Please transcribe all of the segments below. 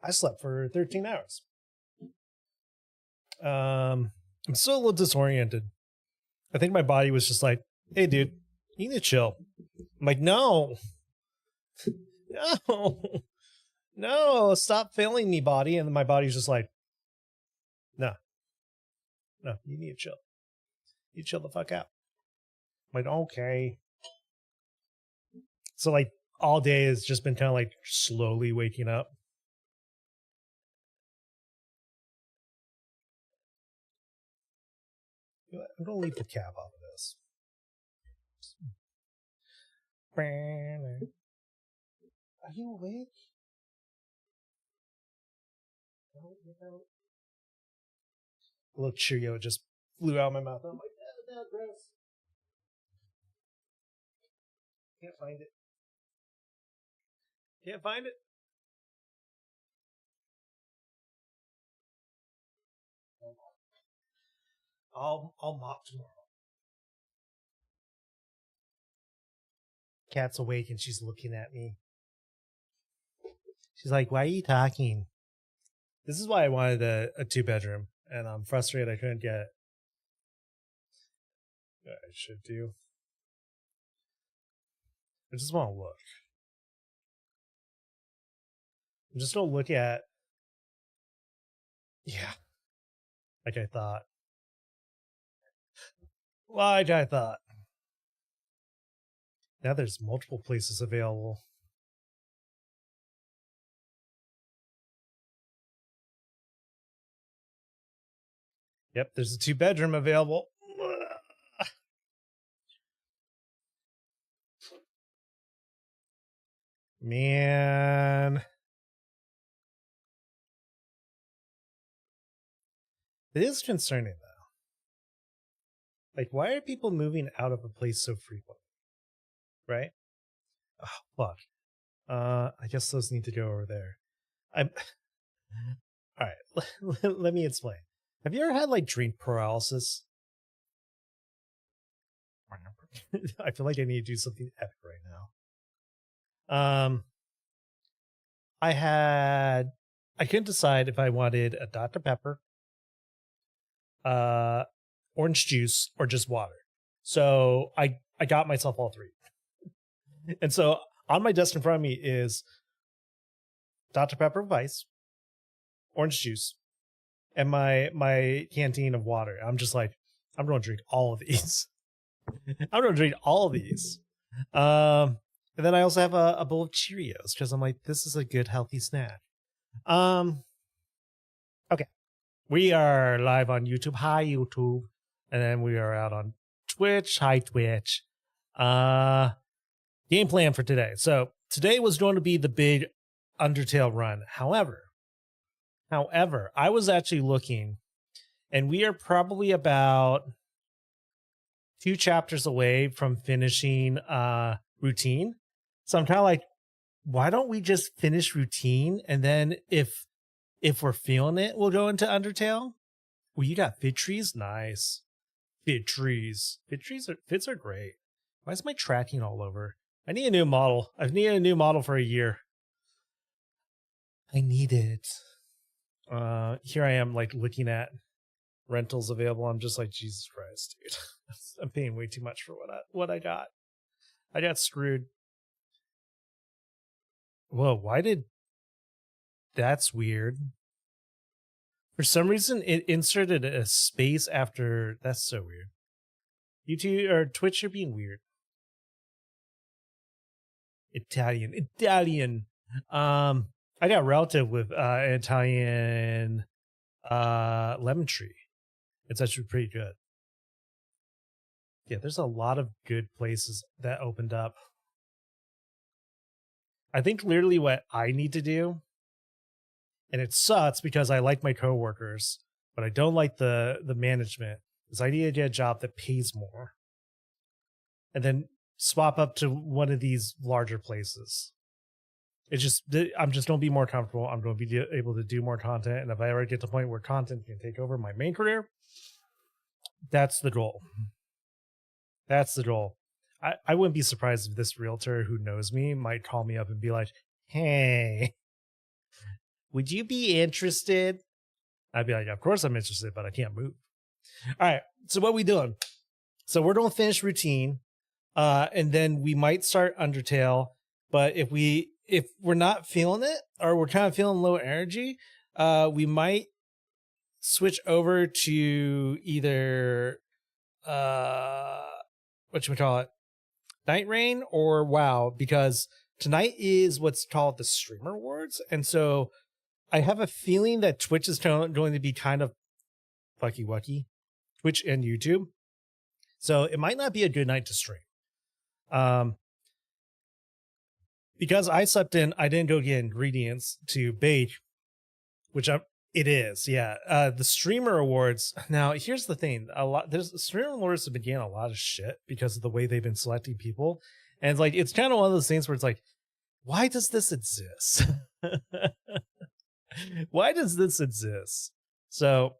I slept for 13 hours. I'm still a little disoriented. I think my body was just like, hey, dude, you need to chill. I'm like, no. No. No, stop failing me, body. And my body's just like, no. No, you need to chill. You chill the fuck out. I'm like, okay. So, like, all day has just been kind of like slowly waking up. I'm going to leave the cap off of this. Are you awake? A little Cheerio just flew out of my mouth. I'm like, no, gross. Can't find it. Can't find it. I'll mop tomorrow. Cat's awake and she's looking at me. She's like, why are you talking? This is why I wanted a 2-bedroom, and I'm frustrated I couldn't get it. I should do. I just want to look. I'm just going to look at. Yeah. Like I thought. Like I thought. Now there's multiple places available. Yep, there's a 2-bedroom available. Man. It is concerning, though. Like, why are people moving out of a place so frequently? Right? Oh, fuck. I guess those need to go over there. All right, let me explain. Have you ever had, like, drink paralysis? I feel like I need to do something epic right now. I couldn't decide if I wanted a Dr. Pepper, orange juice, or just water. So I got myself all three. And so on my desk in front of me is Dr. Pepper with ice, orange juice, and my canteen of water. I'm just like, I'm going to drink all of these. I'm going to drink all of these. And then I also have a bowl of Cheerios because I'm like, this is a good, healthy snack. Okay. We are live on YouTube. Hi, YouTube. And then we are out on Twitch. Hi, Twitch. Game plan for today. So today was going to be the big Undertale run. However, I was actually looking, and we are probably about 2 chapters away from finishing Routine. So I'm kind of like, why don't we just finish Routine, and then if we're feeling it, we'll go into Undertale. Well, you got fig trees? Nice. Fig trees. Fits are great. Why is my tracking all over? I need a new model. I've needed a new model for a year. I need it. Here I am, like, looking at rentals available. I'm just like, Jesus Christ, dude. I'm paying way too much for what I got. I got screwed. Whoa, why did... That's weird. For some reason, it inserted a space after... That's so weird. YouTube or Twitch, you're being weird. Italian. I got relative with Italian lemon tree. It's actually pretty good. Yeah, there's a lot of good places that opened up. I think literally what I need to do, and it sucks because I like my coworkers, but I don't like the management, is I need to get a job that pays more. And then swap up to one of these larger places. I'm just going to be more comfortable. I'm going to be able to do more content. And if I ever get to the point where content can take over my main career, that's the goal. That's the goal. I wouldn't be surprised if this realtor who knows me might call me up and be like, hey, would you be interested? I'd be like, of course I'm interested, but I can't move. All right. So what we doing? So we're doing finish routine. And then we might start Undertale. But if we're not feeling it, or we're kind of feeling low energy, we might switch over to either whatchamacallit, Night Rain or WoW, because tonight is what's called the Streamer Awards. And so I have a feeling that Twitch is going to be kind of fucky wucky, Twitch and YouTube. So it might not be a good night to stream. Because I slept in, I didn't go get ingredients to bake, which it is, yeah. The Streamer Awards. Now, here's the thing: there's Streamer Awards have been getting a lot of shit because of the way they've been selecting people, and it's kind of one of those things where it's like, why does this exist? Why does this exist? So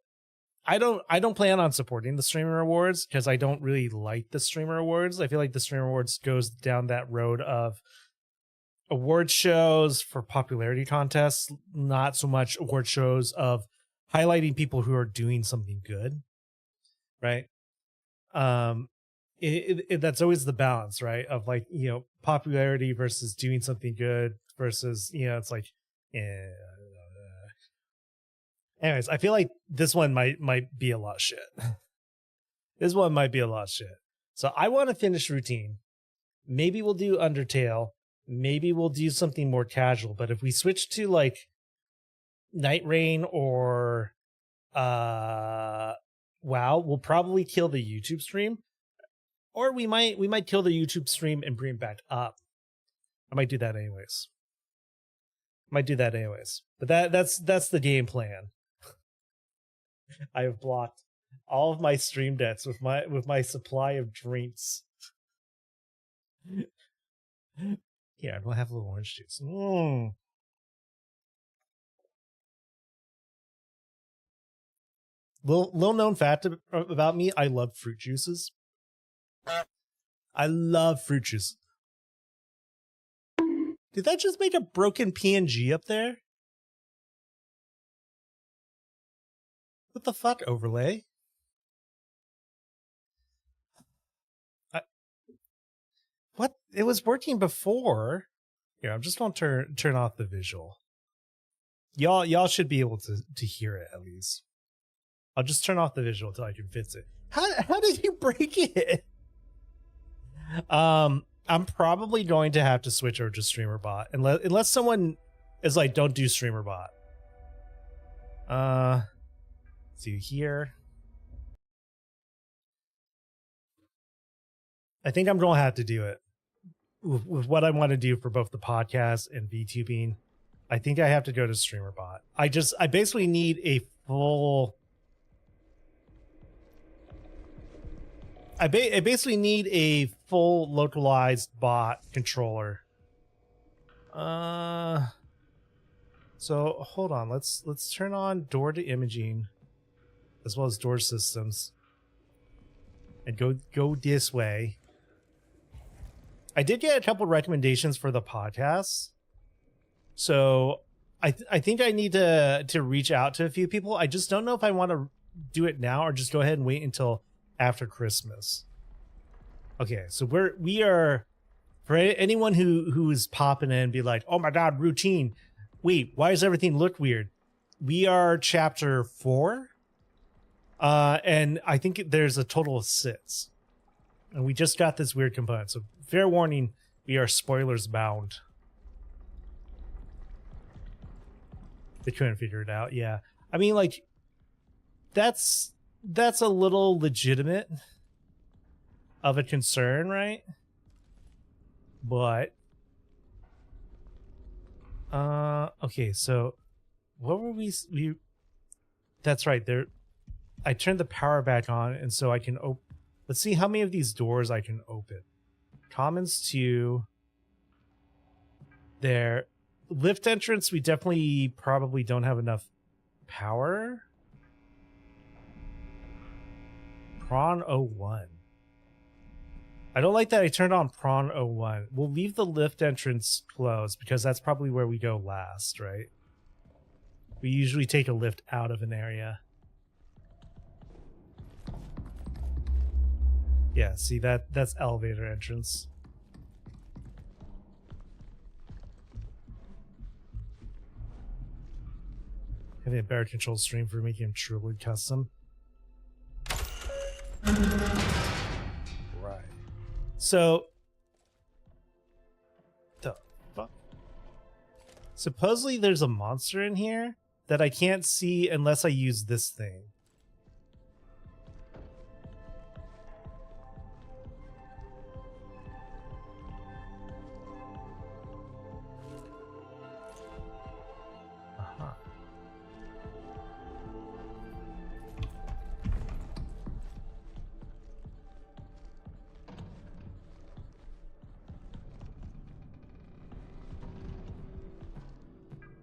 I don't plan on supporting the Streamer Awards because I don't really like the Streamer Awards. I feel like the Streamer Awards goes down that road of award shows for popularity contests, not so much award shows of highlighting people who are doing something good, right? That's always the balance, right? Of popularity versus doing something good versus, it's like, yeah. Anyways, I feel like this one might be a lot of shit. This one might be a lot of shit. So I want to finish routine. Maybe we'll do Undertale. Maybe we'll do something more casual. But if we switch to Night Rain or WoW, we'll probably kill the YouTube stream. Or we might kill the YouTube stream and bring it back up. I might do that anyways. But that's the game plan. I have blocked all of my stream debts with my supply of drinks. Yeah, we'll have a little orange juice. Little known fact about me: I love fruit juices. I love fruit juice. Did that just make a broken PNG up there? What the fuck, overlay? What? It was working before. Here, I'm just gonna turn off the visual. Y'all should be able to hear it at least. I'll just turn off the visual until I can fix it. How did you break it? I'm probably going to have to switch over to Streamer Bot unless someone is like, don't do Streamer Bot. See here. I think I'm going to have to do it with what I want to do for both the podcast and VTubing. I think I have to go to Streamer Bot. I basically need a full. I basically need a full localized bot controller. So hold on. Let's turn on door to imaging, as well as door systems, and go this way. I did get a couple recommendations for the podcast, so I think I need to reach out to a few people. I just don't know if I want to do it now or just go ahead and wait until after Christmas. Okay, so we are for anyone who is popping in and be like, oh my god, routine. Wait, why does everything look weird? We are chapter 4. And I think there's a total of 6. And we just got this weird component. So fair warning, we are spoilers bound. They couldn't figure it out, yeah. I mean, that's a little legitimate of a concern, right? But okay, so what were we that's right, there I turned the power back on, and so I can open. Let's see how many of these doors I can open. Commons 2. There. Lift entrance, we definitely probably don't have enough power. Prawn 01. I don't like that I turned on Prawn 01. We'll leave the lift entrance closed because that's probably where we go last, right? We usually take a lift out of an area. Yeah, see that's elevator entrance. Having a better control stream for making him truly custom. Right. So the fuck? Supposedly there's a monster in here that I can't see unless I use this thing. Uh-huh.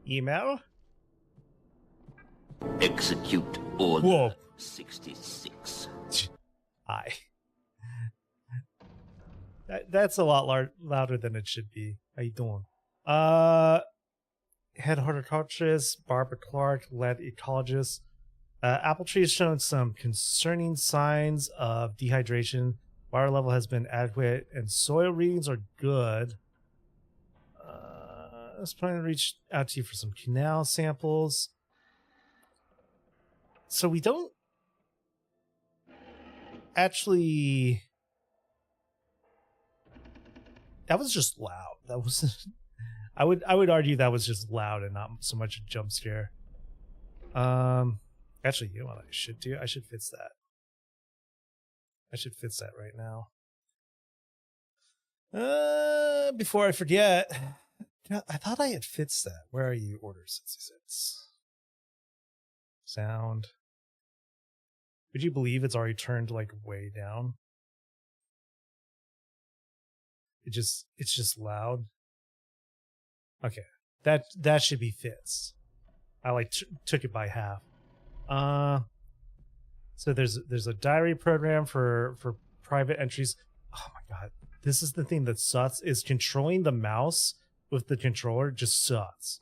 Email? Execute order. Whoa. 66. Hi. That's a lot louder than it should be. How you doing? Head horticulturist, Barbara Clark, lead ecologist. Apple tree has shown some concerning signs of dehydration. Water level has been adequate, and soil readings are good. I was planning to reach out to you for some canal samples. So we don't actually. That was just loud. That was. I would argue that was just loud and not so much a jump scare. Actually, you know what I should do? I should fix that. I should fix that right now. Before I forget, I thought I had fixed that. Where are you? Order 66. Sound. Would you believe it's already turned like way down? It's just loud. Okay, that should be fixed. I like took it by half. So there's a diary program for private entries. Oh my god, this is the thing that sucks. Is controlling the mouse with the controller just sucks.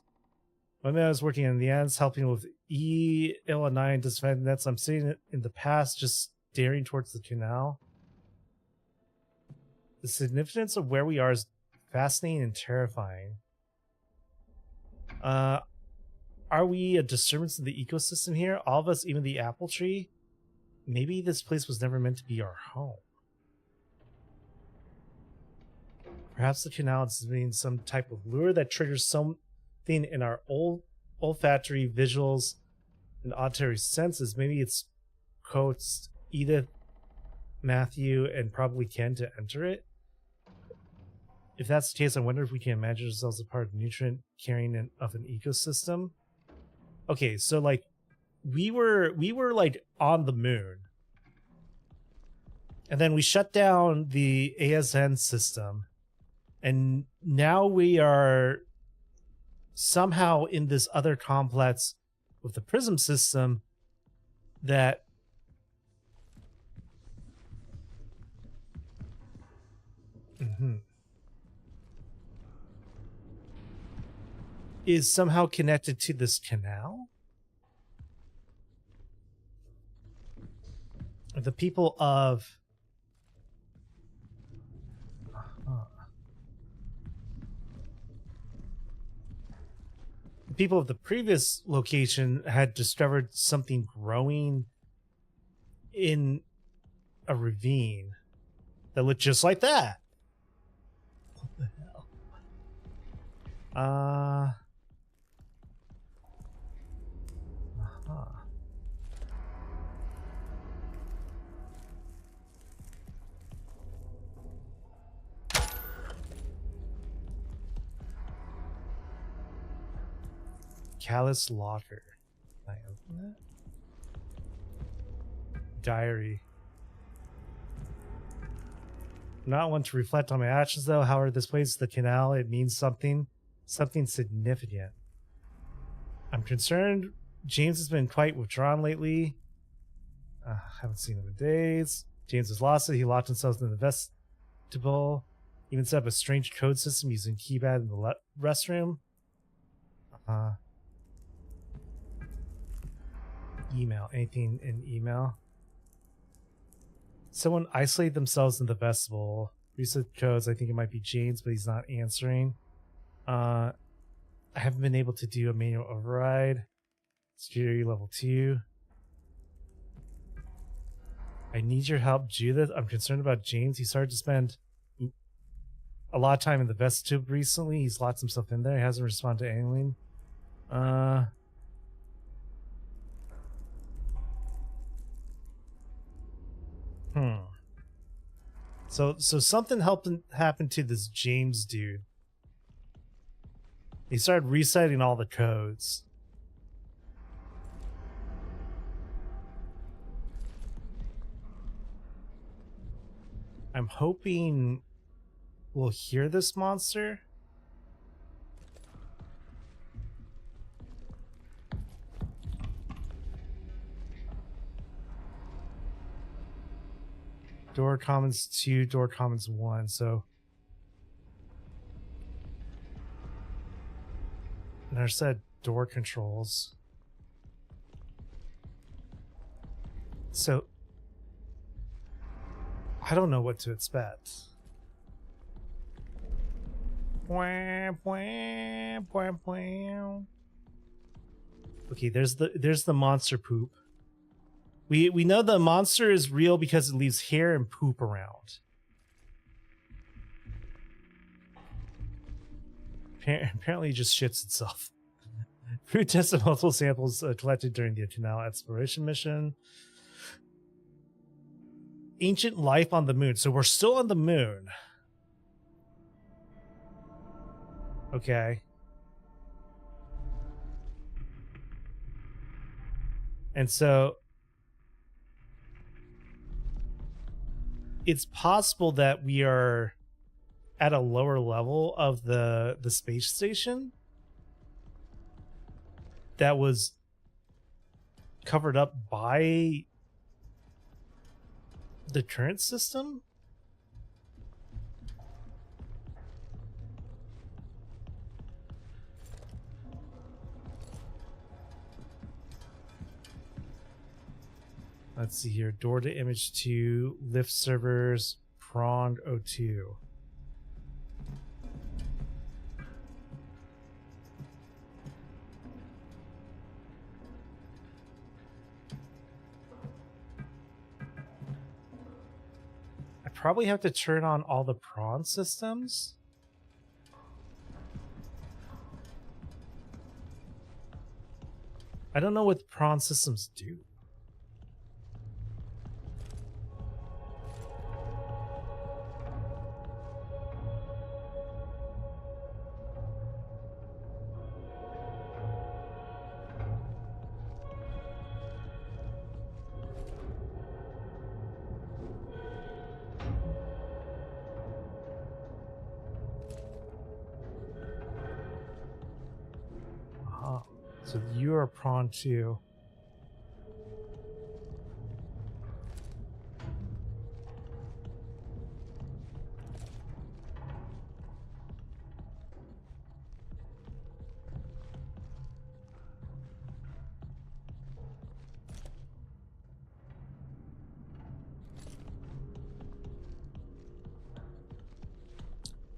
When I was working in the ends, helping with E9 disinfecting nets, I'm sitting in the past, just staring towards the canal. The significance of where we are is fascinating and terrifying. Are we a disturbance in the ecosystem here? All of us, even the apple tree? Maybe this place was never meant to be our home. Perhaps the canal is being some type of lure that triggers something in our olfactory, visuals, and auditory senses. Maybe it's coaxed Edith, Matthew, and probably Ken to enter it. If that's the case, I wonder if we can imagine ourselves a part of nutrient carrying of an ecosystem. Okay, so like we were like on the moon, and then we shut down the ASN system, and now we are somehow in this other complex with the Prism system that is somehow connected to this canal. The people of the people of the previous location had discovered something growing in a ravine that looked just like that. What the hell? Callous locker. Can I open that? Diary. Not one to reflect on my actions, though. However, this place, the canal, it means something significant. I'm concerned. James has been quite withdrawn lately. Haven't seen him in days. James has lost it. He locked himself in the predictable. Even set up a strange code system using keypad in the restroom. Email. Anything in email? Someone isolated themselves in the vestibule. Reset codes. I think it might be James, but he's not answering. I haven't been able to do a manual override. Security level 2. I need your help, Judith. I'm concerned about James. He started to spend a lot of time in the vestibule recently. He's locked himself in there. He hasn't responded to anyone. So something happened to this James dude. He started reciting all the codes. I'm hoping we'll hear this monster. Door commons 2, door commons 1, so there's that door controls. So I don't know what to expect. Okay, there's the monster poop. We know the monster is real because it leaves hair and poop around. Apparently it just shits itself. Fruit tested multiple samples collected during the Canal exploration mission. Ancient life on the moon. So we're still on the moon. Okay. And so it's possible that we are at a lower level of the space station that was covered up by the current system. Let's see here. Door to image 2, lift servers, prong 02. I probably have to turn on all the prawn systems. I don't know what the prawn systems do. So you are prawn too.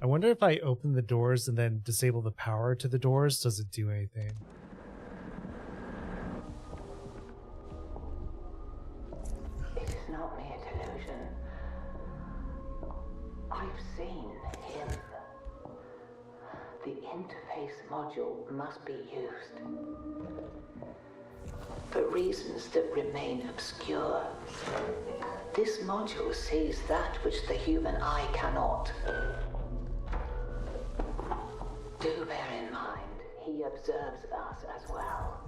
I wonder if I open the doors and then disable the power to the doors, does it do anything? It is not mere delusion. I've seen him. The interface module must be used. For reasons that remain obscure. This module sees that which the human eye cannot. Do bear in mind, he observes us as well.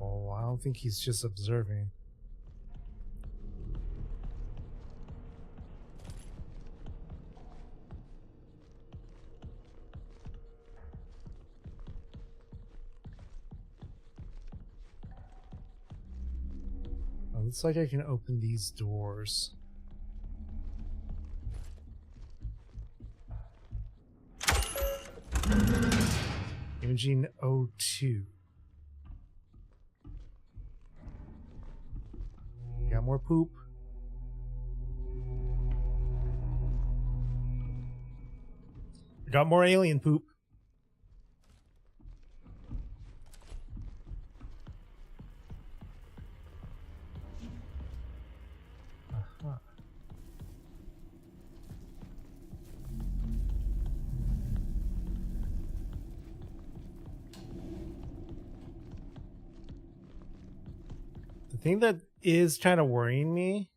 Oh, I don't think he's just observing. looks like I can open these doors. Imaging O2. Got more poop. Got more alien poop. Uh-huh. The thing that is kind of worrying me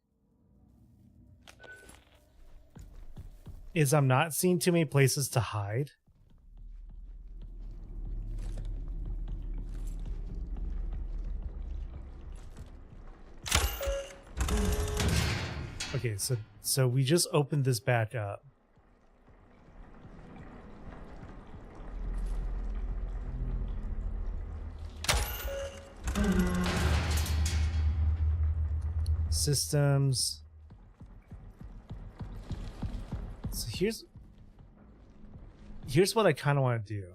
is I'm not seeing too many places to hide. Okay, so we just opened this back up. Systems. So here's what I kind of want to do.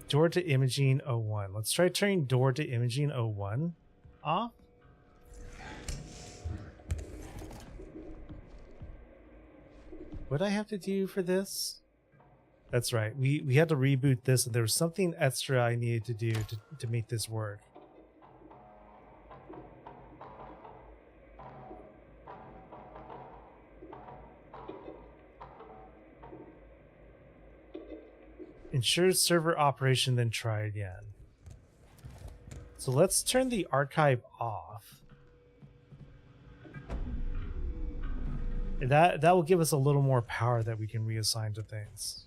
Door to imaging 01. Let's try turning door to imaging 01 off. What do I have to do for this? That's right. We had to reboot this, and there was something extra I needed to do to make this work. Ensure server operation, then try again. So let's turn the archive off. And that will give us a little more power that we can reassign to things.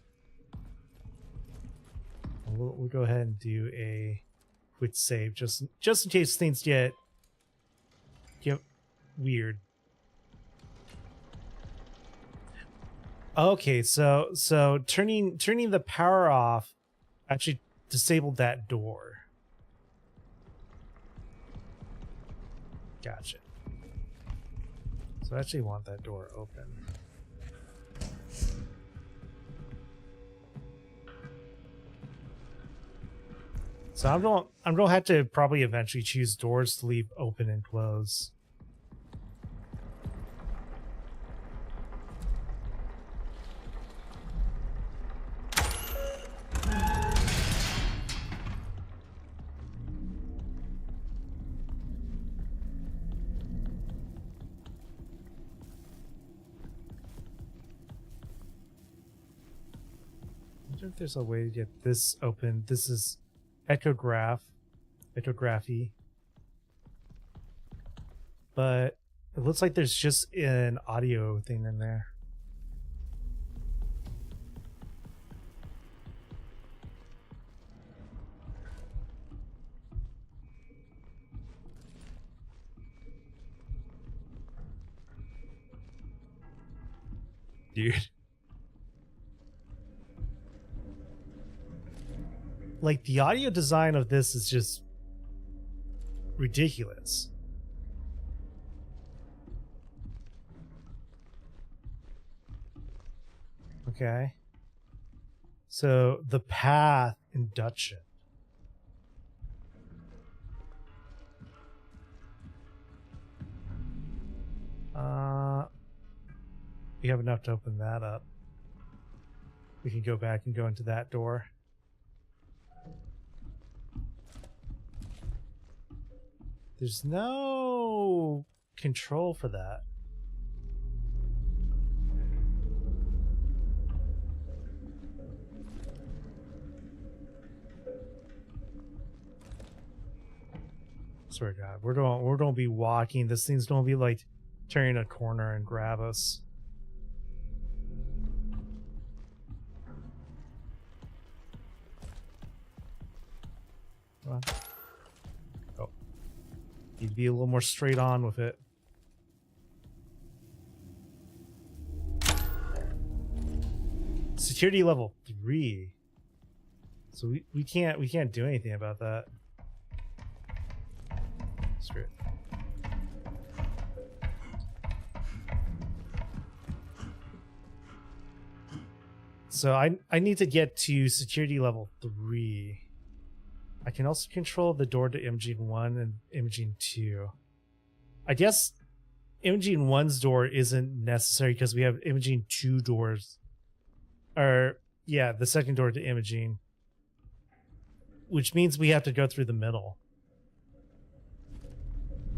And we'll go ahead and do a quick save just in case things get weird. Okay, so turning the power off actually disabled that door. Gotcha. So I actually want that door open. So I'm gonna have to probably eventually choose doors to leave open and close. I wonder if there's a way to get this open. This is echography. But it looks like there's just an audio thing in there. Dude. Like, the audio design of this is just ridiculous. Okay. So, the path induction. We have enough to open that up. We can go back and go into that door. There's no control for that. Swear to God, we're gonna be walking. This thing's gonna be like turning a corner and grab us. Come on. Oh. Need to be a little more straight on with it. Security level 3. So we can't do anything about that. Screw it. So I need to get to security level 3. I can also control the door to imaging 1 and imaging 2. I guess imaging 1's door isn't necessary because we have imaging 2 doors. Or yeah, the second door to imaging. Which means we have to go through the middle.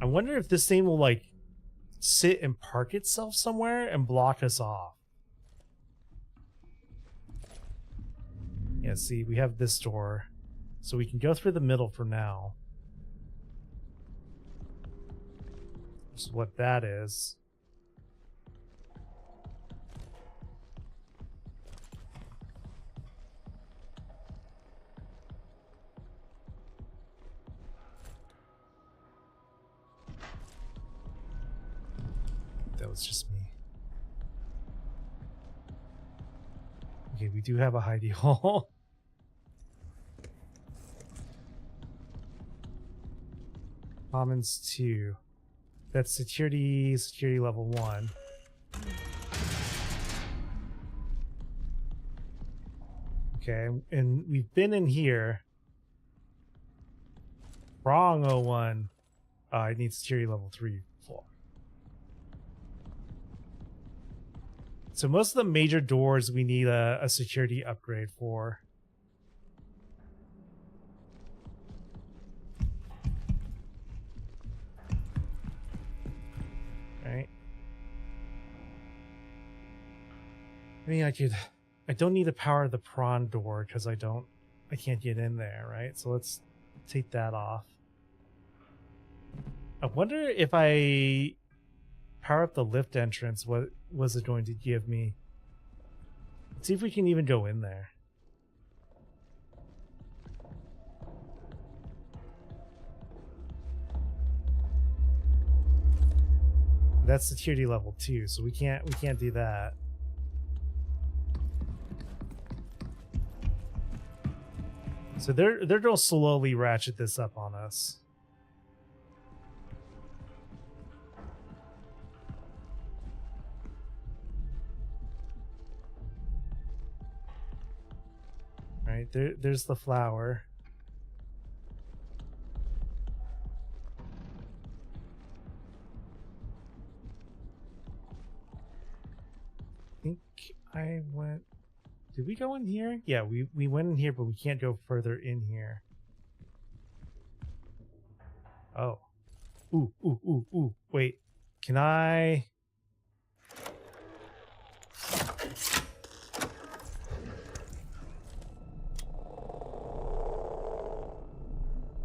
I wonder if this thing will like sit and park itself somewhere and block us off. Yeah, see, we have this door. So we can go through the middle for now. Which is what that is. That was just me. Okay, we do have a hidey hole. Commons 2. That's security level 1. Okay, and we've been in here. Wrong 01. I need security level 3 full. So most of the major doors we need a security upgrade for. Right. I mean, I don't need the power of the prawn door because I can't get in there, right? So let's take that off. I wonder if I power up the lift entrance, what was it going to give me? Let's see if we can even go in there. That's security level 2, so we can't do that. So they're gonna slowly ratchet this up on us. Right, there's the flower. I think I went... Did we go in here? Yeah, we went in here, but we can't go further in here. Oh. Ooh. Wait. Can I...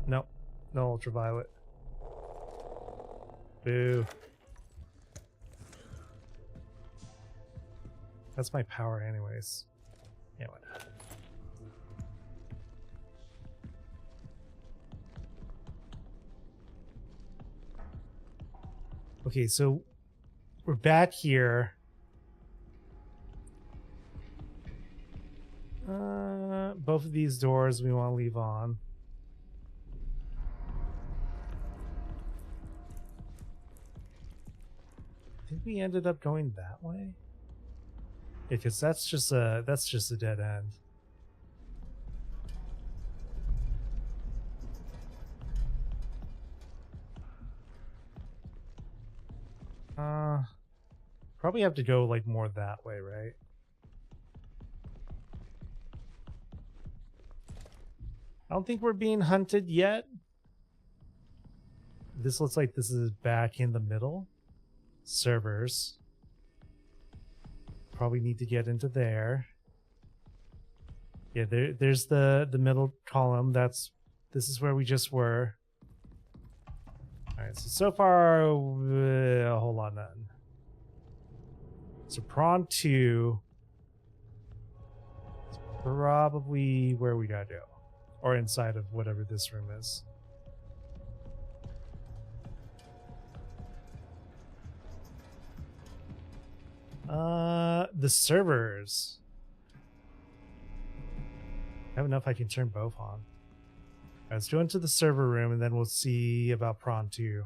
Nope. No ultraviolet. Boo. That's my power anyways. Yeah, what? Okay, so we're back here. Both of these doors we want to leave on. I think we ended up going that way. Because that's just a dead end. Probably have to go like more that way, right? I don't think we're being hunted yet. This looks like this is back in the middle. Servers. Probably need to get into there. Yeah, there's the middle column. This is where we just were. Alright, so far a whole lot none. So prawn 2 is probably where we gotta go. Or inside of whatever this room is. The servers. I have enough I can turn both on. All right, let's go into the server room and then we'll see about Prawn 2.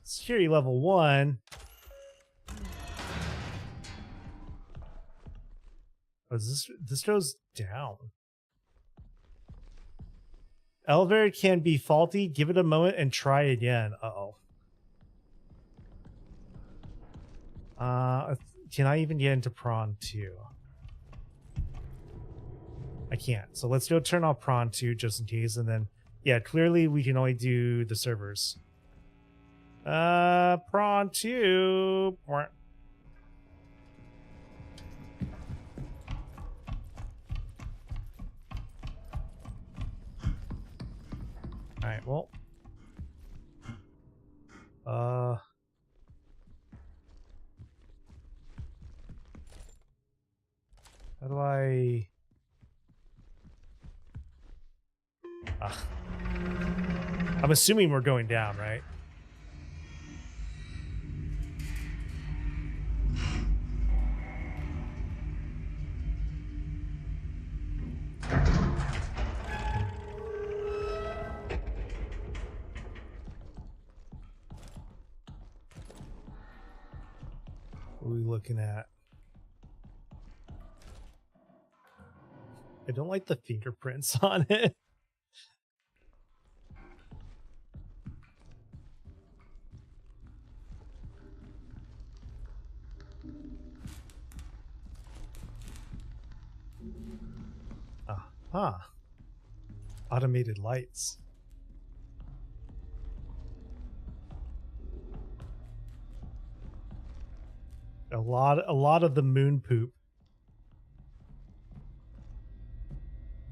Security level 1. Oh, this goes down. Elevator can be faulty. Give it a moment and try again. Uh-oh. Can I even get into Prawn 2? I can't. So let's go turn off Prawn 2 just in case, and then yeah, clearly we can only do the servers. Prawn 2. Alright, well. How do I... I'm assuming we're going down, right? What are we looking at? I don't like the fingerprints on it. Aha. Automated lights. A lot of the moon poop.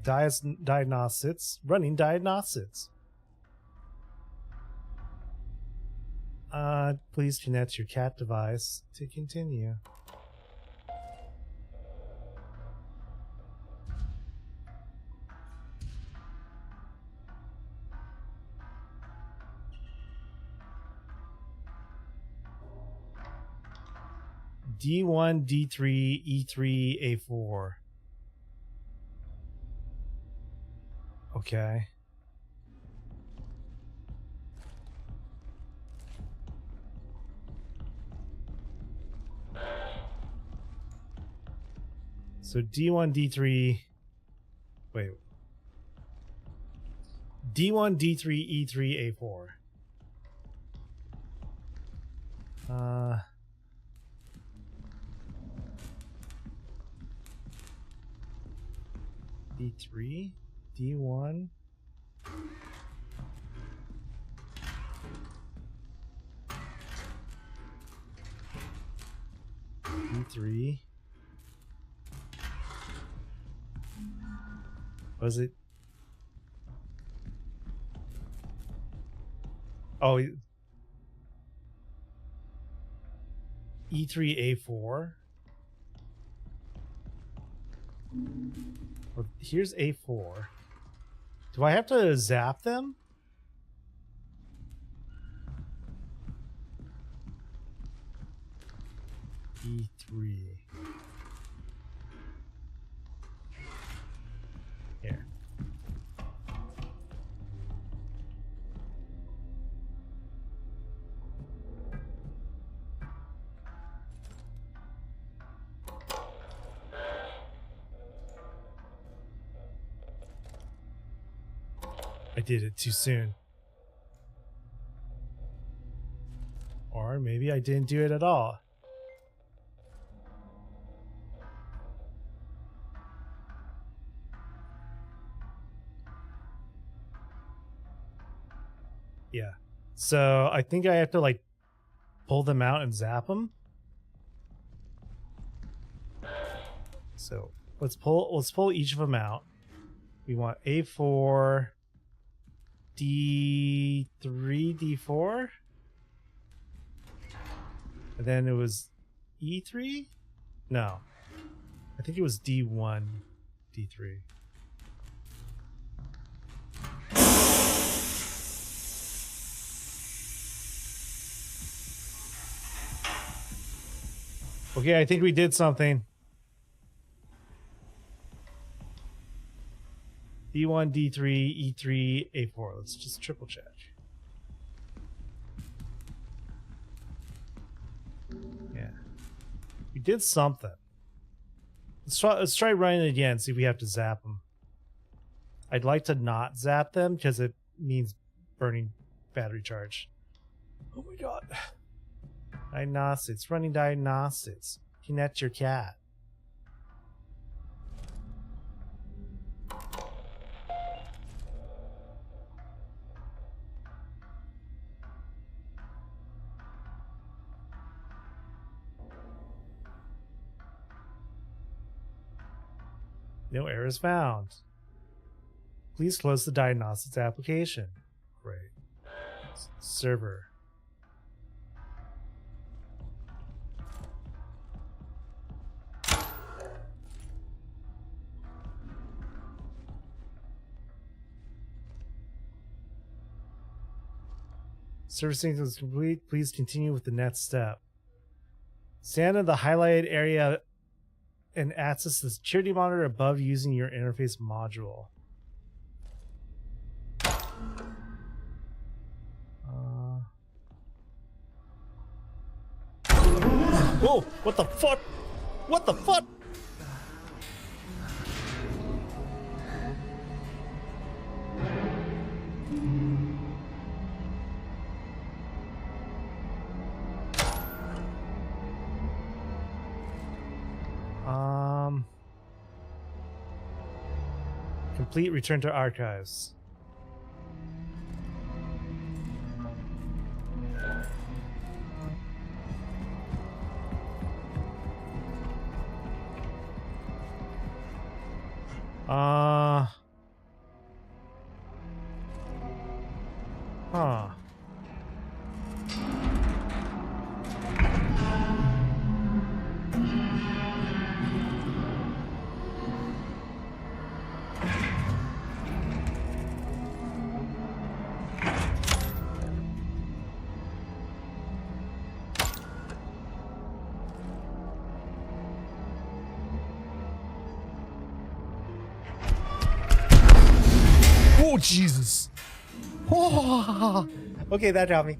Diagnostics. Running diagnostics. Please connect your cat device to continue. D1, D3, E3, A4. Okay. So D1, D3. Wait. D1, D3, E3, A4. D3, D1. D3. Was it? Oh, E3, A4. Well, here's A4. Do I have to zap them? E3. Here. I did it too soon. Or maybe I didn't do it at all. Yeah. So I think I have to like pull them out and zap them. So let's pull each of them out. We want A4, D3, D4. And then it was E3? No. I think it was D1, D3. Okay, I think we did something. D1, D3, E3, A4. Let's just triple check. Yeah. We did something. Let's try running it again, see if we have to zap them. I'd like to not zap them because it means burning battery charge. Oh my god. Diagnostics. Running diagnostics. Connect your cat. No errors found. Please close the diagnostics application. Great. Server. Servicing is complete. Please continue with the next step. Stand in the highlighted area and access the security monitor above using your interface module. Whoa! What the fuck? What the fuck? Complete return to archives. Huh. Oh, Jesus. Oh. Okay, that got me.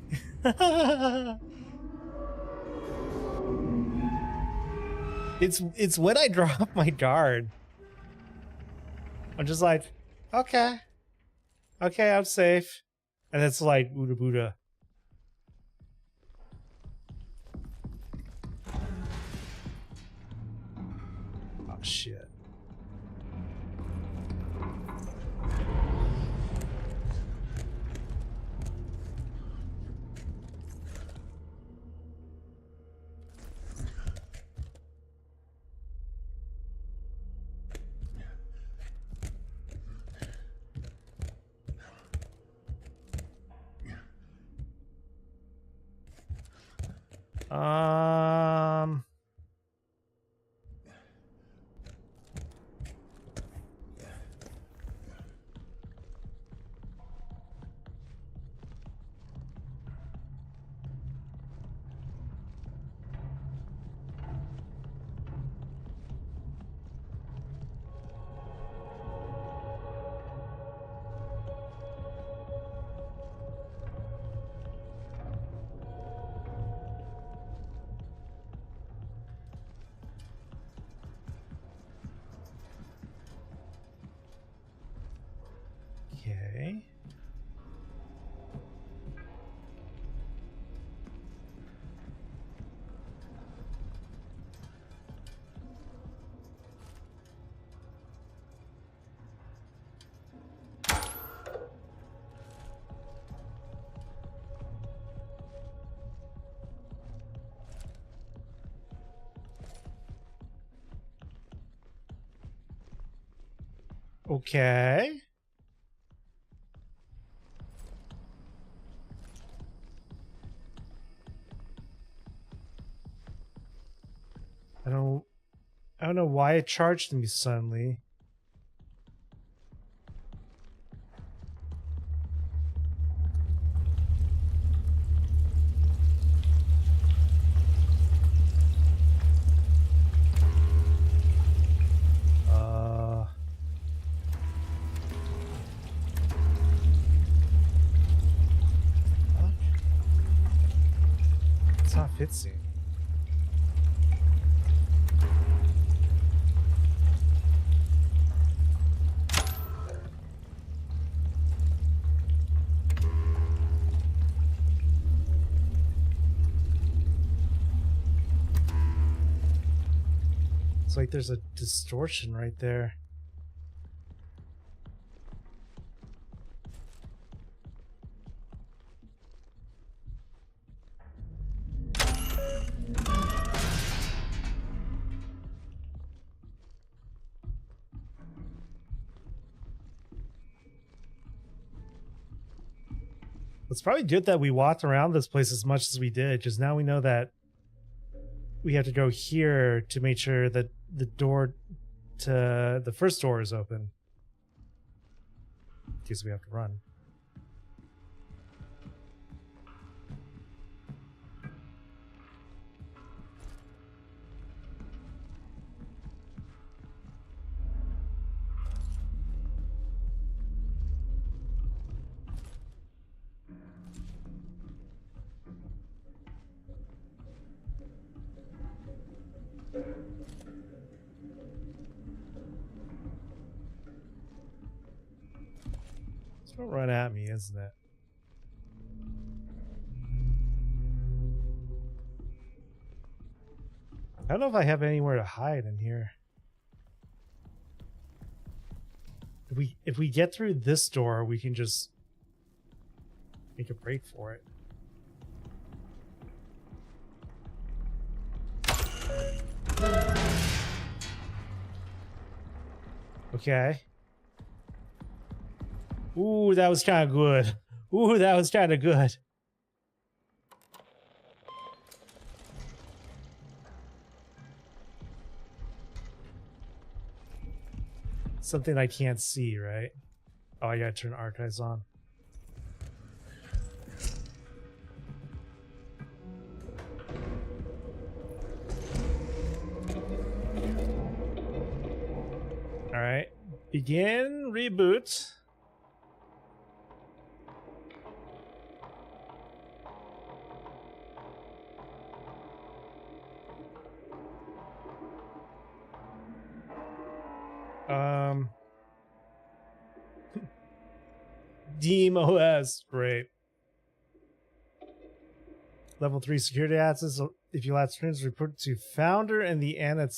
It's when I drop my guard. I'm just like, okay. Okay, I'm safe. And it's like, Buddha Buddha. Oh, shit. Okay. Okay. I don't know why it charged me suddenly. Fitzy. It's like there's a distortion right there. It's probably good that we walked around this place as much as we did, because now we know that we have to go here to make sure that the door to the first door is open. In case we have to run. Don't run at me, isn't it? I don't know if I have anywhere to hide in here. If we get through this door, we can just make a break for it. Okay. Ooh, that was kind of good. Ooh, that was kind of good. Something I can't see, right? Oh, I gotta turn archives on. All right, begin reboot. DMOS, great. Level 3 security access. If you last turns, report to founder in the Annet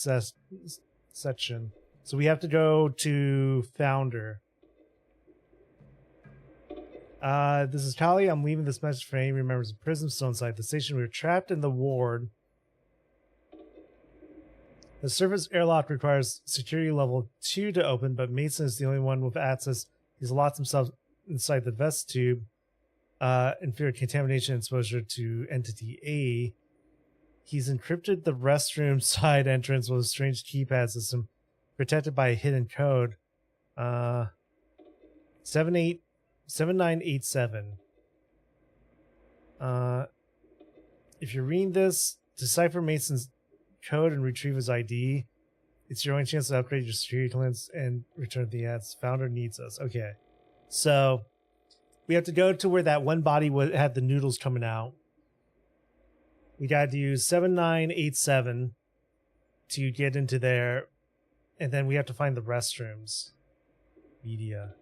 section. So we have to go to founder. This is Kali. I'm leaving this message for any members of prison still inside the station. We were trapped in the ward. The surface airlock requires security level 2 to open, but Mason is the only one with access. He's locked himself inside the vest tube in fear of contamination exposure to entity A. He's encrypted the restroom side entrance with a strange keypad system protected by a hidden code. 7987. If you're reading this, decipher Mason's code and retrieve his ID. It's your only chance to upgrade your security clearance and return the ads. Founder needs us. Okay. So we have to go to where that one body had the noodles coming out. We got to use 7987 to get into there. And then we have to find the restrooms. Media.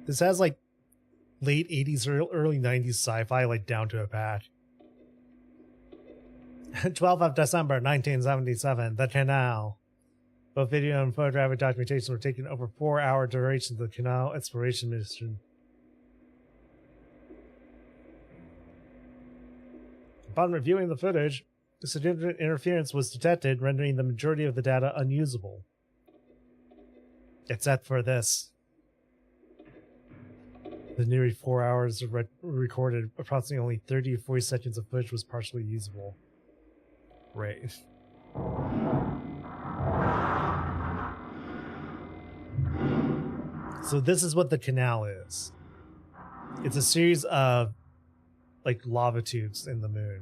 This has like late 80s or early 90s sci-fi like down to a patch. 12th of December 1977, the canal. Both video and photographic documentation were taken over 4-hour duration of the canal exploration mission. Upon reviewing the footage, significant interference was detected, rendering the majority of the data unusable. Except for this. The nearly 4 hours recorded, approximately only 30 to 40 seconds of footage was partially usable. Right. So this is what the canal is. It's a series of like lava tubes in the moon.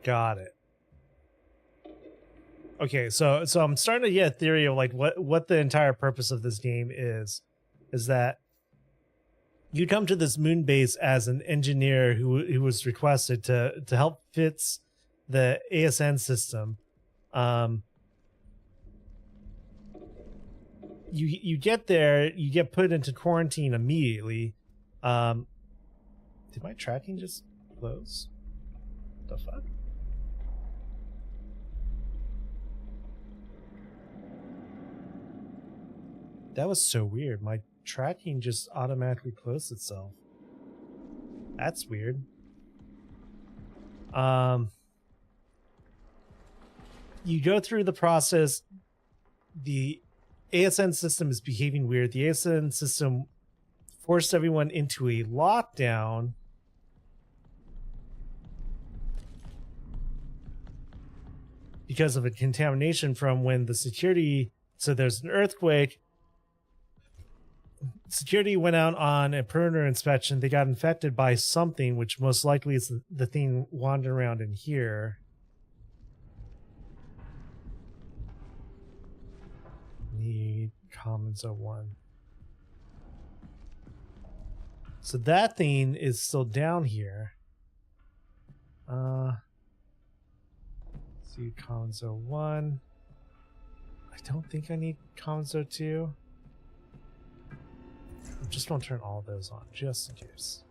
Got it. Okay, so I'm starting to get a theory of like what the entire purpose of this game is that you come to this moon base as an engineer who was requested to help fix the ASN system. You get there, you get put into quarantine immediately. Did my tracking just close? The fuck? That was so weird. My tracking just automatically closed itself. That's weird. You go through the process. The ASN system is behaving weird. The ASN system forced everyone into a lockdown. Because of a contamination from when the security... So there's an earthquake. Security went out on a perimeter inspection. They got infected by something, which most likely is the thing wandering around in here. Need commons 01. So that thing is still down here. See commons 01. I don't think I need commons 02. I'm just going to turn all of those on, just in case.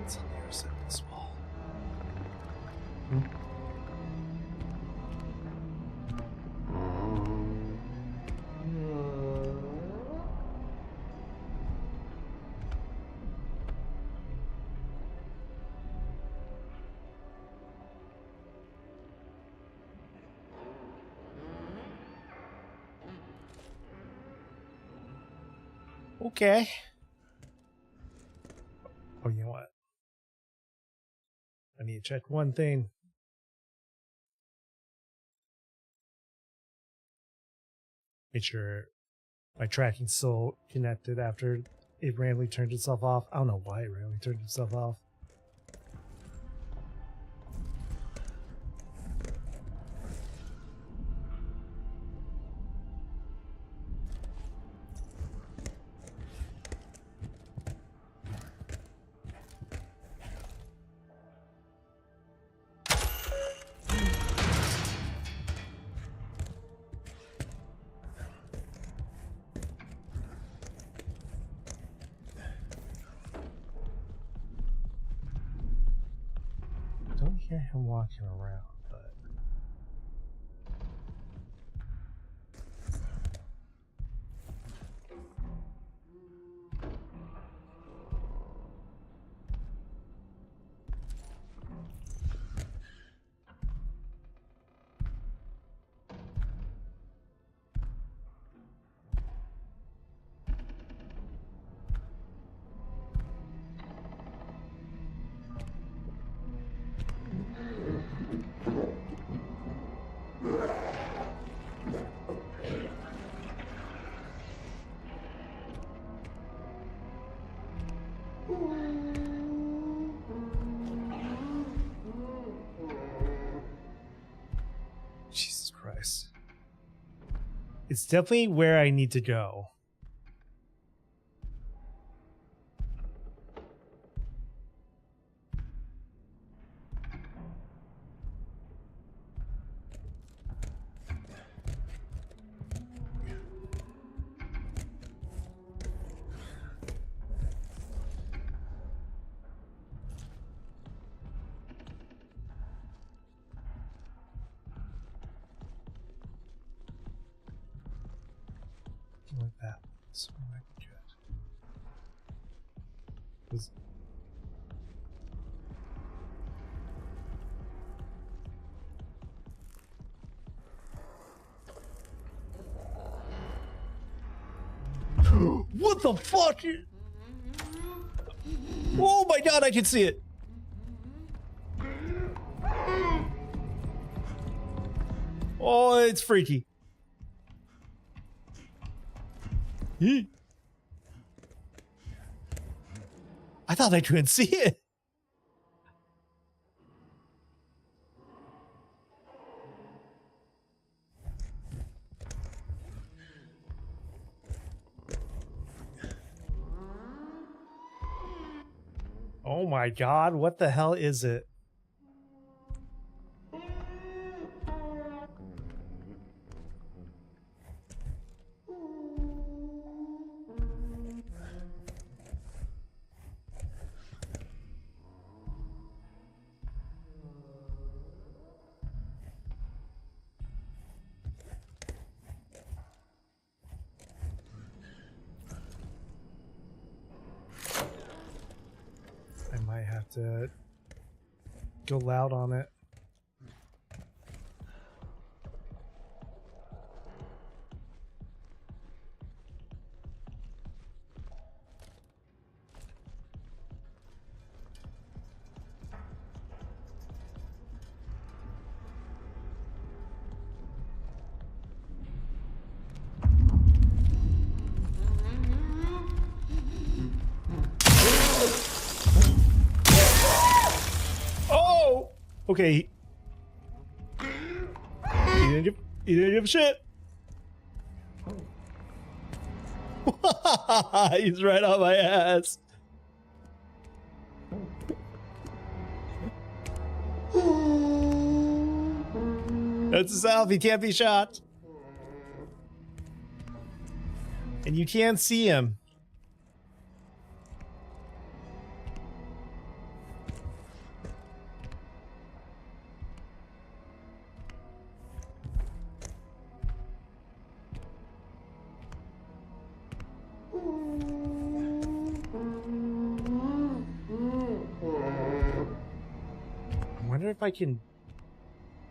It's on the other side of this wall. Okay. Oh, you know what? I need to check one thing. Make sure my tracking's still connected after it randomly turned itself off. I don't know why it randomly turned itself off. I don't hear him walking around, but... Jesus Christ. It's definitely where I need to go. Like that. This one might be good. Was... What the fuck? Oh my god, I can see it. Oh, it's freaky. I thought I couldn't see it. Oh my god, what the hell is it? I might have to go loud on it. Oh! Okay. He didn't give a shit. He's right on my ass. That's a self. He can't be shot. And you can't see him. I wonder if I can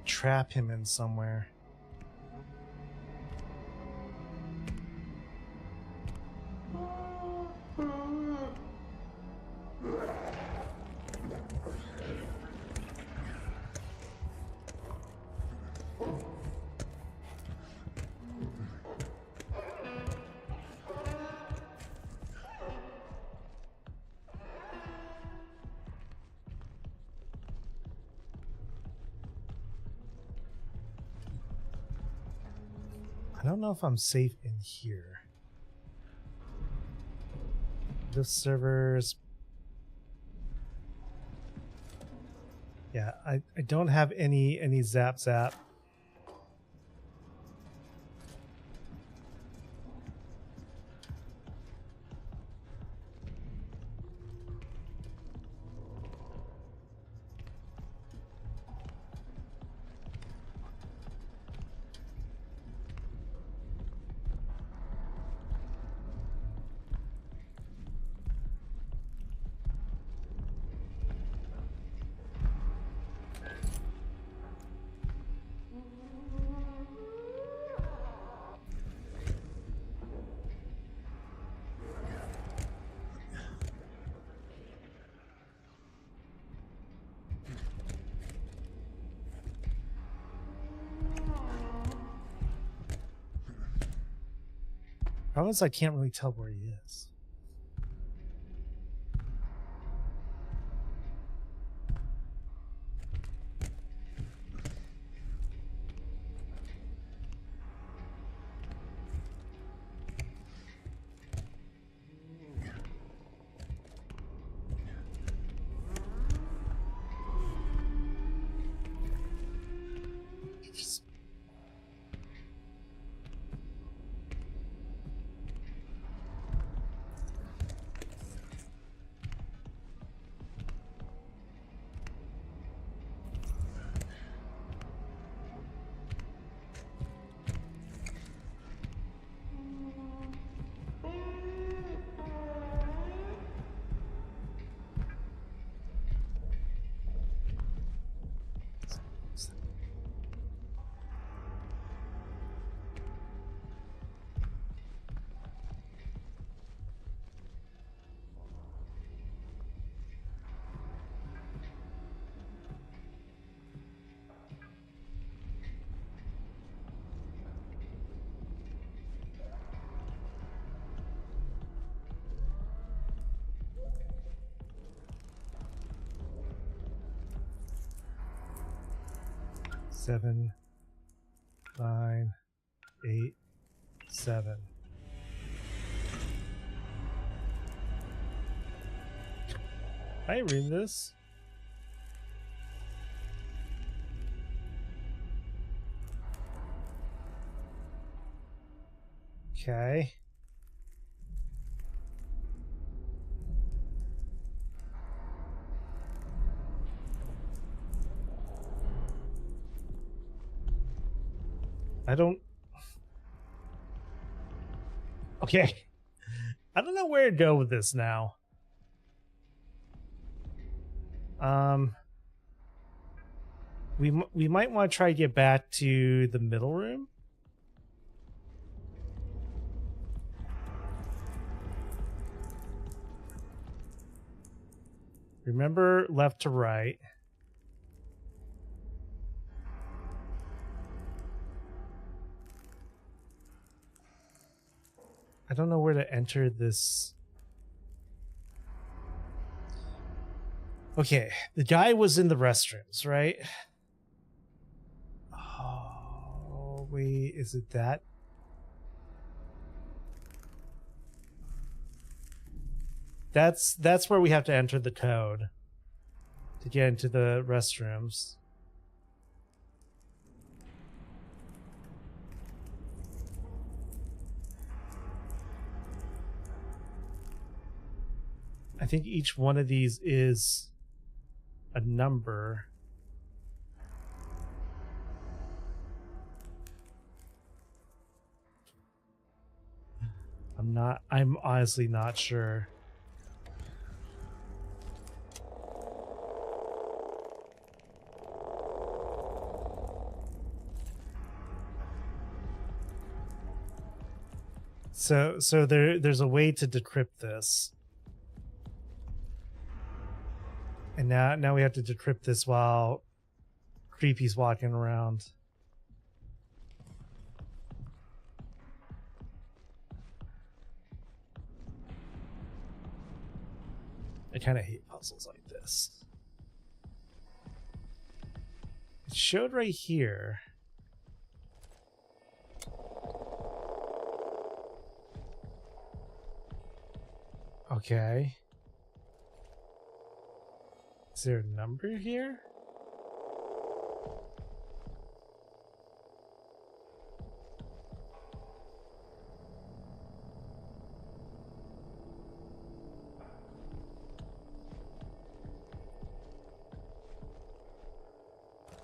trap him in somewhere. I don't know if I'm safe in here. This server's... Yeah, I don't have any zap. Problem is I can't really tell where he is. 7, 9, 8, 7. I read this. Okay. I don't... Okay. I don't know where to go with this now. We might want to try to get back to the middle room. Remember left to right. I don't know where to enter this. Okay, the guy was in the restrooms, right? Oh, wait, is it that? That's where we have to enter the code to get into the restrooms. I think each one of these is a number. I'm honestly not sure. So there's a way to decrypt this. And now we have to decrypt this while Creepy's walking around. I kind of hate puzzles like this. It showed right here. Okay. Is there a number here?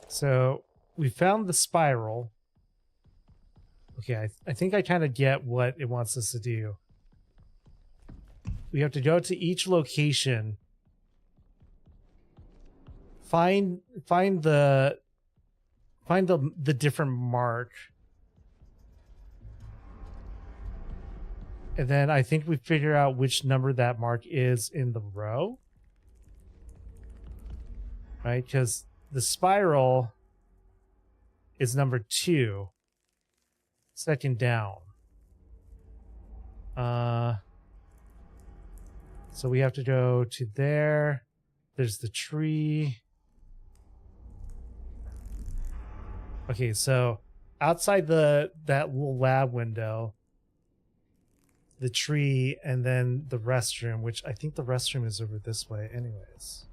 So we found the spiral. Okay, I think I kind of get what it wants us to do. We have to go to each location, find the different mark, and then I think we figure out which number that mark is in the row, right? Because the spiral is number 2, second down. So we have to go to there. There's the tree. Okay, so outside that little lab window, the tree, and then the restroom, which I think the restroom is over this way anyways.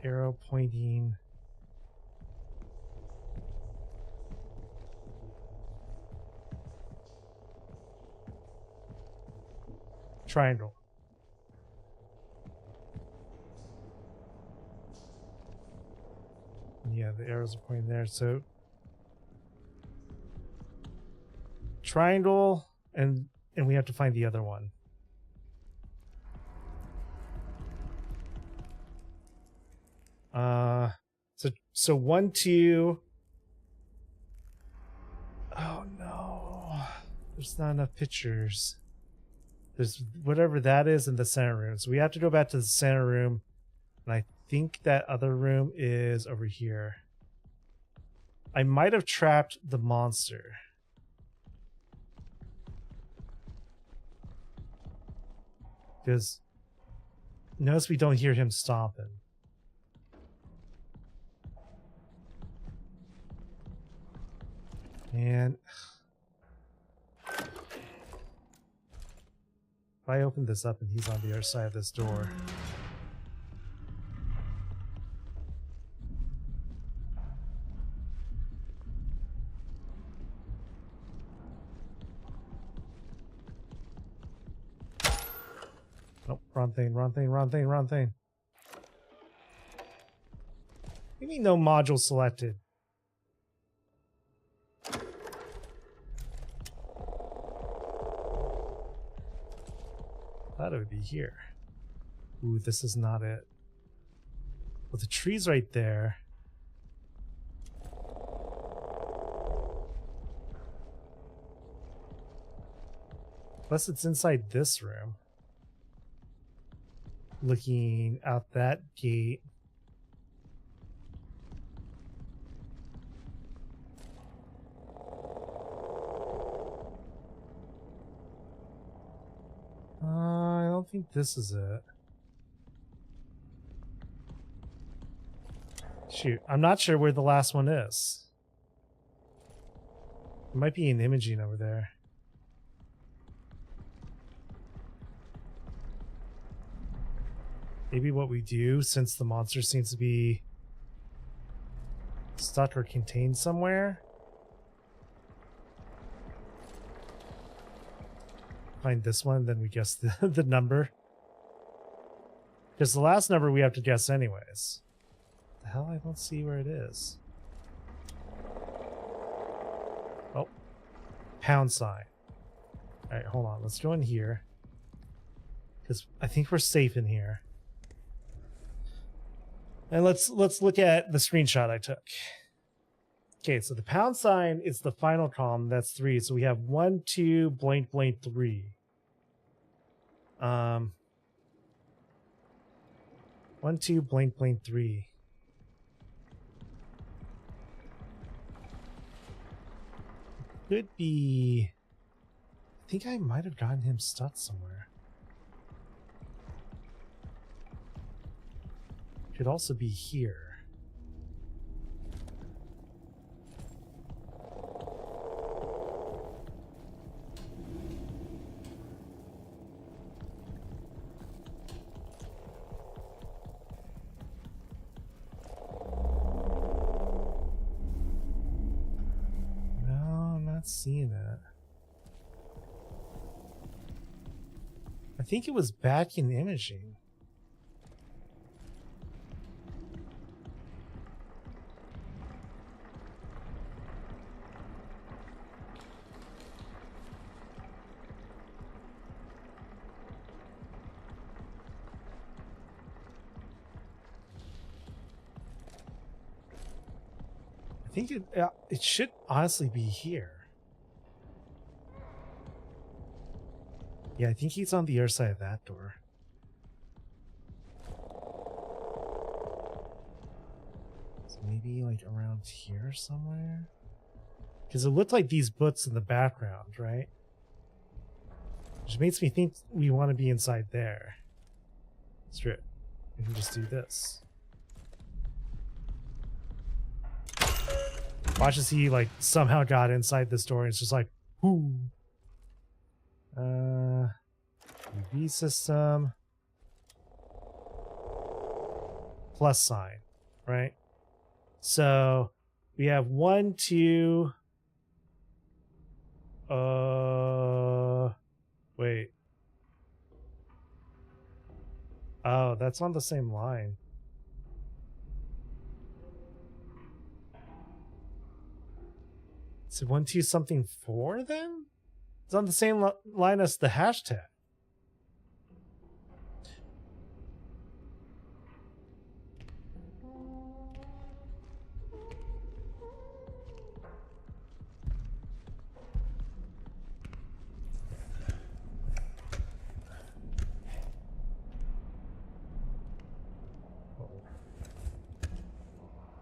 Arrow pointing. Triangle. Yeah, the arrows are pointing there. So triangle, and we have to find the other one. So 1, 2. Oh no, there's not enough pictures. There's whatever that is in the center room. So we have to go back to the center room, and I think that other room is over here. I might have trapped the monster. Because notice we don't hear him stomping. And if I open this up and he's on the other side of this door. Nope, wrong thing, wrong thing, wrong thing, wrong thing. What do you mean no module selected? Thought it would be here. Ooh, this is not it. Well, the tree's right there. Plus it's inside this room. Looking out that gate. I don't think this is it. Shoot, I'm not sure where the last one is. It might be an imaging over there. Maybe what we do, since the monster seems to be stuck or contained somewhere. Find this one, then we guess the number. Because the last number we have to guess anyways. The hell, I don't see where it is. Oh. Pound sign. Alright, hold on. Let's go in here. Because I think we're safe in here. And let's look at the screenshot I took. Okay, so the pound sign is the final column. That's 3. So we have 1, 2, blank, blank, 3. 1, 2, blank, blank, 3. Could be. I think I might have gotten him stuck somewhere. Could also be here. No, I'm not seeing it. I think it was back in imaging. I think it should honestly be here. Yeah, I think he's on the other side of that door. So maybe like around here somewhere? Because it looked like these books in the background, right? Which makes me think we want to be inside there. Screw it. We can just do this. Watch as he like somehow got inside this door and it's just like, whoo. UV system. Plus sign, right? So we have 1, 2. Wait. Oh, that's on the same line. So 1, 2 something 4 then? It's on the same line as the hashtag.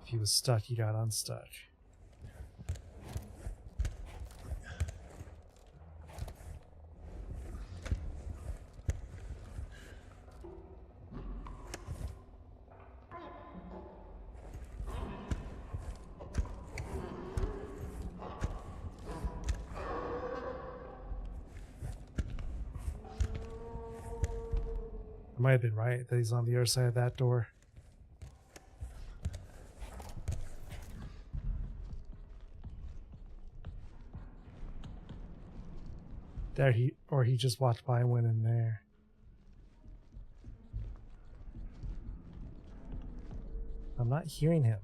If he was stuck, he got unstuck. might have been right that he's on the other side of that door. There he just walked by and went in there. I'm not hearing him.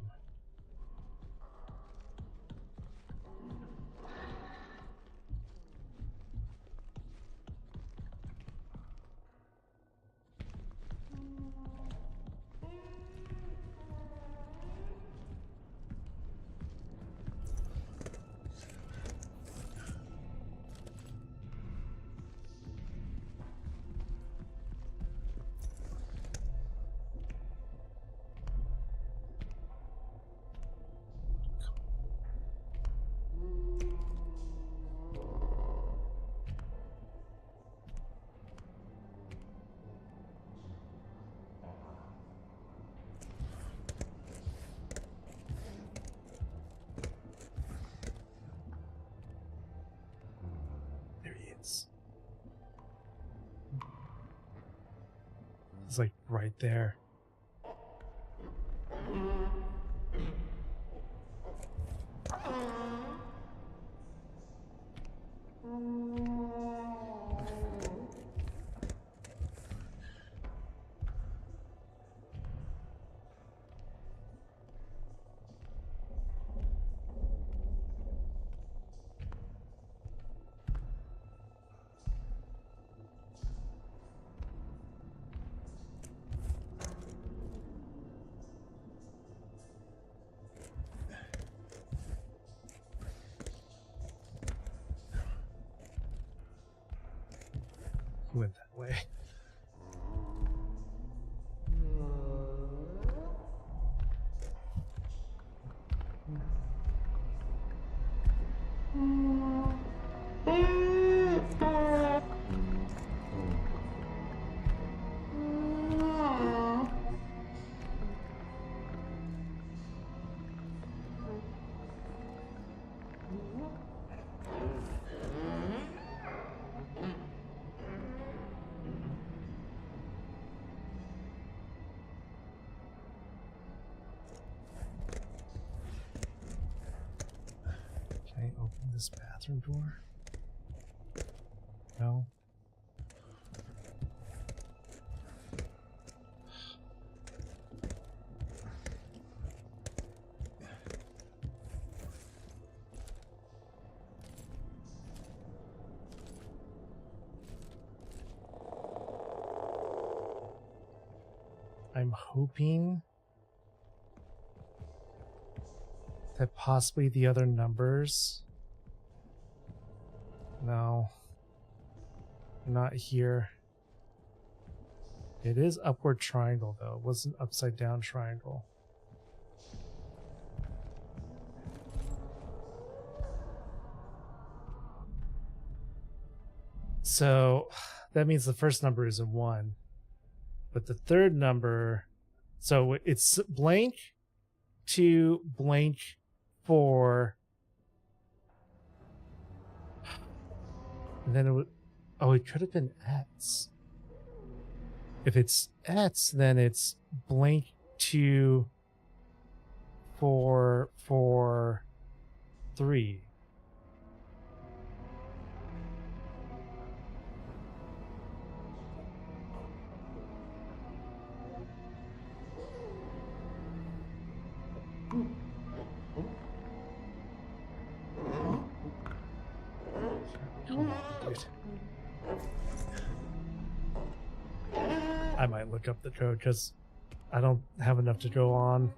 It's like right there. Went that way. Can I open this bathroom door? No. I'm hoping that possibly the other numbers. No, not here. It is upward triangle though. It wasn't upside down triangle. So that means the first number is a 1. But the third number, so it's blank to blank 4. And then it would, oh, it could have been X. If it's X, then it's blank to 4, 4, 3. Come on, dude. I might look up the code because I don't have enough to go on.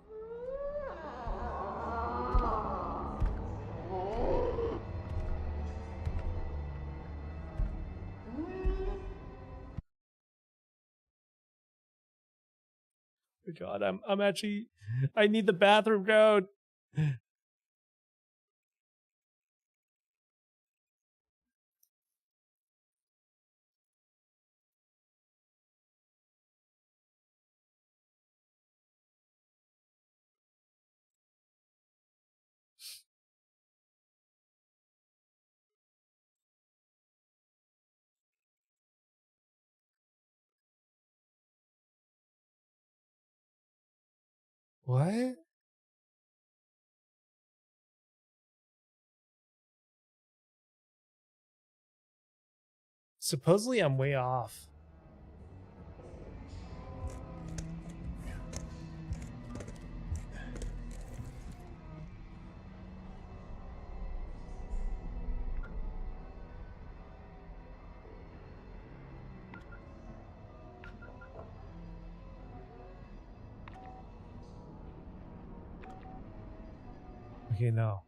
Oh God, I'm actually, I need the bathroom code. What? Supposedly I'm way off. Okay, no.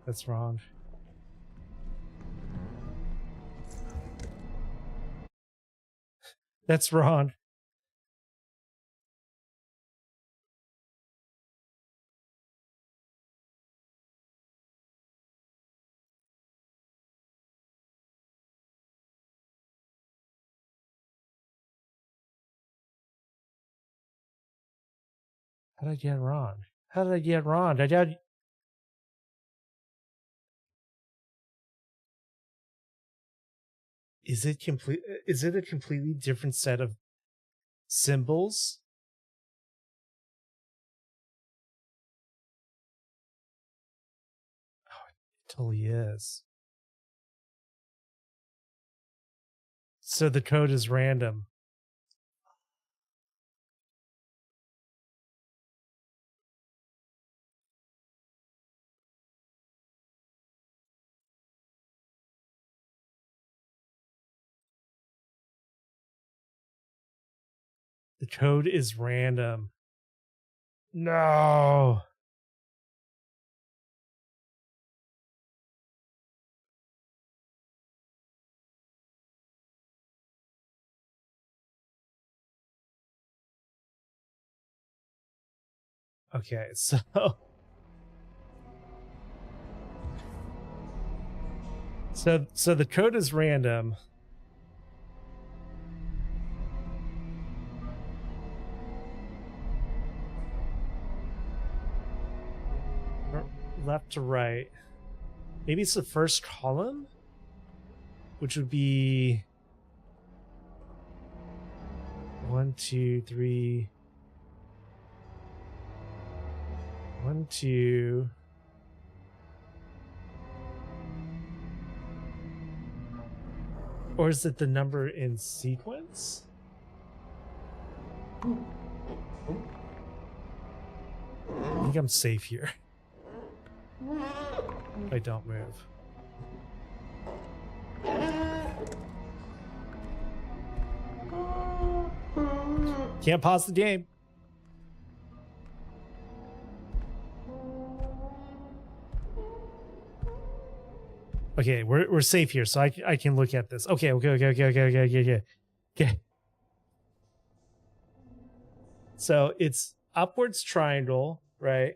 That's wrong. That's wrong. How did I get it wrong? How did I get it wrong? Is it complete? Is it a completely different set of symbols? Oh, it totally is. So the code is random. The code is random. No. Okay, so so the code is random. Left to right. Maybe it's the first column, which would be 1, 2, 3. 1, 2. Or is it the number in sequence? I think I'm safe here. If I don't move. Can't pause the game. Okay, we're safe here, so I can look at this. Okay. So it's upwards triangle, right?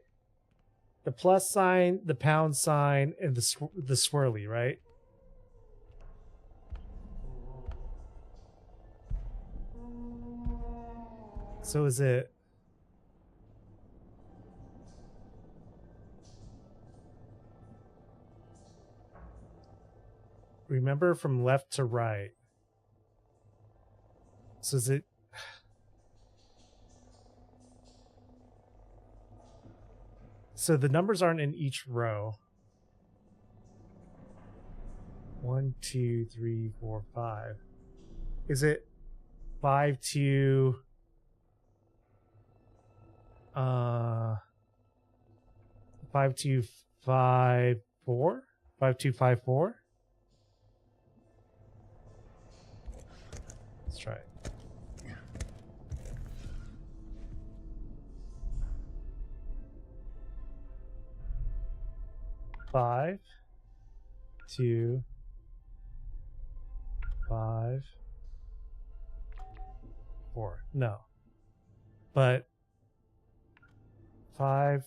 The plus sign, the pound sign, and the swirly, right? So is it? Remember from left to right. So is it? So the numbers aren't in each row. 1, 2, 3, 4, 5. Is it 5, 2? 5, 2, 5, 4? 5, 2, 5, 4? Let's try it. 5, 2, 5, 4. No. But 5,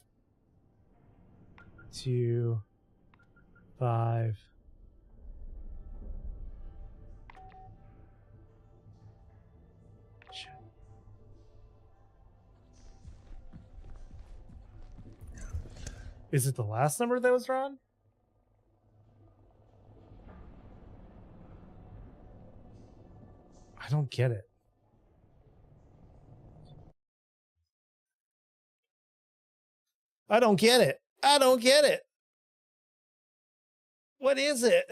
2, 5. Shit. Is it the last number that was wrong? I don't get it. I don't get it. I don't get it. What is it?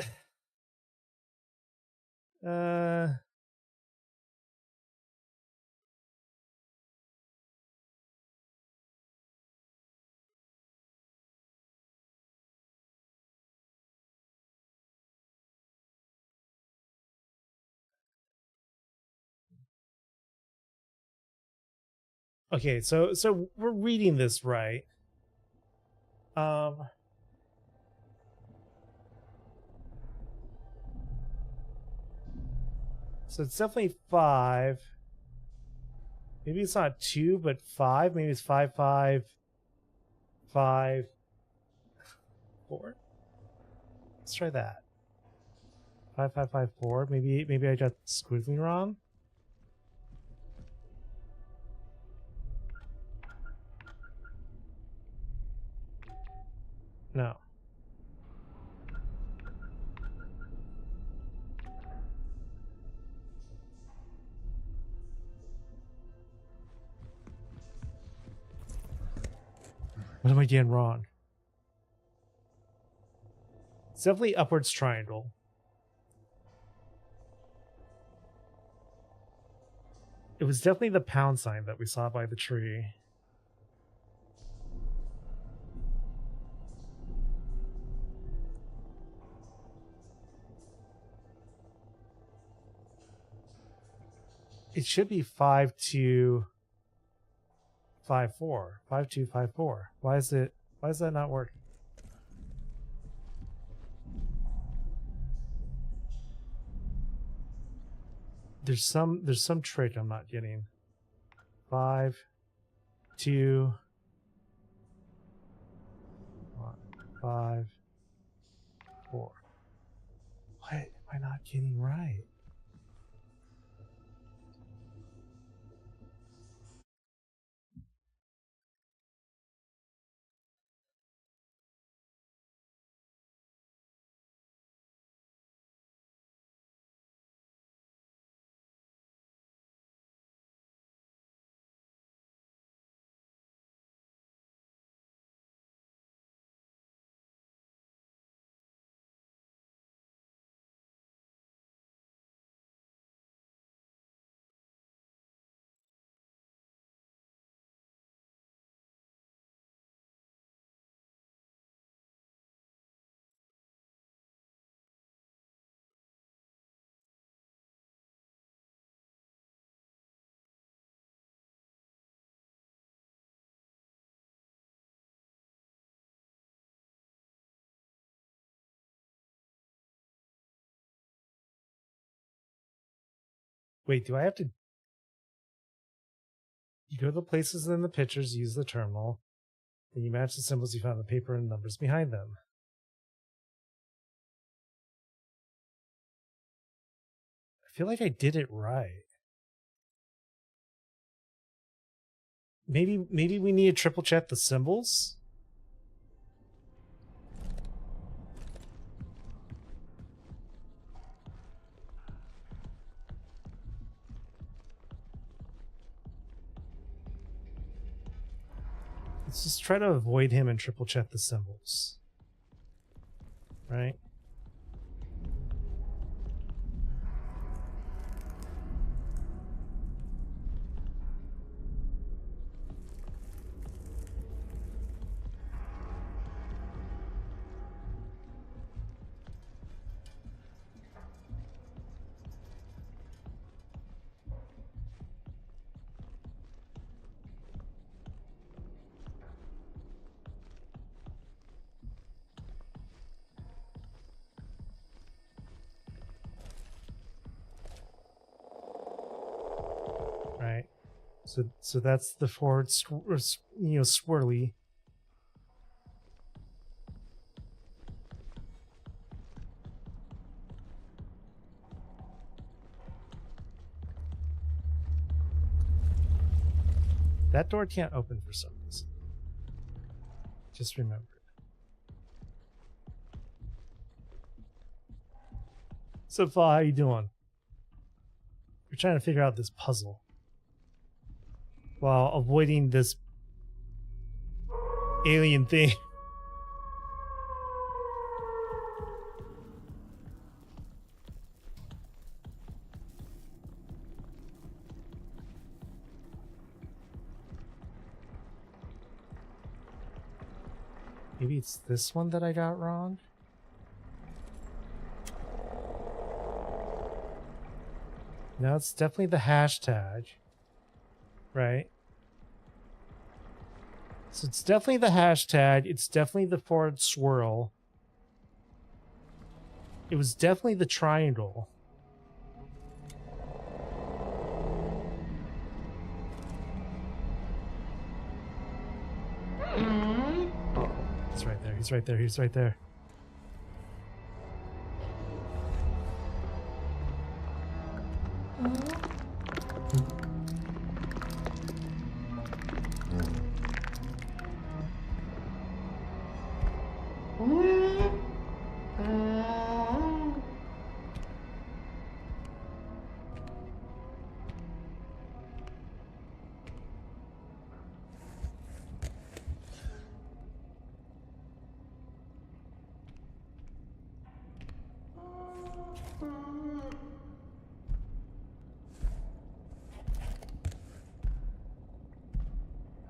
Okay, so we're reading this right. So it's definitely 5. Maybe it's not 2, but 5. Maybe it's 5, 5, 5, 4. Let's try that. 5, 5, 5, 4. Maybe I got squiggly wrong. No. What am I getting wrong? It's definitely upwards triangle. It was definitely the pound sign that we saw by the tree. It should be 5, 2, 5, 4. 5, 2, 5, 4. Why is that not working? There's some trick I'm not getting. 5, 2, 1, 5, 4. What am I not getting right? Wait, do I have to... You go to the places in the pictures, use the terminal, then you match the symbols you found on the paper and numbers behind them. I feel like I did it right. Maybe we need to triple check the symbols? Let's just try to avoid him and triple check the symbols. Right? Right. So that's the forward, swirly. That door can't open for some reason. Just remember it. So, Fa, how you doing? We're trying to figure out this puzzle while avoiding this alien thing. Maybe it's this one that I got wrong. No, it's definitely the hashtag, right? So it's definitely the hashtag. It's definitely the forward swirl. It was definitely the triangle. He's right there. He's right there. He's right there.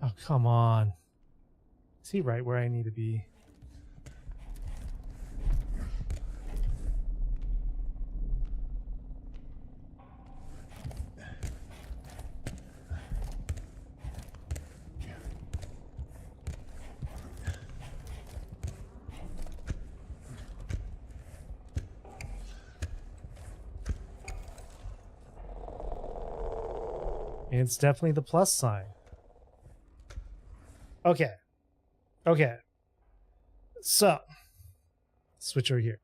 Oh, come on. Is he right where I need to be? And it's definitely the plus sign. Okay. Okay. So, switch over here.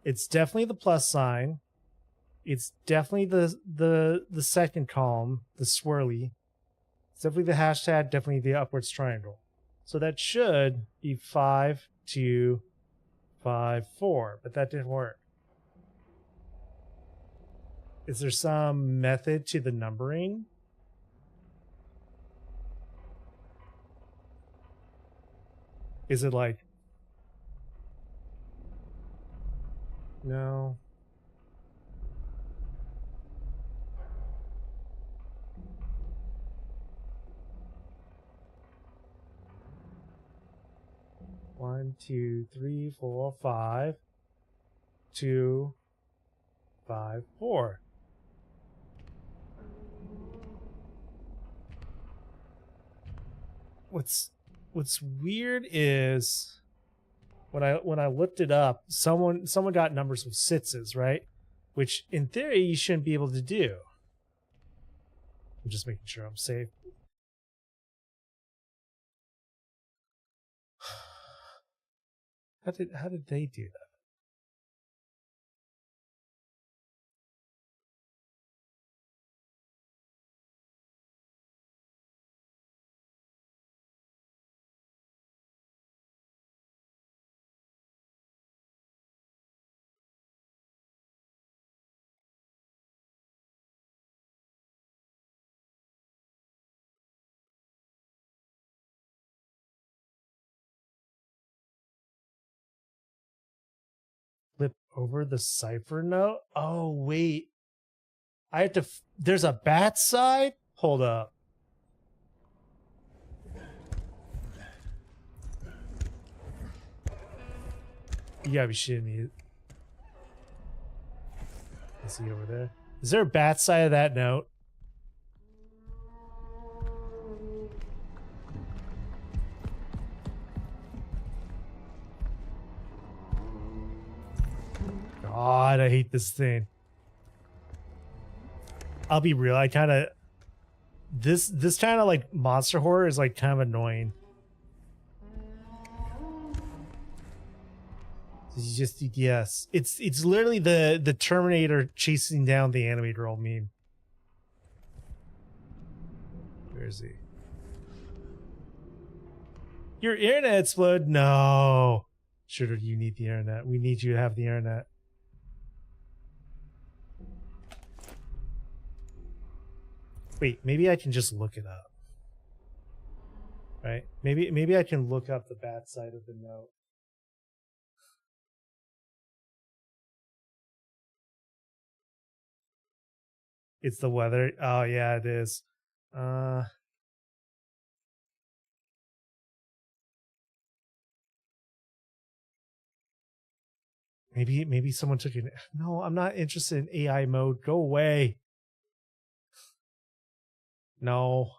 It's definitely the plus sign. It's definitely the second column, the swirly. It's definitely the hashtag, definitely the upwards triangle. So that should be 5, 2, 5, 4, but that didn't work. Is there some method to the numbering? Is it like... No. One, 2, 3, 4, 5, 2, 5, 4. What's weird is when I looked it up, someone got numbers with sixes, right? Which in theory you shouldn't be able to do. I'm just making sure I'm safe. How did they do that? Flip over the cipher note? Oh, wait. I have to... There's a bat side? Hold up. You gotta be shitting me. Is he over there? Is there a bat side of that note? God, I hate this thing. I'll be real, I kind of... This kind of like monster horror is like kind of annoying. It's just, yes. It's literally the Terminator chasing down the animator old meme. Where is he? Your internet exploded? No. Sure, you need the internet. We need you to have the internet. Wait, maybe I can just look it up. Right? Maybe I can look up the bad side of the note. It's the weather. Oh yeah, it is. Maybe someone took it. No, I'm not interested in AI mode. Go away. No.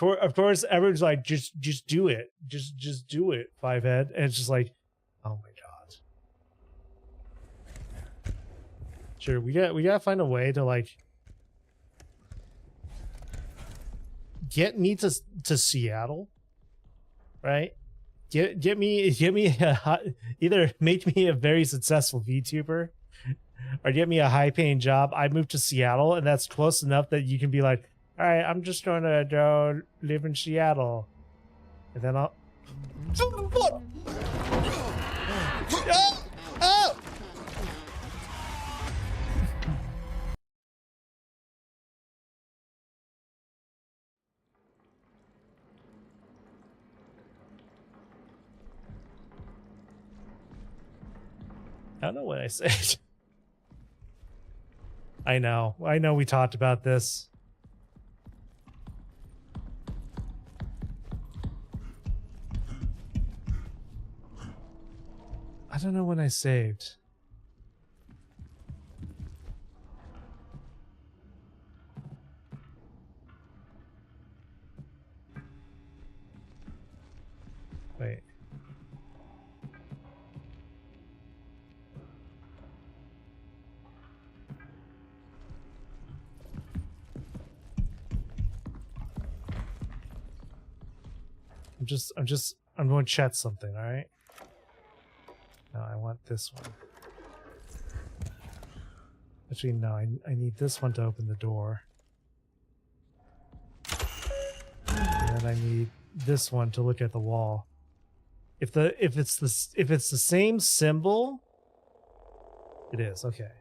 Of course, everyone's like, just do it. Just do it, Five Head. And it's just like, oh my god. Sure, we gotta find a way to like get me to Seattle, right? Get me either make me a very successful VTuber or get me a high paying job. I move to Seattle, and that's close enough that you can be like, all right, I'm just going to go live in Seattle, and then I'll. Oh! Oh! I don't know what I said. I know we talked about this. I don't know when I saved. Wait. I'm going to chat something, all right? No, I want this one. Actually, no, I need this one to open the door. And then I need this one to look at the wall. If it's the same symbol, it is, okay.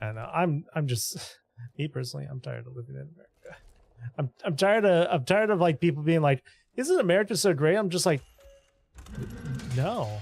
And I'm just me personally, I'm tired of living in America. I'm tired of like people being like, isn't America so great? I'm just like, no.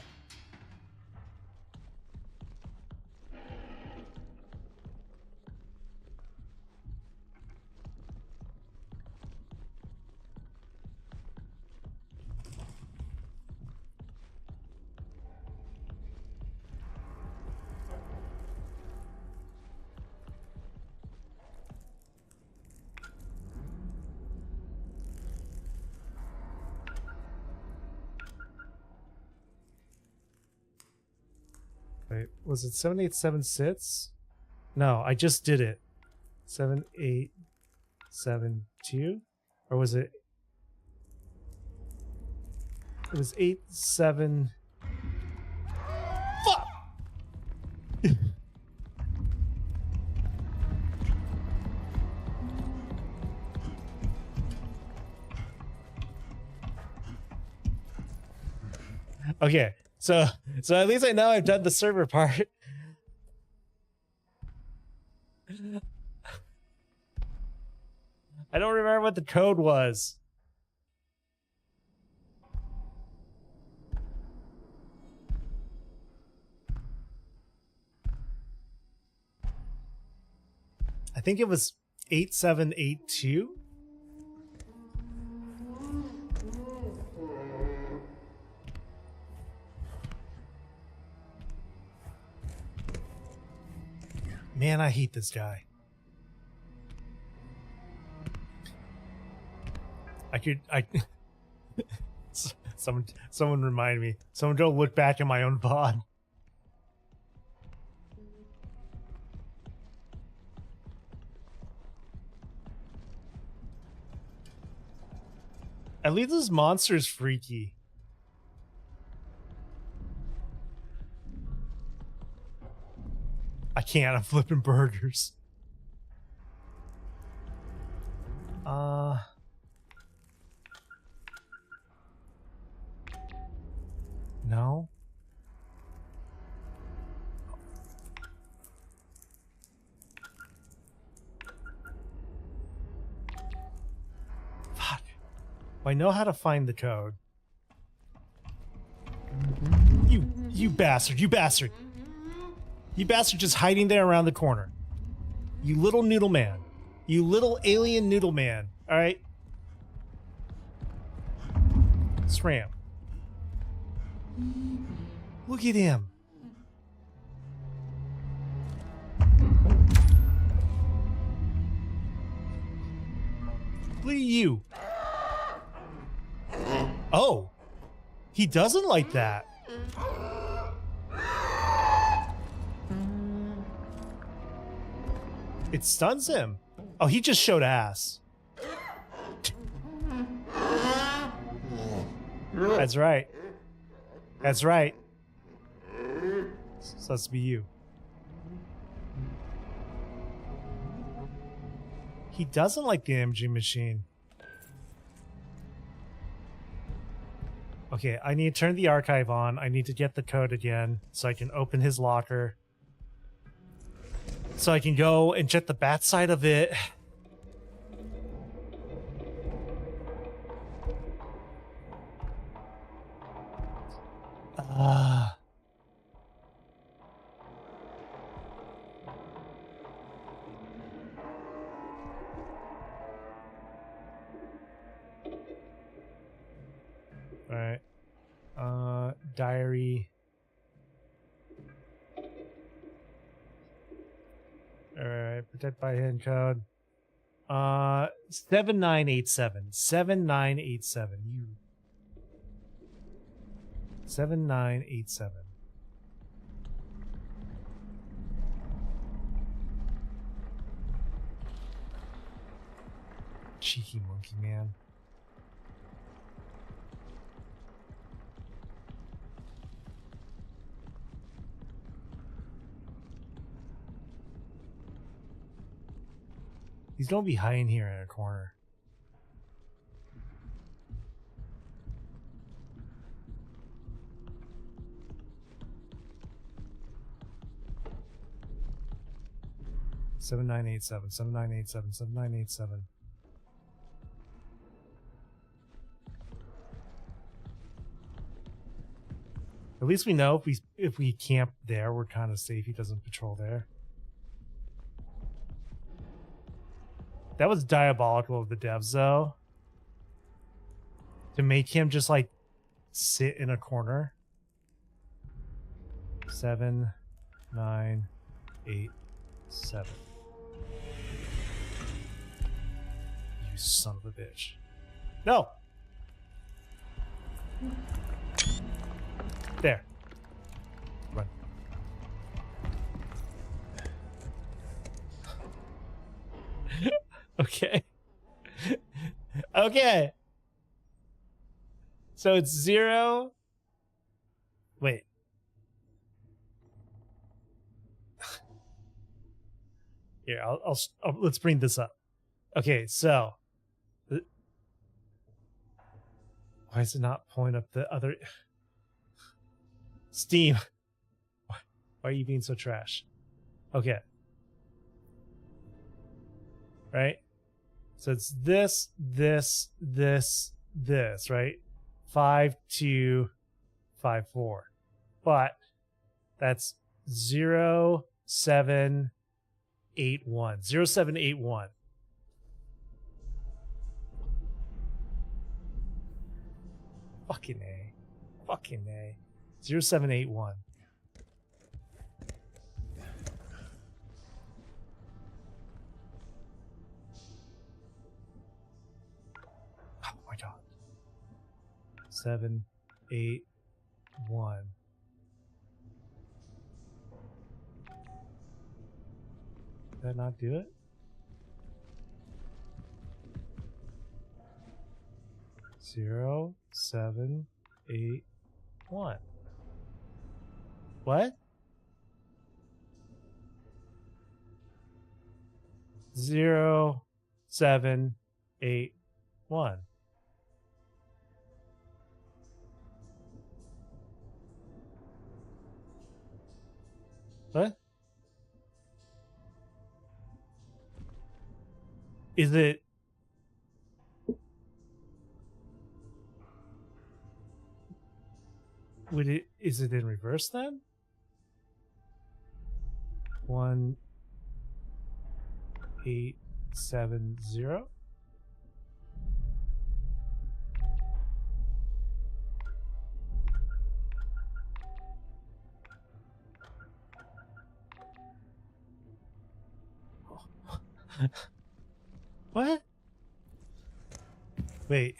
Wait, was it 7876? No, I just did it. 7872? Or was it? It was 87. Fuck! Okay, so at least I know I've done the server part. I don't remember what the code was. I think it was 8782. Man, I hate this guy. Someone remind me. Someone go look back at my own VOD. At least this monster is freaky. I can't, I'm flipping burgers. No. I know how to find the code. You bastard, you bastard. You bastard just hiding there around the corner. You little noodle man. You little alien noodle man. Alright? Scram. Look at him. Look at you. Oh. He doesn't like that. It stuns him. Oh, he just showed ass. That's right. That's right. So that's be you. He doesn't like the MG machine. Okay, I need to turn the archive on. I need to get the code again so I can open his locker. So I can go and check the bat side of it. Alright. Diary. Alright, protect by hand code. 7987. 7987. You 7987. Cheeky monkey man. He's gonna be hiding here in a corner. Seven nine eight seven. 7987. 7987. At least we know if we camp there, we're kind of safe. He doesn't patrol there. That was diabolical of the devs, though. To make him just, like, sit in a corner. 7987. You son of a bitch. No! There. Run. Okay. Okay. So it's 0. Wait. Here, I'll let's bring this up. Okay, so why is it not pulling up the other Steam? Why are you being so trash? Okay. Right? So it's this, right? 5254. But that's 0781. 0781. Fucking A. Fucking A. 0781. Oh my god. 781. Did that not do it? 0781. What? 0781. What? Is it? Would it? Is it in reverse then? 1870. What? Wait.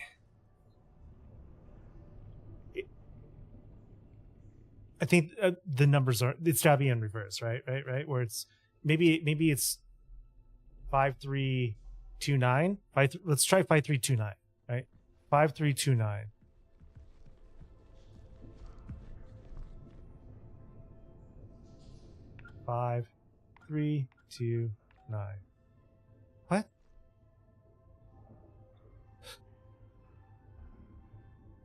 I think the numbers are. It's gotta be in reverse, right? Right. Where it's maybe it's 5329. Let's try 5329. Right. 5329. Five, 3, 2, 9. What?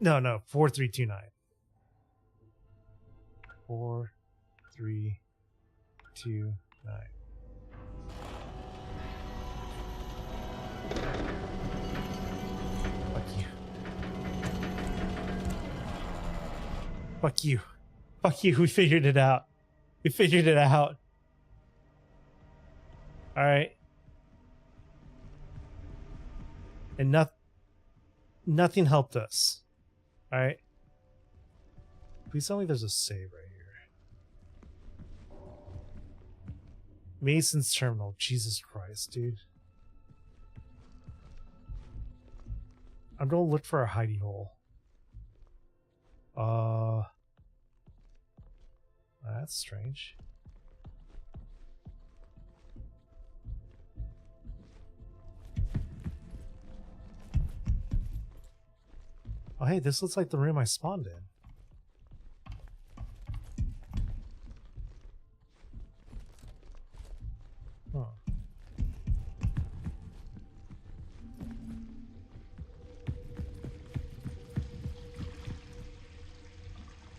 No, 4329. 4, 3, 2, 9. Fuck you. Fuck you. Fuck you. We figured it out. We figured it out. All right. And nothing helped us. All right. Please tell me there's a save right here. Mason's Terminal. Jesus Christ, dude. I'm gonna look for a hidey hole. That's strange. Oh, hey, this looks like the room I spawned in. Huh.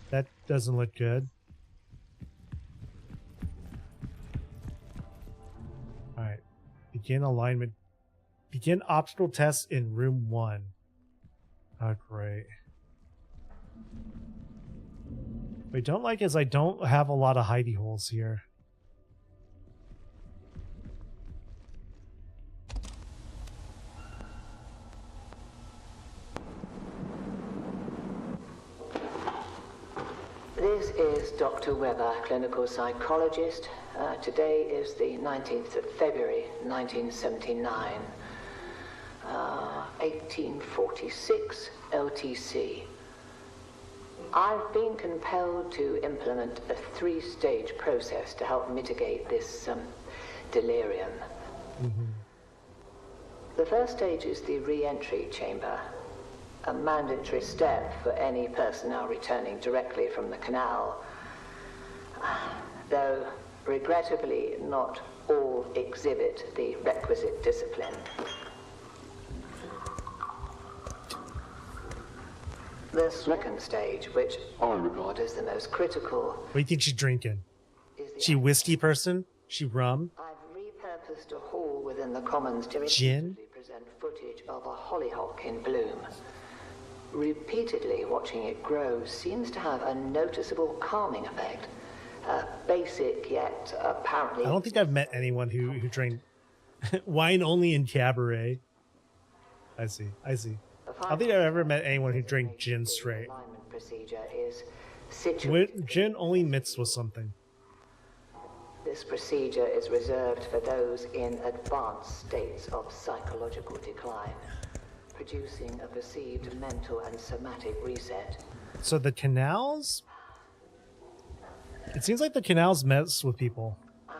That doesn't look good. Alright. Begin alignment. Begin obstacle tests in room 1. Oh, great. What I don't like is I don't have a lot of hidey holes here. This is Dr. Weber, clinical psychologist. Today is the 19th of February, 1979. 1846 LTC. I've been compelled to implement a 3-stage process to help mitigate this delirium. The first stage is the re-entry chamber, a mandatory step for any personnel returning directly from the canal, though regrettably not all exhibit the requisite discipline. The second stage, which I regard as the most critical... What do you think she's drinking? She whiskey person? She rum? I've repurposed a hall within the commons to Gin? present footage of a hollyhock in bloom. Repeatedly watching it grow seems to have a noticeable calming effect. Basic yet apparently... I don't think I've met anyone who drank wine only in cabaret. I see. I don't think I've ever met anyone who drank gin straight. Procedure is situated. Gin only mixed with something. This procedure is reserved for those in advanced states of psychological decline, producing a perceived mental and somatic reset. So the canals? It seems like the canals mess with people. I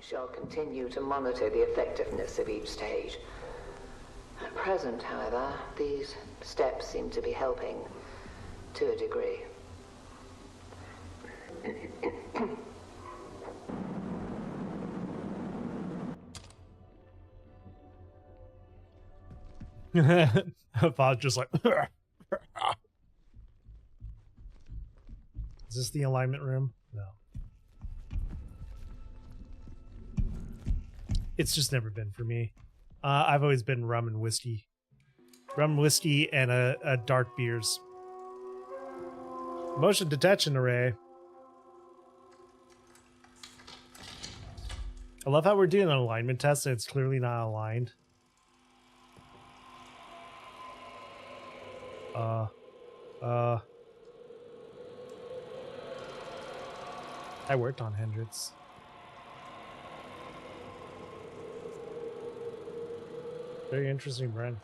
shall continue to monitor the effectiveness of each stage. At present, however, these steps seem to be helping to a degree. Bob just like... Is this the alignment room? No. It's just never been for me. I've always been rum and whiskey. Rum, whiskey, and a dark beers. Motion detection array. I love how we're doing an alignment test and it's clearly not aligned. I worked on Hendrix. Very interesting, Bren.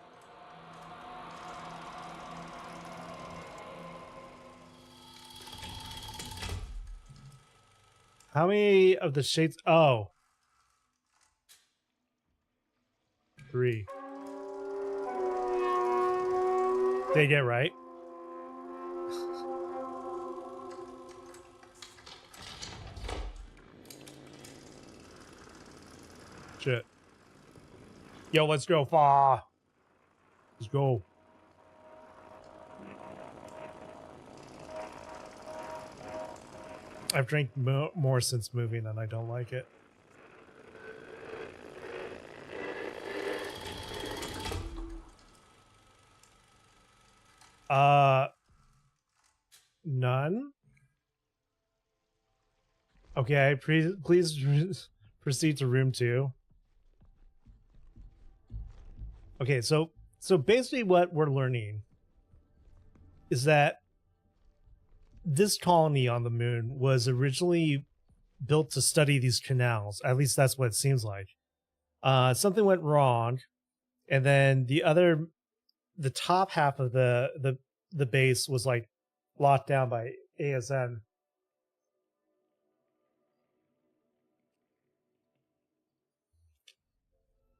How many of the shades? Oh. 3. Did I get it right? Shit. Yo, let's go far. Let's go. I've drank more since moving and I don't like it. None? Okay, please proceed to room 2. Okay, so basically what we're learning is that this colony on the moon was originally built to study these canals. At least that's what it seems like. Something went wrong, and then the top half of the base was like locked down by ASN.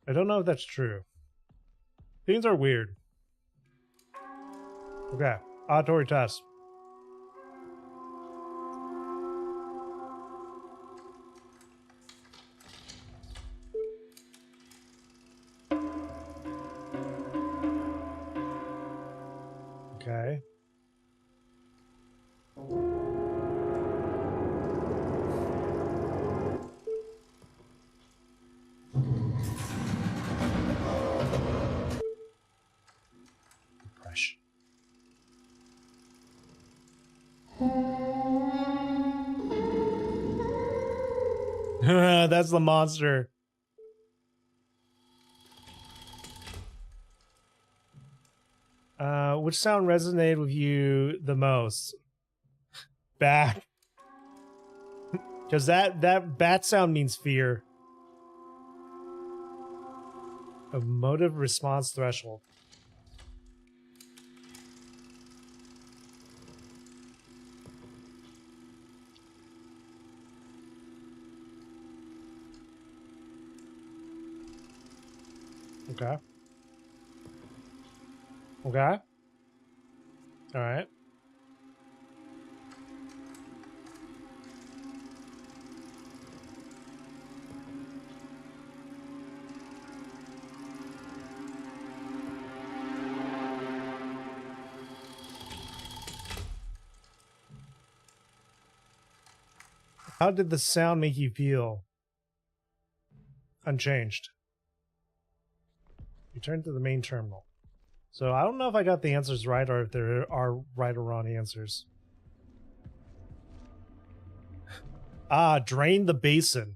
I don't know if that's true. Things are weird. Okay, auditory test. Okay. Depression. That's the monster. Which sound resonated with you the most? Back. Because that bat sound means fear. Emotive response threshold. Okay. Okay. All right. How did the sound make you feel? Unchanged. Return to the main terminal. So I don't know if I got the answers right or if there are right or wrong answers. Drain the basin.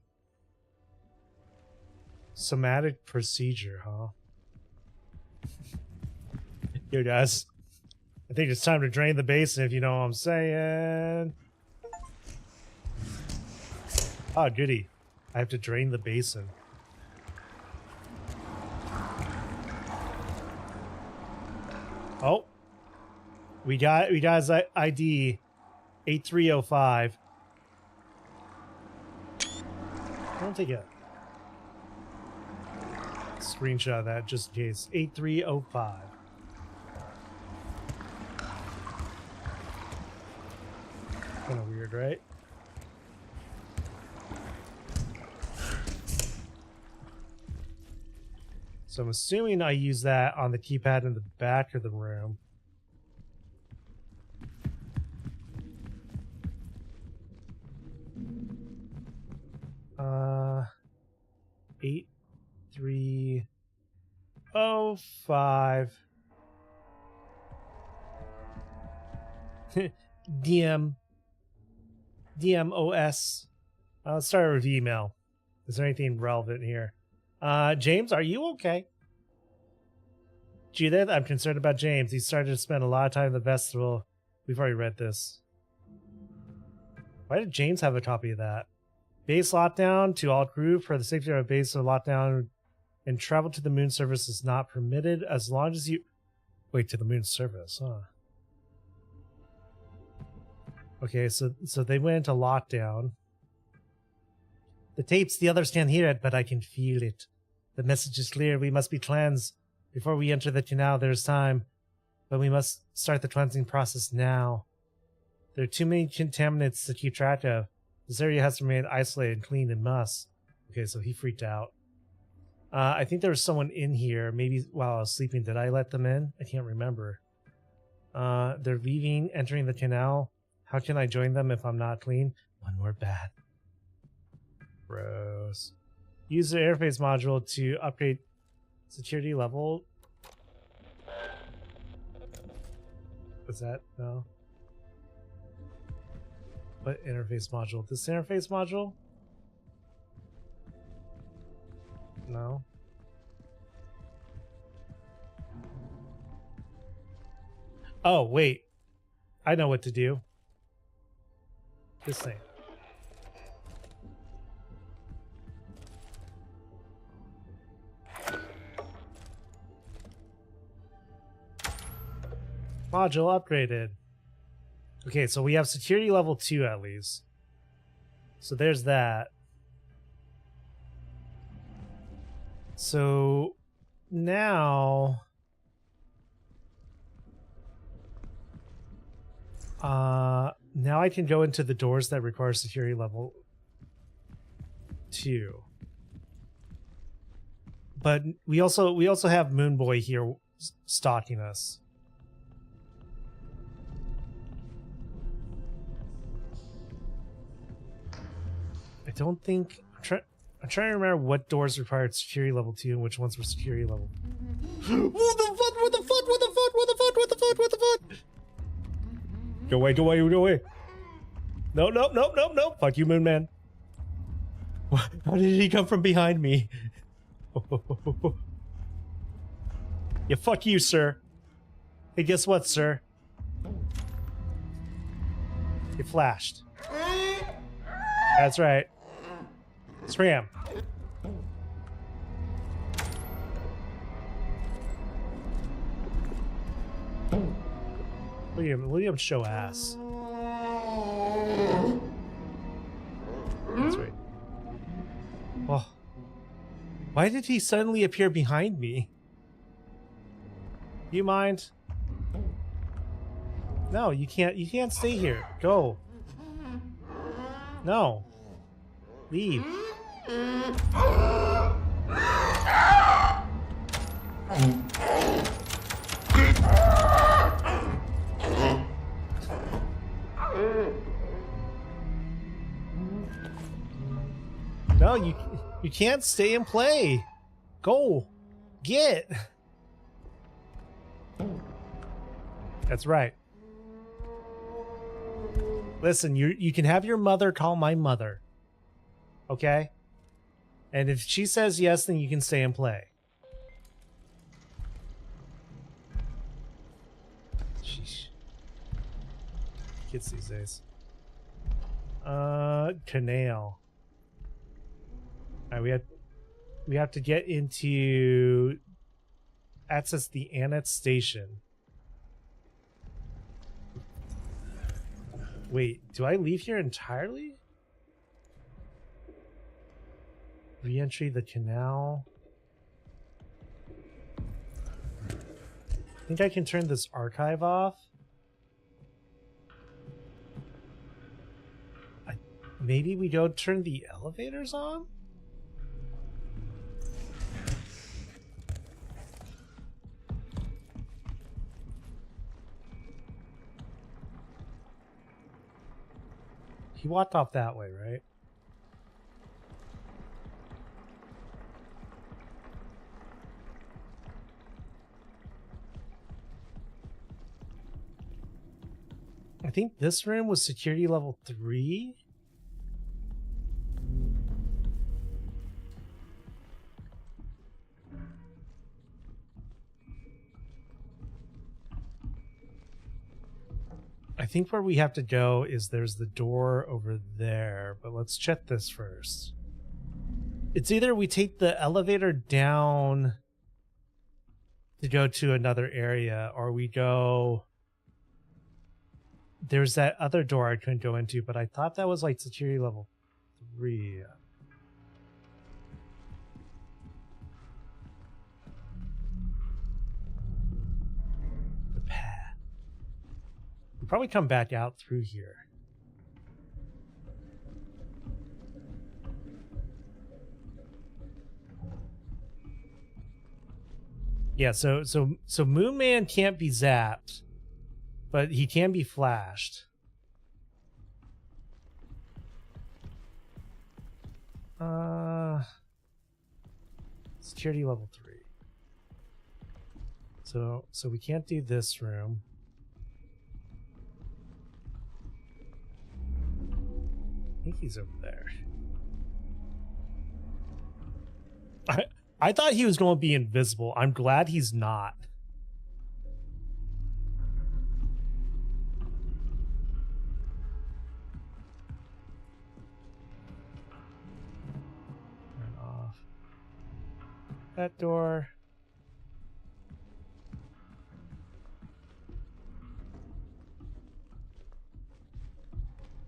Somatic procedure, huh? Yo, guys. I think it's time to drain the basin, if you know what I'm saying. Oh, goody. I have to drain the basin. Oh. We got his ID 8305. I don't take a screenshot of that just in case. 8305. Kind of weird, right? So I'm assuming I use that on the keypad in the back of the room. Uh, 8305. DMOS. Let's start with email. Is there anything relevant here? James, are you okay? Judith, I'm concerned about James. He started to spend a lot of time in the festival. We've already read this. Why did James have a copy of that? Base lockdown to all crew for the safety of our base of lockdown, and travel to the moon surface is not permitted as long as you... Wait, to the moon surface, huh? Okay, so they went into lockdown. The tapes, the others can't hear it, but I can feel it. The message is clear. We must be cleansed. Before we enter the canal, there's time. But we must start the cleansing process now. There are too many contaminants to keep track of. This area has to remain isolated and clean and must. Okay, so he freaked out. I think there was someone in here. Maybe while I was sleeping. Did I let them in? I can't remember. They're leaving, entering the canal. How can I join them if I'm not clean? One more bad. Gross. Use the interface module to upgrade security level. Was that? No. What interface module? This interface module? No. Oh, wait. I know what to do. This thing. Module upgraded. Okay, so we have security level 2 at least. So there's that. So now now I can go into the doors that require security level 2. But we also have Moon Boy here stalking us. I don't think I'm trying to remember what doors required security level 2 and which ones were security level. What the fuck? What the fuck? What the fuck? What the fuck? What the fuck? What the fuck? Go away, go away, go away. No, no, no, no, no. Fuck you, Moon Man. How did he come from behind me? Yeah, fuck you, sir. Hey, guess what, sir? You flashed. That's right. Scram. William show ass. That's right. Oh. Why did he suddenly appear behind me? You mind? No, you can't stay here. Go. No. Leave. No, you can't stay and play. Go. Get. That's right. Listen, you can have your mother call my mother. Okay? And if she says yes, then you can stay and play. Sheesh. Kids these days. Canal. Alright, we have to get into access the Annette station. Wait, do I leave here entirely? Re-entry the canal. I think I can turn this archive off. Maybe we don't turn the elevators on? He walked off that way, right? I think this room was security level 3. I think where we have to go is there's the door over there, but let's check this first. It's either we take the elevator down to go to another area, or we go... There's that other door I couldn't go into, but I thought that was like security level 3. The path. We'll probably come back out through here. Yeah, so Moon Man can't be zapped, but he can be flashed. Security level 3. So we can't do this room. I think he's over there. I thought he was going to be invisible. I'm glad he's not. Turn off that door.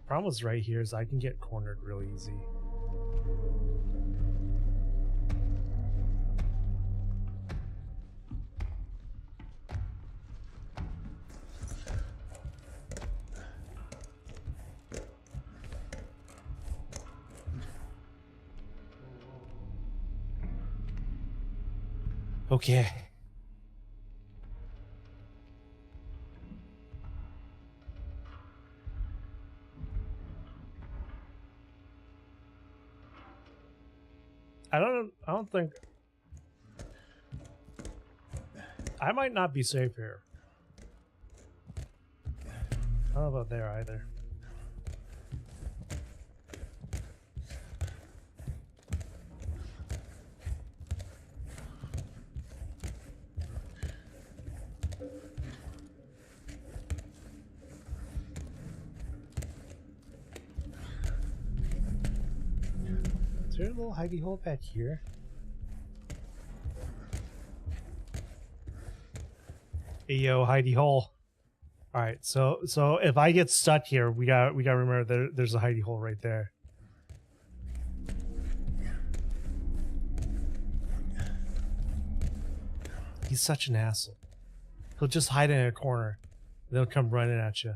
Problem is right here is I can get cornered real easy. Okay. I don't think I might not be safe here. I don't know about there either. Is there a little hidey hole back here? Hey, yo, hidey hole. All right, so if I get stuck here, we got to remember there's a hidey hole right there. He's such an asshole. He'll just hide in a corner. They'll come running at you.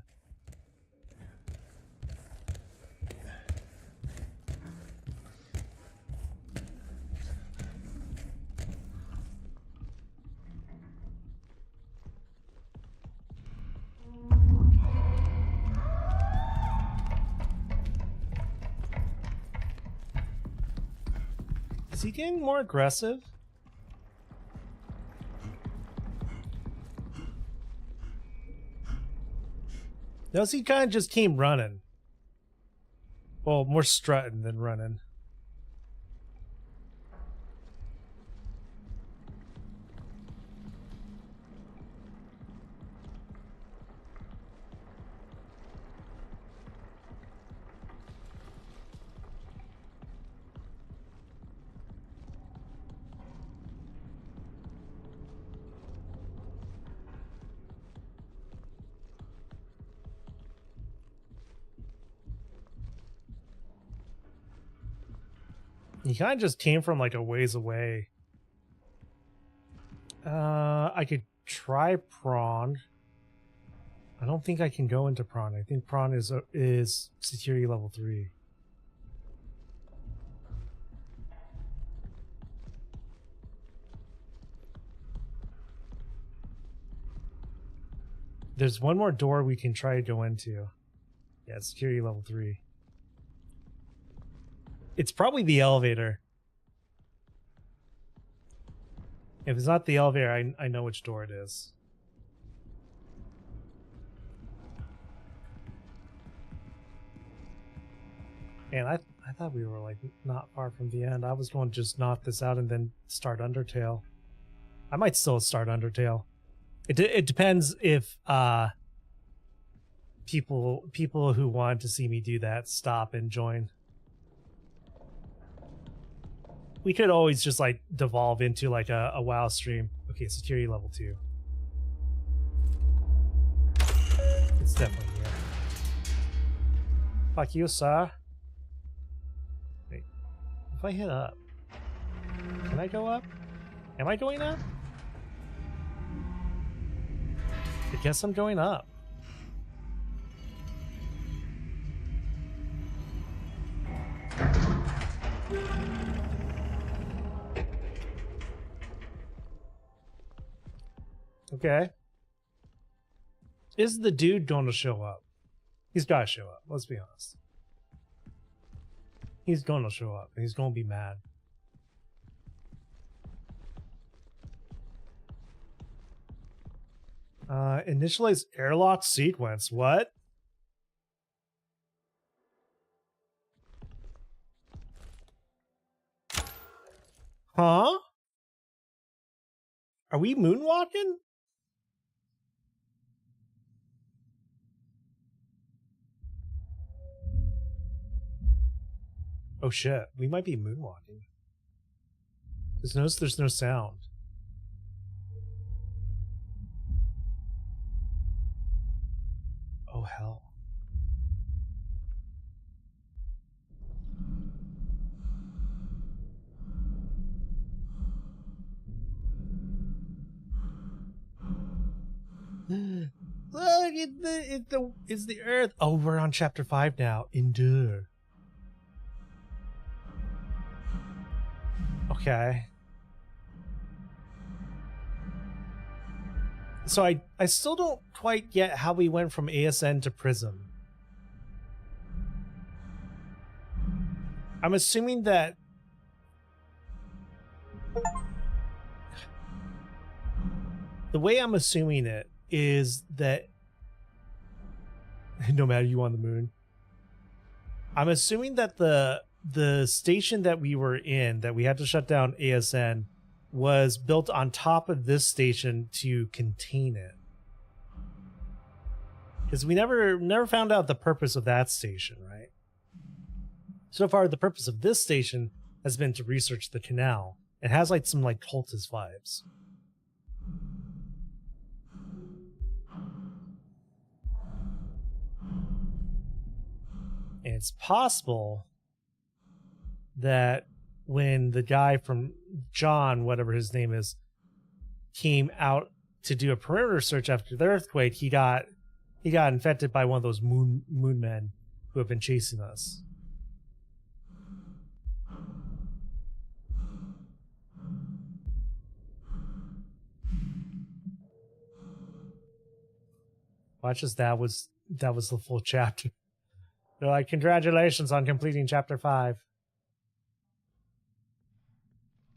Is he getting more aggressive? Notice he kind of just came running. Well, more strutting than running. He kind of just came from like a ways away. I could try prawn. I don't think I can go into prawn. I think prawn is security level 3. There's one more door we can try to go into. Yeah, security level 3. It's probably the elevator. If it's not the elevator, I know which door it is. And I thought we were like not far from the end. I was going to just knock this out and then start Undertale. I might still start Undertale. It depends if people who want to see me do that stop and join. We could always just like devolve into like a WoW stream. Okay, security level 2. It's definitely here. Fuck you, sir. Wait, if I hit up, can I go up? Am I going up? I guess I'm going up. Okay. Is the dude going to show up? He's got to show up. Let's be honest. He's going to show up. And he's going to be mad. Initialize airlock sequence. What? Huh? Are we moonwalking? Oh shit, we might be moonwalking. There's no sound. Oh hell. Look, it's the earth. Oh, we're on chapter 5 now. Endure. Okay. So I still don't quite get how we went from ASN to Prism. I'm assuming that the way I'm assuming it is that no matter you on the moon, I'm assuming that the station that we were in, that we had to shut down ASN, was built on top of this station to contain it. Because we never found out the purpose of that station, right? So far, the purpose of this station has been to research the canal. It has like some like cultist vibes. And it's possible that when the guy from John, whatever his name is, came out to do a perimeter search after the earthquake, he got infected by one of those moon men who have been chasing us. Watch as that was the full chapter. They're like, congratulations on completing chapter 5.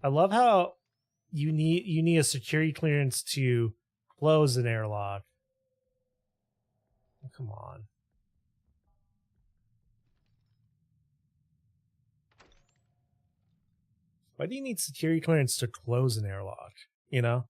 I love how you need a security clearance to close an airlock. Oh, come on. Why do you need security clearance to close an airlock? You know?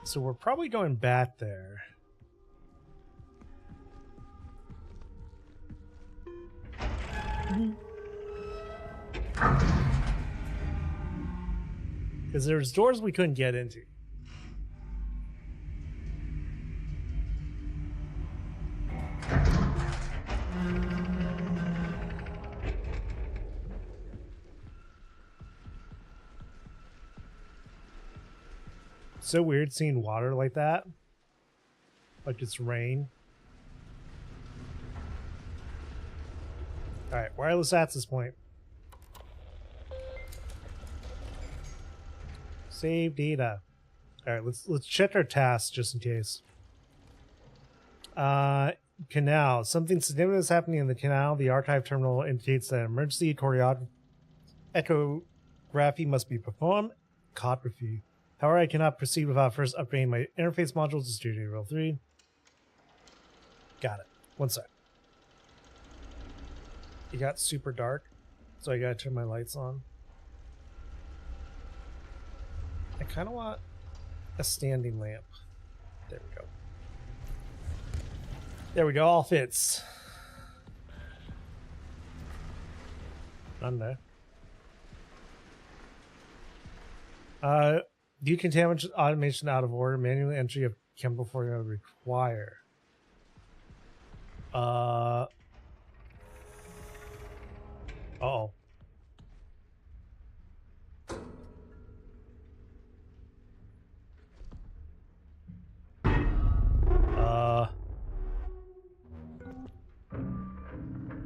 So we're probably going back there. Because there's doors we couldn't get into. So weird seeing water like that. Like it's rain. Alright, wireless access point. Save data. All right, let's check our tasks just in case. Canal. Something significant is happening in the canal. The archive terminal indicates that emergency echography must be performed. Echography. However, I cannot proceed without first upgrading my interface modules to Studio Real 3. Got it. One sec. It got super dark, so I gotta turn my lights on. I kind of want a standing lamp. There we go. There we go, all fits. None there. Decontamination automation out of order. Manual entry of chemical formula require. Uh-oh.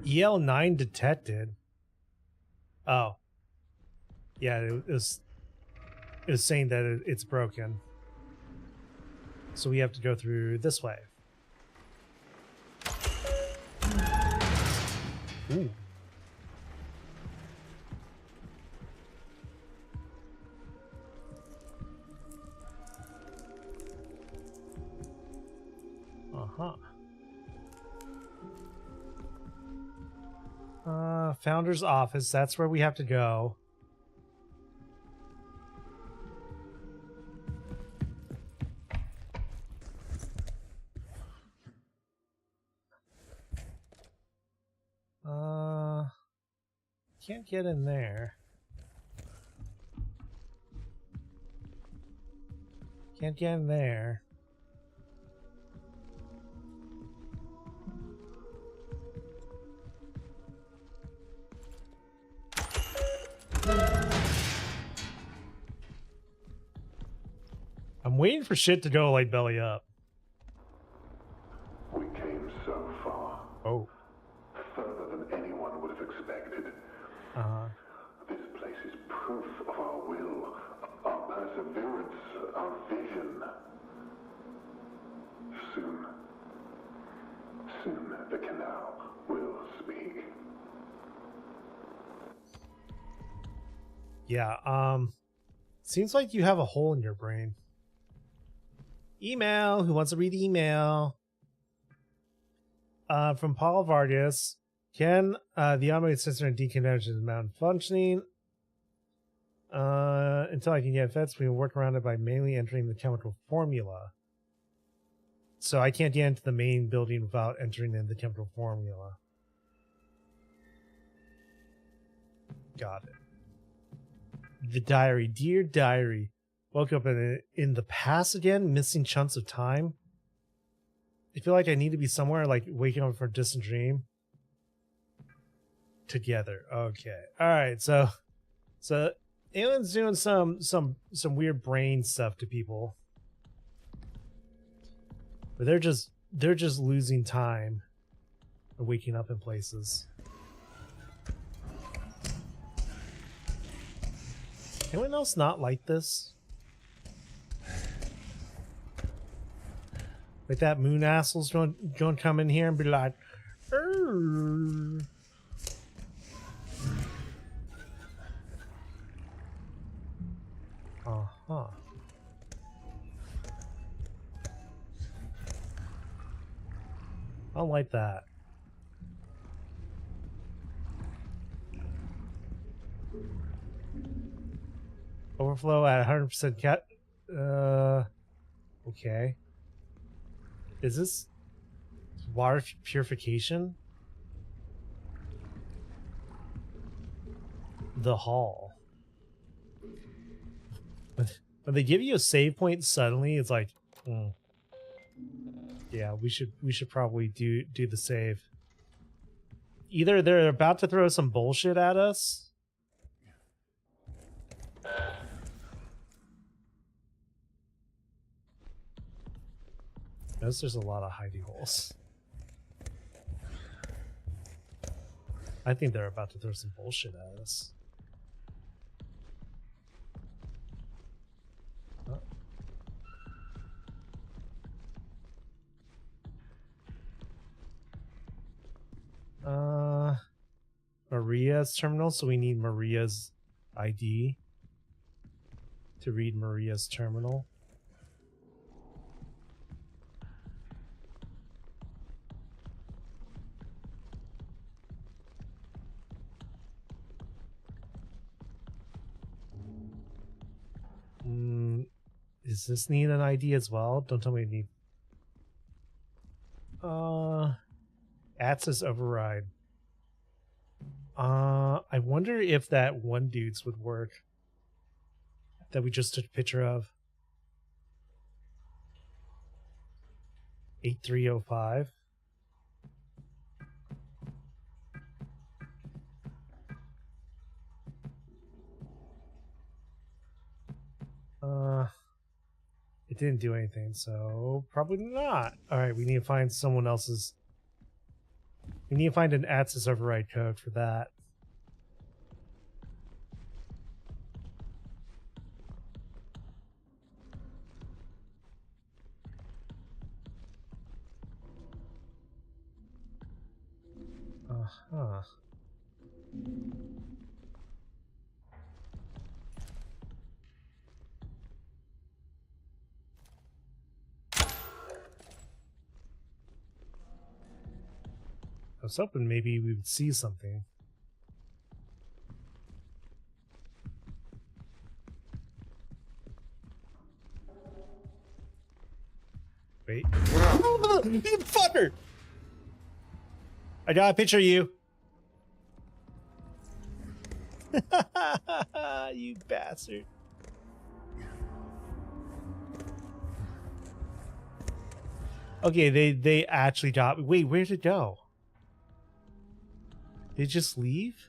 EL9 detected. Oh. Yeah, it was saying that it's broken. So we have to go through this way. Ooh. Uh-huh. Founder's office. That's where we have to go. Can't get in there. Can't get in there. I'm waiting for shit to go like belly up. We came so far. Oh. Further than anyone would have expected. Uh-huh. This place is proof of our will, our perseverance, our vision. Soon the canal will speak. Yeah, seems like you have a hole in your brain. Email. Who wants to read email? From Paul Vargas. Can the automated sensor and decontamination is malfunctioning? Until I can get feds, we will work around it by manually entering the chemical formula. So I can't get into the main building without entering in the chemical formula. Got it. The diary. Dear diary. Woke up in the past again, missing chunks of time. I feel like I need to be somewhere, like waking up from a distant dream. Together. Okay. Alright, so alien's doing some weird brain stuff to people. But they're just losing time and waking up in places. Anyone else not like this? Like that moon asshole's going to come in here and be like, "Urgh." Uh-huh. I don't like that. Overflow at 100% cat. Okay. Is this water purification? The hall. When they give you a save point suddenly, it's like, yeah, we should probably do the save. Either they're about to throw some bullshit at us. Notice there's a lot of hidey holes. I think they're about to throw some bullshit at us. Maria's terminal, so we need Maria's ID to read Maria's terminal. Does this need an ID as well? Don't tell me you need access override. I wonder if that one dude's would work that we just took a picture of. 8305. It didn't do anything, so probably not. All right, we need to find someone else's. We need to find an access override code for that. Uh-huh. I was hoping maybe we would see something. Wait. You fucker! I got a picture of you. You bastard. Okay, they actually got me. Wait, where'd it go? Did it just leave?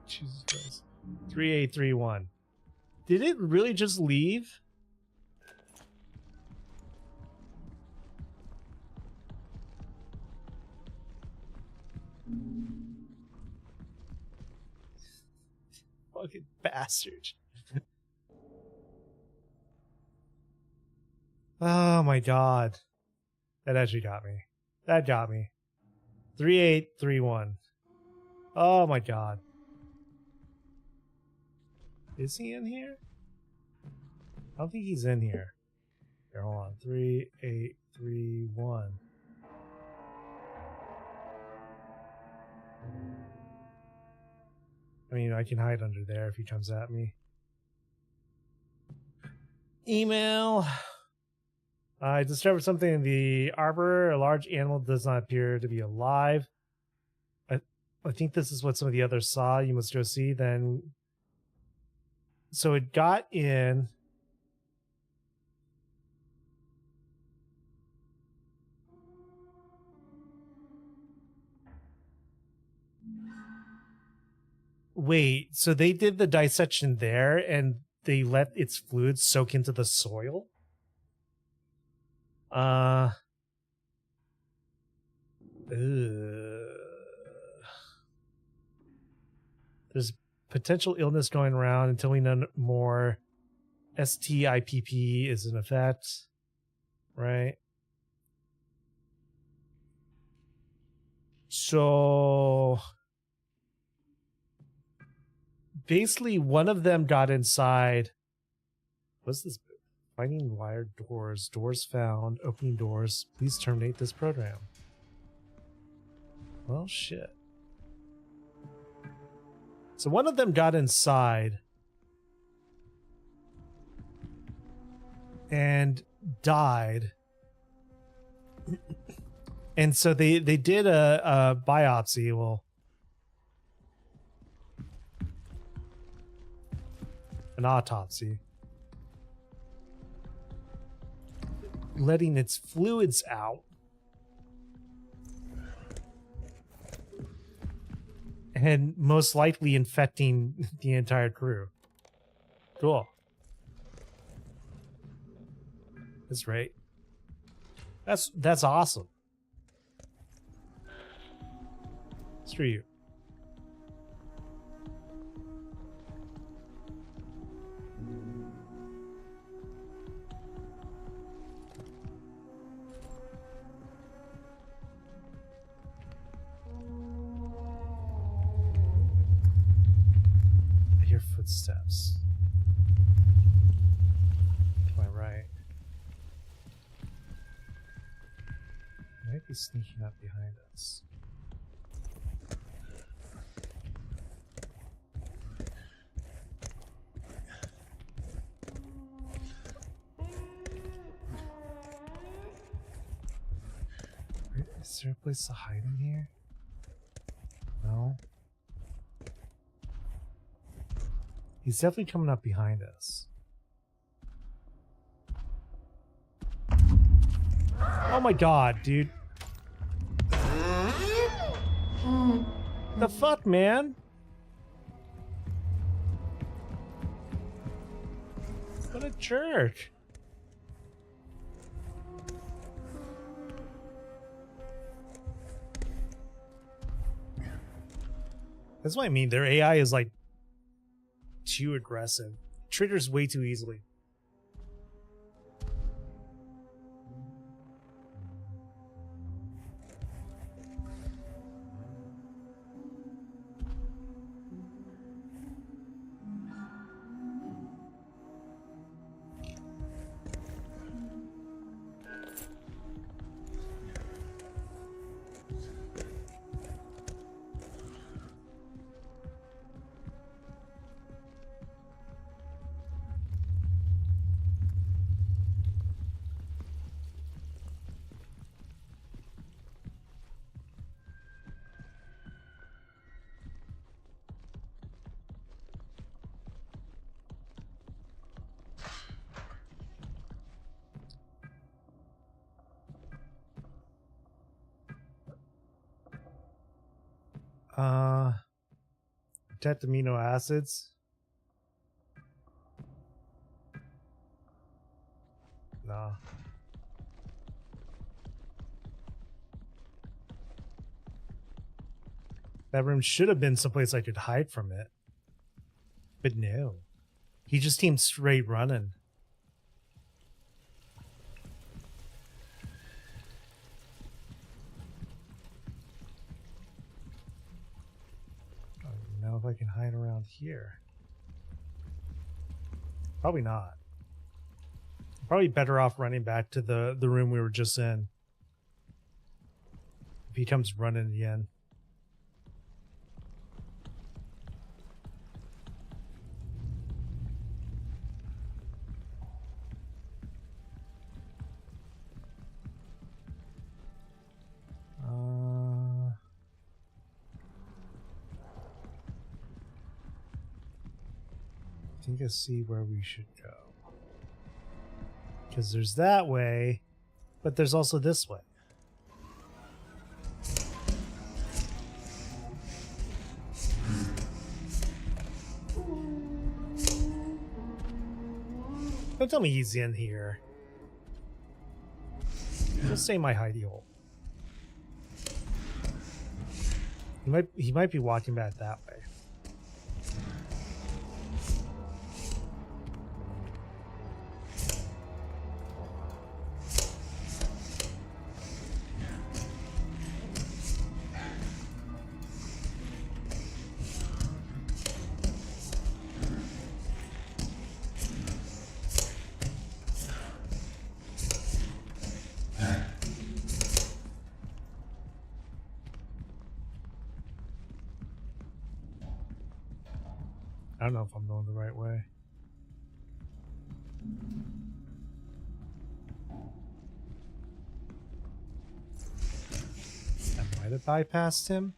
Jesus Christ. 3831. Did it really just leave? Fucking bastard. Oh my god. That actually got me. That got me. 3831. Oh my god. Is he in here? I don't think he's in here. Here, hold on. 3831. I mean, I can hide under there if he comes at me. Email. I discovered something in the arbor. A large animal does not appear to be alive. I think this is what some of the others saw. You must go see. Then, so it got in. Wait, so they did the dissection there and they let its fluids soak into the soil? There's potential illness going around until we know more. STIPP is in effect, right? So basically one of them got inside. What's this? Finding wired doors. Doors found. Opening doors. Please terminate this program. Well, shit. So one of them got inside and died. And so they did a biopsy. Well, an autopsy. Letting its fluids out. And most likely infecting the entire crew. Cool. That's right. That's awesome. Screw you. He's sneaking up behind us. Is there a place to hide in here? No. He's definitely coming up behind us. Oh my god, dude. The fuck, man? What a jerk. That's what I mean. Their AI is like too aggressive. Triggers way too easily. Detect amino acids. Nah. That room should have been someplace I could hide from it. But no. He just came straight running. I don't know if I can hide around here. Probably not. Probably better off running back to the room we were just in. If he comes running again. I think I see where we should go. Because there's that way, but there's also this way. Don't tell me he's in here. Just say my hidey hole. He might be walking back that way. I don't know if I'm going the right way. I might have bypassed him.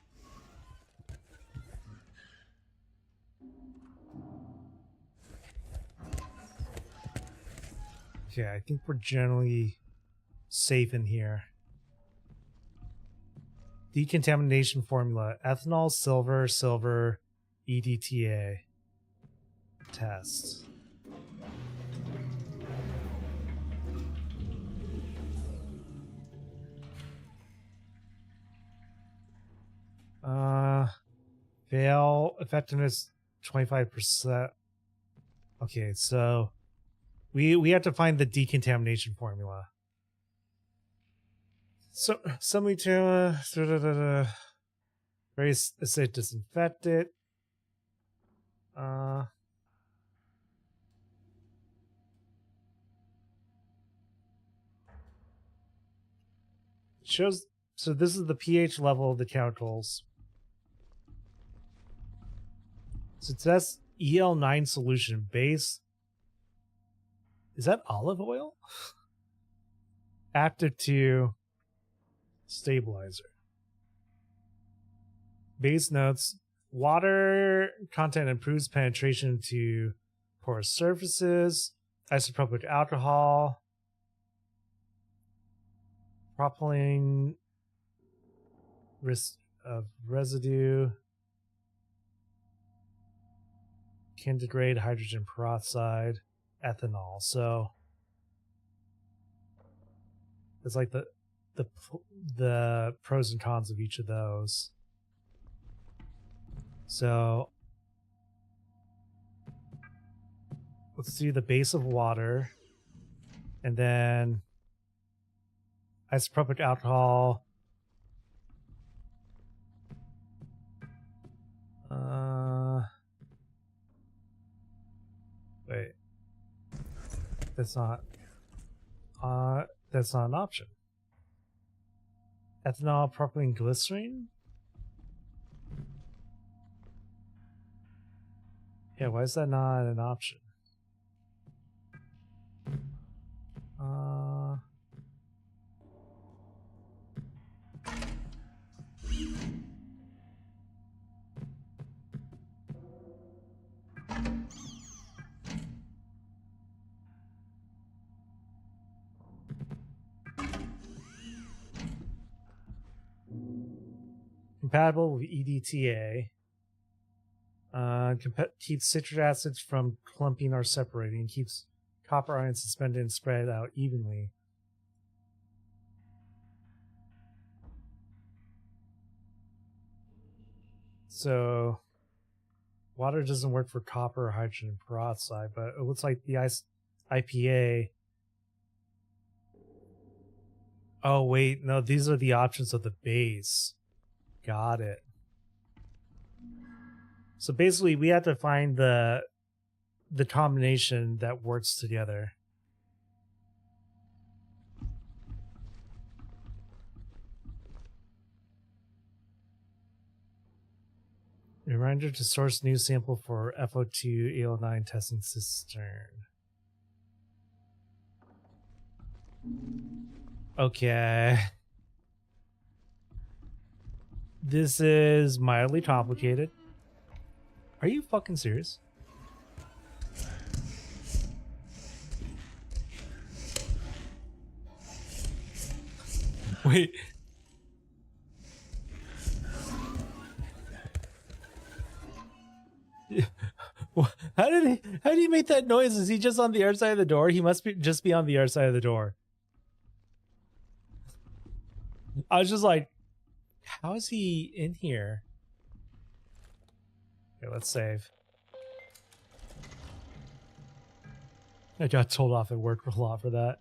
Okay, I think we're generally safe in here. Decontamination formula: ethanol, silver, silver, EDTA. Test. Fail effectiveness 25%. Okay, so we have to find the decontamination formula. So somebody to very say disinfect it. Shows So this is the pH level of the chemicals. So it says EL9 solution base. Is that olive oil? Active to stabilizer. Base notes. Water content improves penetration to porous surfaces. Isopropyl alcohol. Propylene risk of residue. Can degrade hydrogen peroxide. Ethanol. So it's like the pros and cons of each of those. So let's do the base of water, and then isopropyl alcohol. Wait, that's not an option. Ethanol, propylene glycerine. Yeah, why is that not an option? Compatible with EDTA. Keeps citric acids from clumping or separating. Keeps copper ion suspended and spread out evenly. So water doesn't work for copper or hydrogen peroxide, but it looks like the IPA. Oh wait, no, these are the options of the base. Got it. So basically we have to find the combination that works together. Reminder to source new sample for FO2 AL9 testing cistern. Okay. This is mildly complicated. Are you fucking serious? Wait. How did he make that noise? Is he just on the other side of the door? He must just be on the other side of the door. I was just like, how is he in here? Okay, let's save. I got told off at work a lot for that.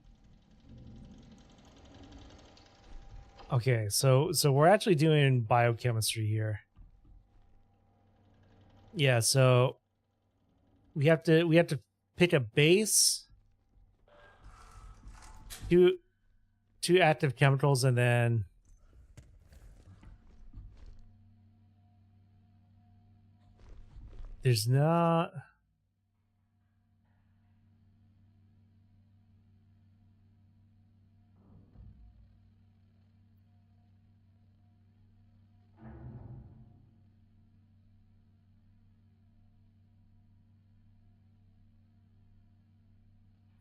Okay, so we're actually doing biochemistry here. Yeah, so we have to pick a base, two active chemicals, and then there's not.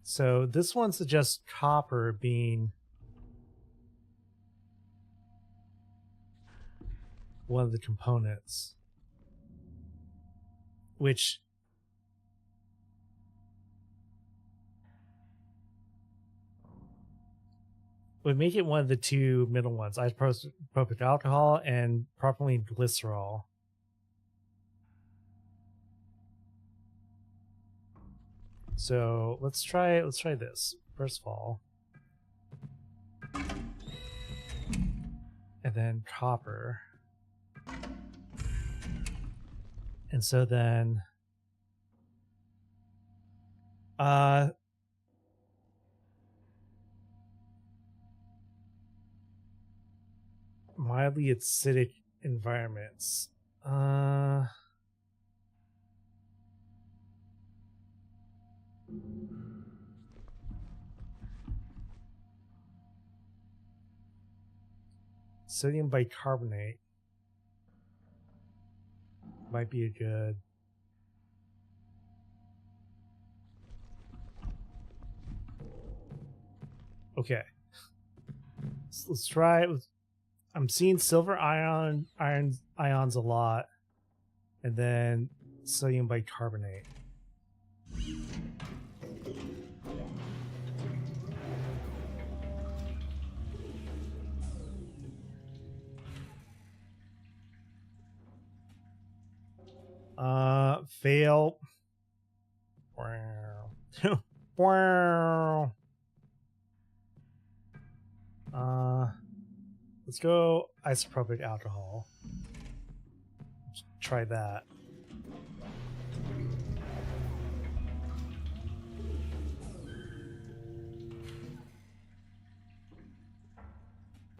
So this one suggests copper being one of the components, which would make it one of the two middle ones, isopropyl alcohol and propylene glycerol. So let's try this first of all, and then copper, and so then Mildly acidic environments. Sodium bicarbonate might be a good. Okay. Let's try it. I'm seeing silver ions a lot, and then sodium bicarbonate. Fail. Wow. Let's go isopropyl alcohol. Let's try that.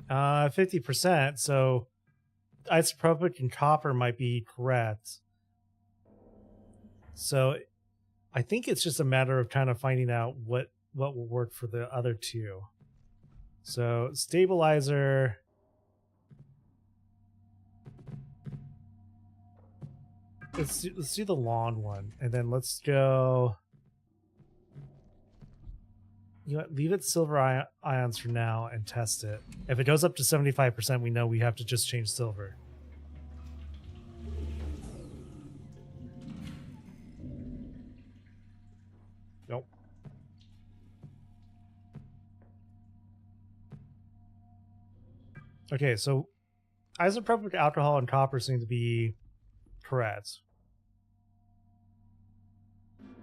Uh, 50%. So isopropic and copper might be correct. So I think it's just a matter of kind of finding out what will work for the other two. So stabilizer. Let's do the lawn one, and then let's go. You know what, leave it silver ions for now and test it. If it goes up to 75%, we know we have to just change silver. Nope. Okay, so isopropyl alcohol and copper seem to be correct.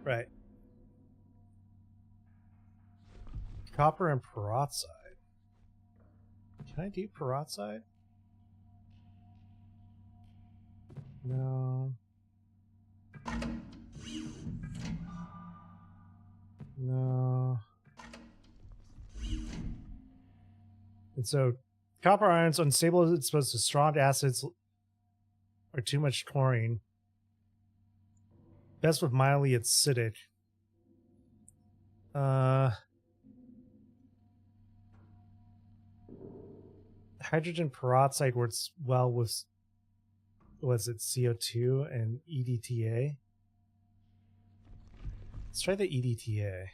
Right. Copper and peroxide. Can I do peroxide? No. No. And so copper ions unstable is exposed to strong acids or too much chlorine. Best with mildly acidic. Hydrogen peroxide works well with, was it CO2 and EDTA? Let's try the EDTA.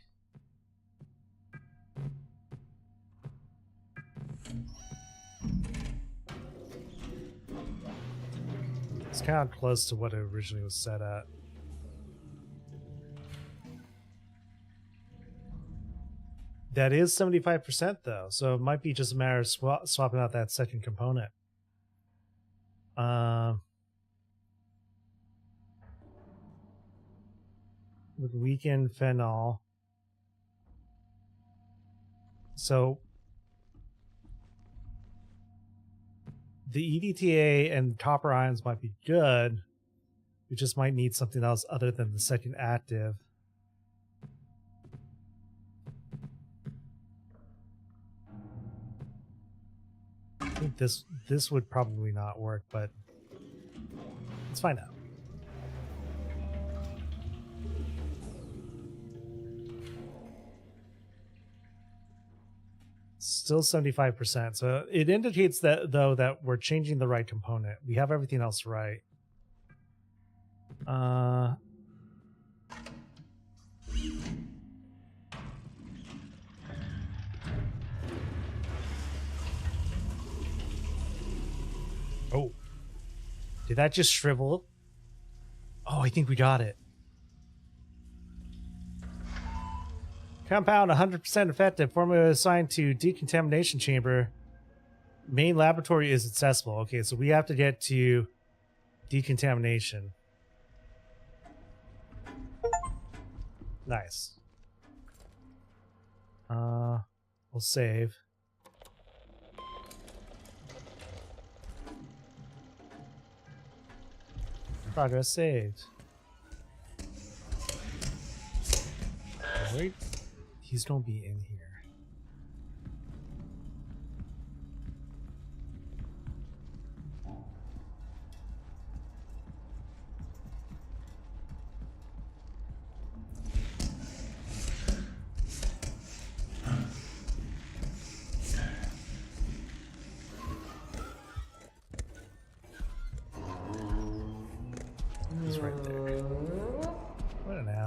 It's kind of close to what it originally was set at. That is 75% though, so it might be just a matter of swapping out that second component. With weakened phenol. So the EDTA and copper ions might be good. We just might need something else other than the second active. I think this would probably not work, but let's find out. Still 75%. So it indicates that though that we're changing the right component. We have everything else right. Oh, did that just shrivel? Oh, I think we got it. Compound 100% effective. Formula assigned to decontamination chamber. Main laboratory is accessible. Okay, so we have to get to decontamination. Nice. We'll save. Progress saved. Wait, he's gonna be in here.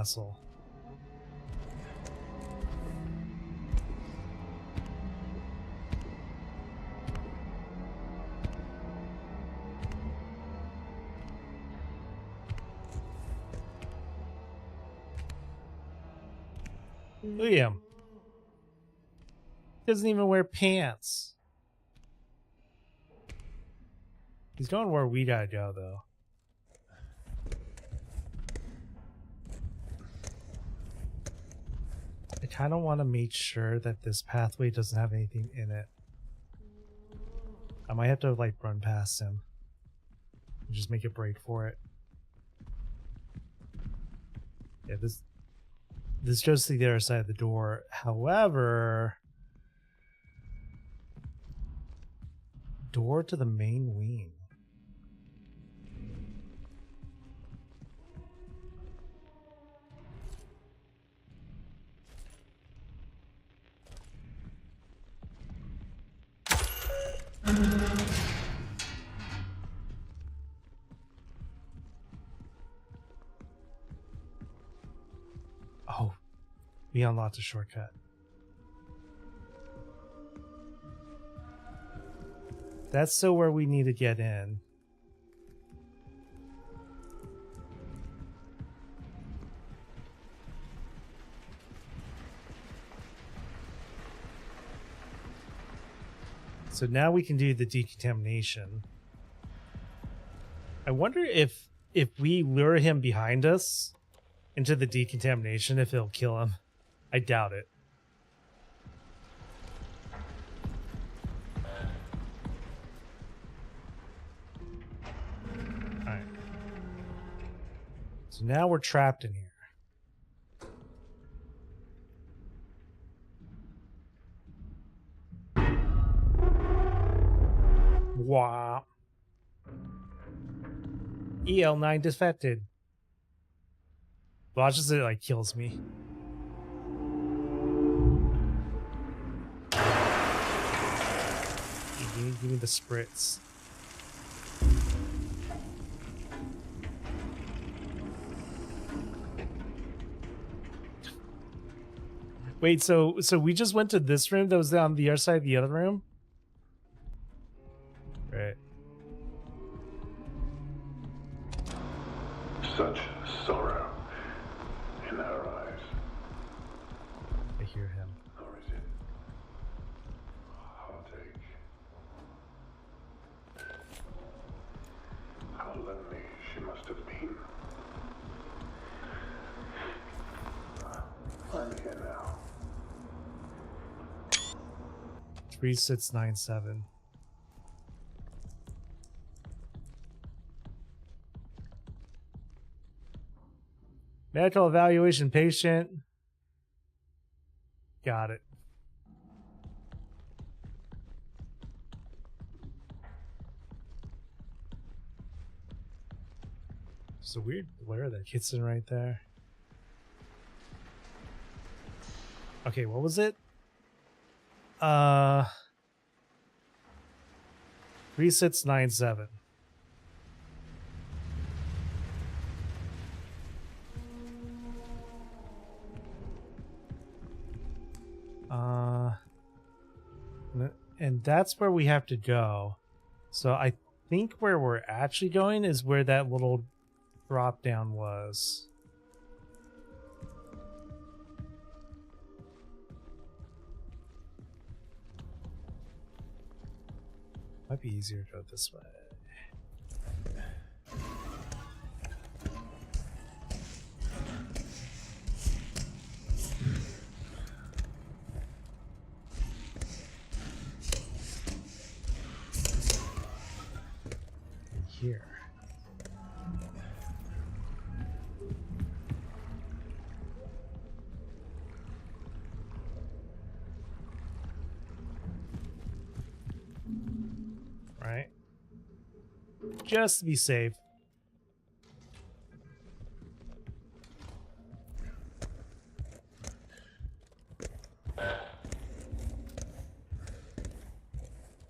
vessel. Look at him. Doesn't even wear pants. He's going where we gotta go, though. I kind of want to make sure that this pathway doesn't have anything in it. I might have to like run past him and just make a break for it. Yeah, this goes to the other side of the door. However, door to the main wing. Oh, we unlocked a shortcut. That's still where we need to get in. So now we can do the decontamination. I wonder if we lure him behind us into the decontamination, if it'll kill him. I doubt it. Alright. So now we're trapped in here. Wow. EL9 defected. Watch as it like kills me. Give me the spritz. Wait, so we just went to this room that was on the other side of the other room? Right. Such sorrow in her eyes. I hear him. Or is it heartache? How lonely she must have been. I'm here now. 3697. Medical evaluation patient. Got it. There's a weird blur that hits in right there. Okay, what was it? 3697. And that's where we have to go. So I think where we're actually going is where that little drop down was. Might be easier to go this way. Here. Right. Just to be safe.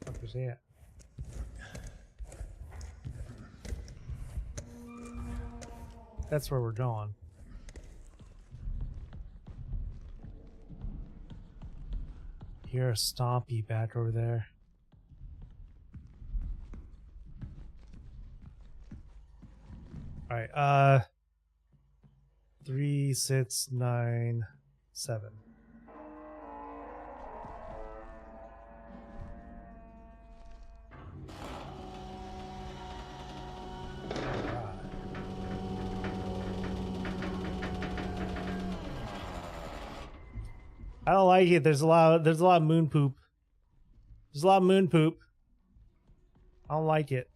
What was that? That's where we're going. hear a stompy back over there. All right, 3, 6, 9, 7. I don't like it. There's a lot of moon poop. There's a lot of moon poop. I don't like it.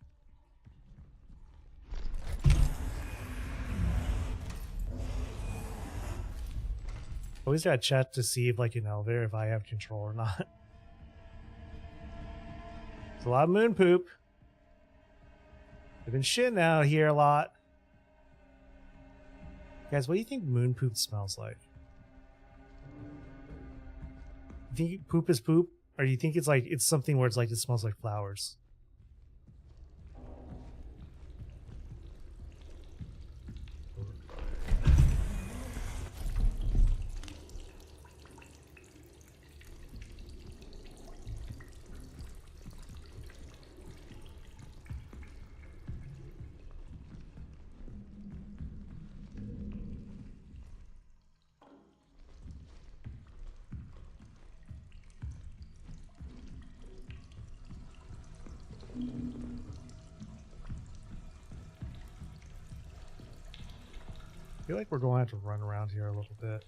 Always gotta check to see if, like, an elevator, if I have control or not. There's a lot of moon poop. I've been shitting out here a lot. Guys, what do you think moon poop smells like? You think poop is poop? Or do you think it's like, it's something where it's like, it smells like flowers? I feel like we're going to have to run around here a little bit.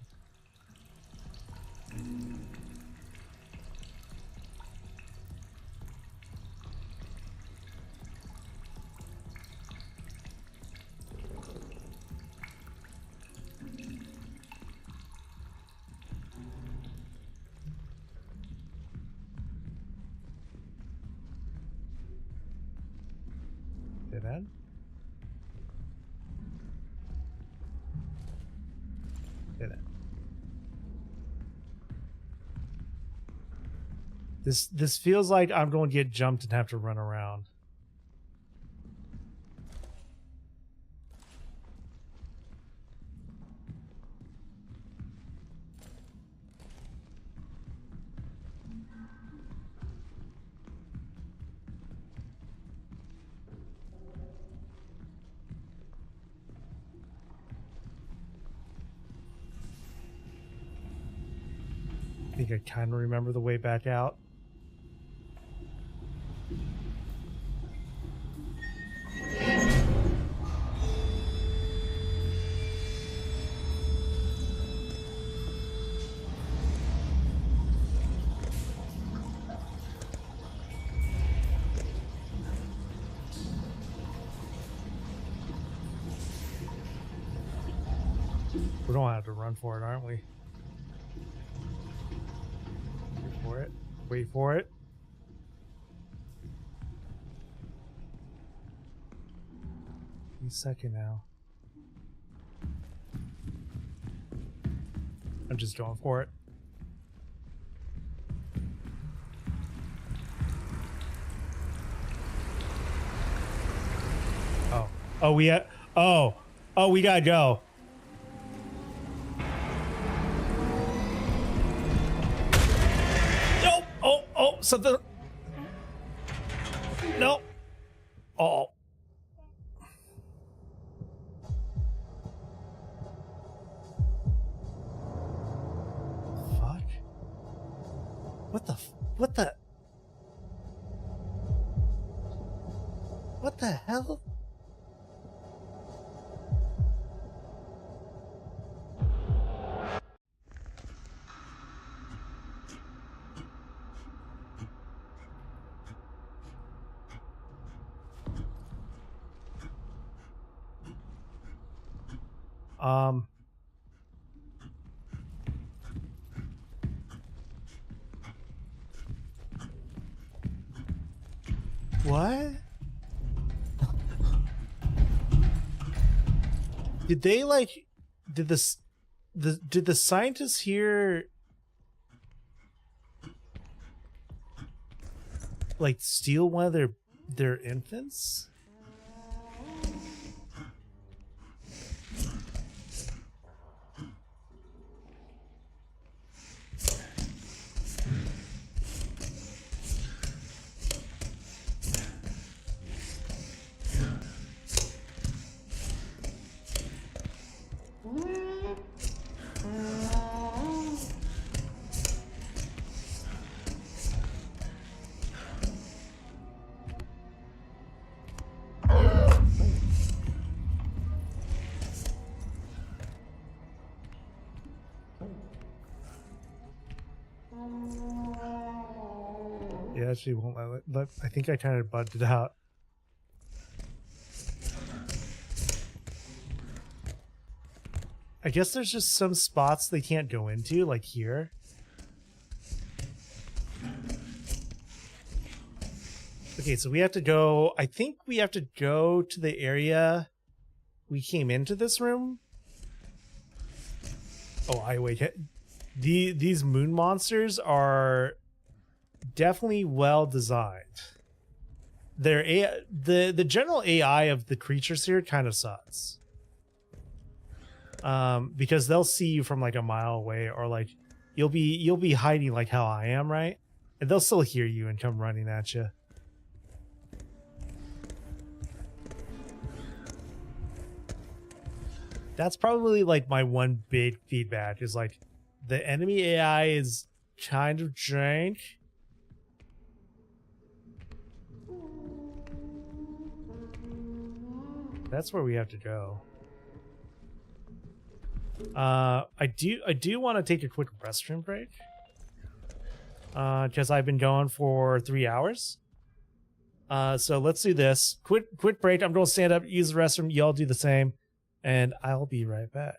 Dead end? Dead end. This feels like I'm going to get jumped and have to run around. I think I kind of remember the way back out. We're going to have to run for it, aren't we? Wait for it. Wait for it. Give me a second now. I'm just going for it. Oh. Oh, we gotta go. Something. No. Oh. Fuck. What the? What the? What the hell? What? Did they like? Did the scientists here like steal one of their infants? Yeah, actually won't let I think I kind of bugged it out. I guess there's just some spots they can't go into, like here. Okay, so we have to go... I think we have to go to the area we came into this room. Oh, wait. These moon monsters are definitely well designed. The general AI of the creatures here kind of sucks. Because they'll see you from like a mile away, or like you'll be hiding like how I am, right? And they'll still hear you and come running at you. That's probably like my one big feedback is like the enemy AI is kind of jank. That's where we have to go. I do want to take a quick restroom break. Because I've been going for 3 hours. So let's do this. Quick break. I'm going to stand up, use the restroom. Y'all do the same. And I'll be right back.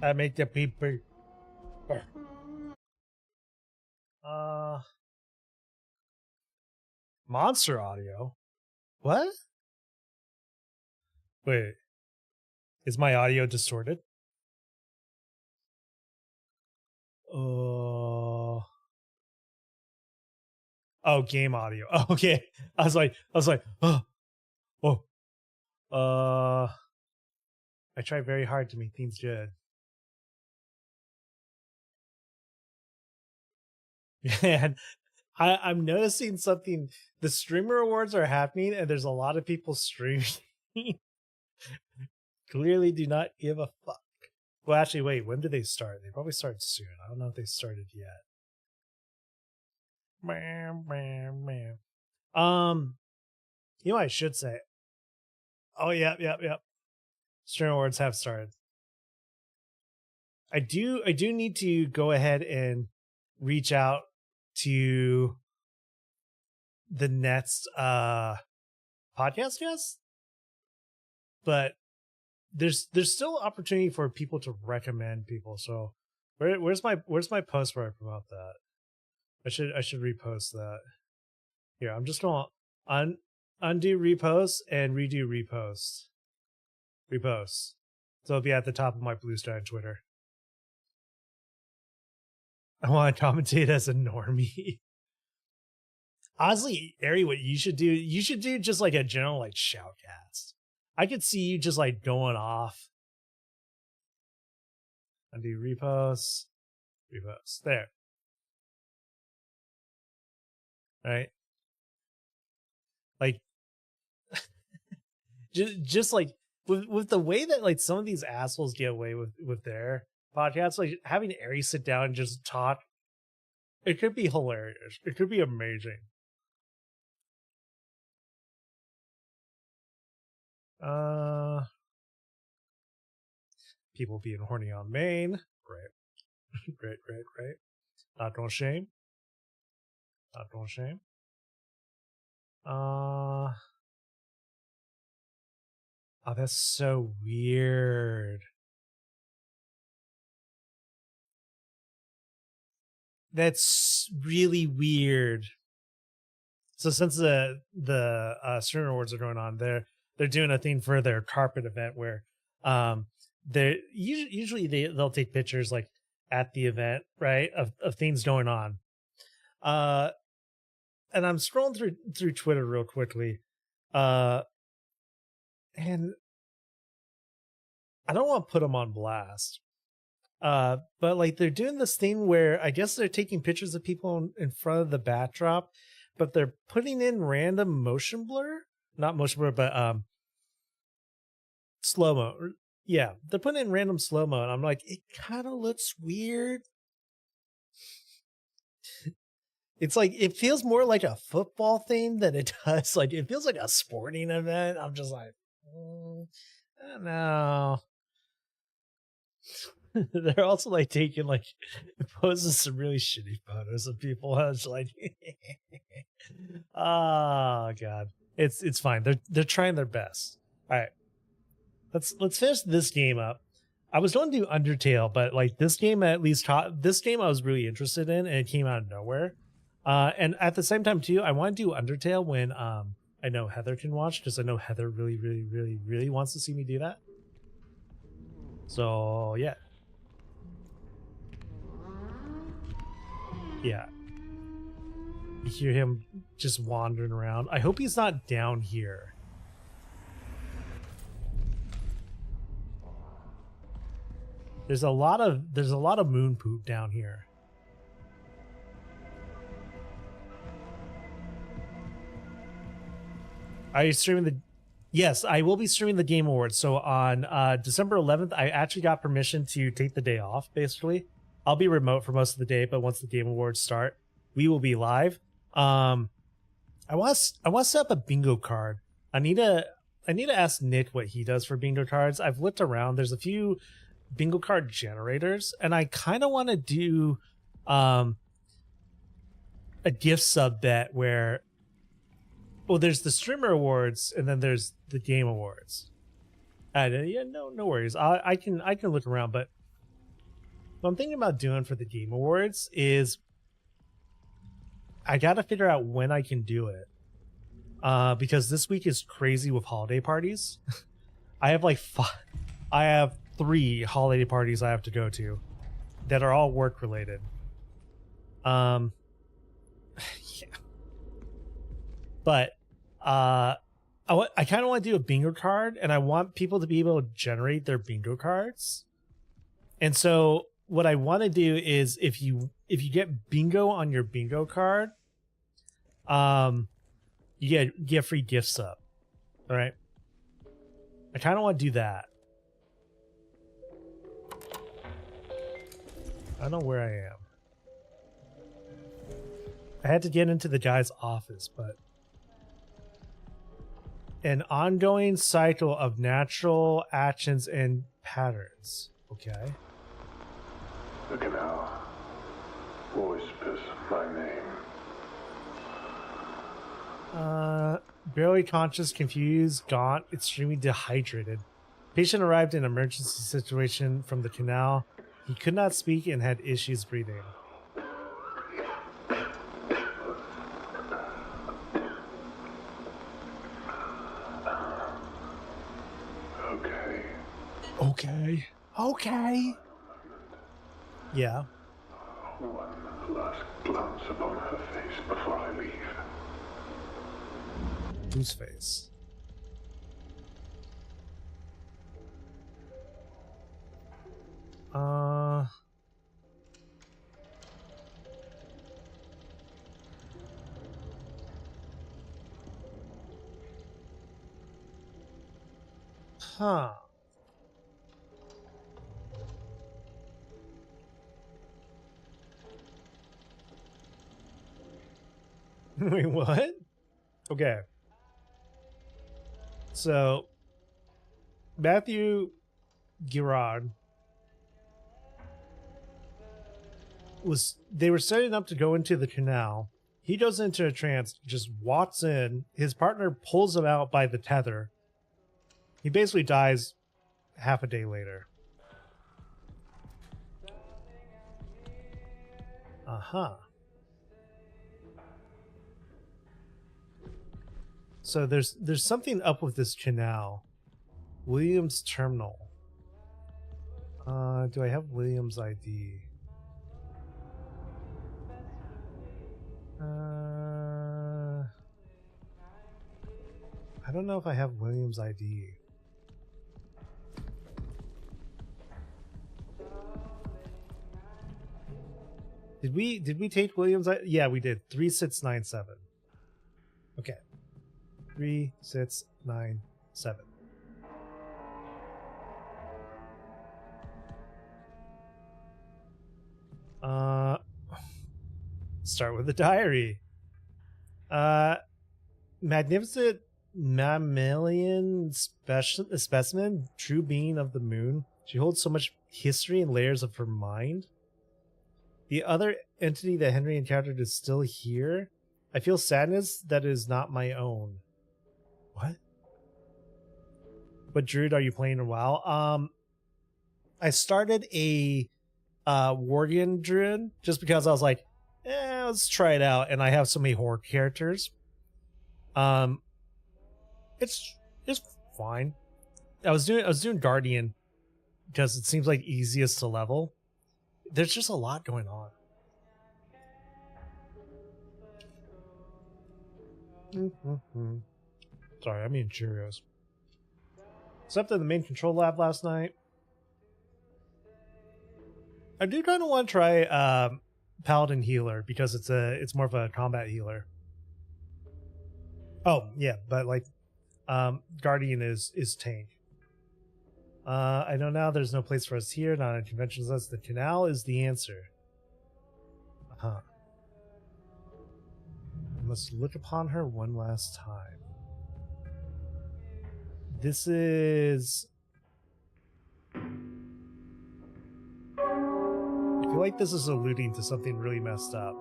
I make the people. Monster audio. What? Wait, is my audio distorted? Oh, game audio. Oh, okay. I was like, oh. I try very hard to make things good. And I'm noticing something. The streamer awards are happening, and there's a lot of people streaming. Clearly do not give a fuck. Well, actually, wait, when do they start? They probably start soon. I don't know if they started yet. You know what I should say? Oh, yep. Stream awards have started. I do need to go ahead and reach out to the next podcast guest, but there's still opportunity for people to recommend people. So where's my post where I promote that? I should repost that. Here, I'm just gonna undo repost and redo repost. Repost. So it'll be at the top of my Blue Star and Twitter. I want to commentate as a normie. Honestly, Ari, what you should do just like a general like shoutcast. I could see you just like going off. Undo repost. Repost. There. Right? Like just like with the way that like some of these assholes get away with their podcasts, like having Ari sit down and just talk, it could be hilarious. It could be amazing. People being horny on main. Right. Right. Not no shame. Not no shame. Oh, that's so weird. That's really weird. So since the streamer awards are going on, they're doing a thing for their carpet event where they usually they'll take pictures like at the event, right, of things going on. And I'm scrolling through Twitter real quickly, and I don't want to put them on blast, but like they're doing this thing where I guess they're taking pictures of people in front of the backdrop, but they're putting in random motion blur, not motion blur, but slow mo. Yeah, they're putting in random slow mo, and I'm like, it kind of looks weird. It's like it feels more like a football thing than it does. Like it feels like a sporting event. I'm just like, I don't know. They're also like taking like posting some really shitty photos of people. I was like, oh god, it's fine. They're trying their best. All right, let's finish this game up. I was going to do Undertale, but like this game at least this game I was really interested in, and it came out of nowhere. And at the same time too, I want to do Undertale when I know Heather can watch, because I know Heather really wants to see me do that. So yeah. Yeah. You hear him just wandering around. I hope he's not down here. There's a lot of moon poop down here. Are you streaming the? Yes, I will be streaming the Game Awards. So on December 11th, I actually got permission to take the day off. Basically, I'll be remote for most of the day, but once the Game Awards start, we will be live. I want to set up a bingo card. I need to ask Nick what he does for bingo cards. I've looked around. There's a few bingo card generators, and I kind of want to do a gift sub bet where, well, there's the streamer awards and then there's the game awards. Yeah, no worries. I can look around, but what I'm thinking about doing for the game awards is I got to figure out when I can do it. Because this week is crazy with holiday parties. I have 3 holiday parties I have to go to that are all work related. Yeah. But I kind of want to do a bingo card, and I want people to be able to generate their bingo cards. And so what I want to do is if you get bingo on your bingo card, you get free gift sub. All right. I kind of want to do that. I don't know where I am. I had to get into the guy's office, but an ongoing cycle of natural actions and patterns. Okay. The canal whispers my name. Barely conscious, confused, gaunt, extremely dehydrated. Patient arrived in an emergency situation from the canal. He could not speak and had issues breathing. Okay. Yeah. One last glance upon her face before I leave. Whose face? Huh. Wait, what? Okay. So, Matthew Girard they were setting up to go into the canal. He goes into a trance, just walks in. His partner pulls him out by the tether. He basically dies half a day later. Uh-huh. So there's something up with this canal. Williams Terminal. Do I have Williams ID? I don't know if I have Williams ID. Did we take Williams? Yeah, we did. 3697. Okay. 3697. Start with the diary. Magnificent mammalian specimen, true being of the moon. She holds so much history and layers of her mind. The other entity that Henry encountered is still here. I feel sadness that is not my own. What? What druid are you playing a while? I started a Wardian druid just because I was like, let's try it out, and I have so many horde characters. It's fine. I was doing Guardian because it seems like easiest to level. There's just a lot going on. Sorry, I'm eating Cheerios. Slept in the main control lab last night. I do kind of want to try Paladin Healer because it's more of a combat healer. Oh yeah, but like Guardian is tank. I know now there's no place for us here, not on conventions list. The canal is the answer. Uh-huh. I must look upon her one last time. This is... I feel like this is alluding to something really messed up.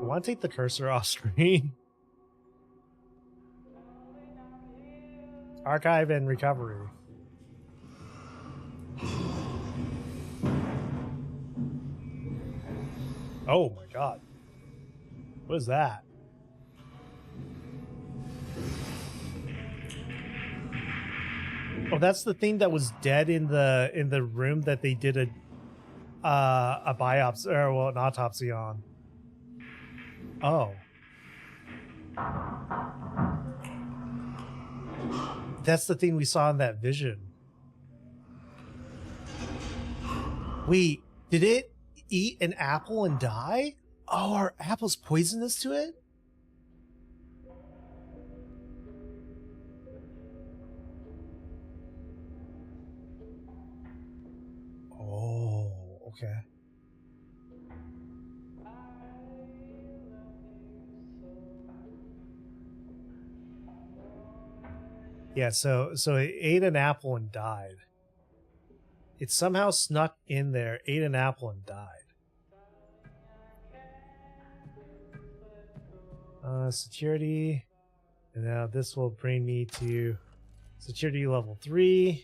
I want to take the cursor off screen. Archive and recovery. Oh my god. What is that? Oh, that's the thing that was dead in the room that they did a biopsy, or well, an autopsy on. Oh. That's the thing we saw in that vision. Wait, did it eat an apple and die? Oh, are apples poisonous to it? Oh, okay. Yeah, so it ate an apple and died. It somehow snuck in there, ate an apple and died. Security. And now this will bring me to security level 3.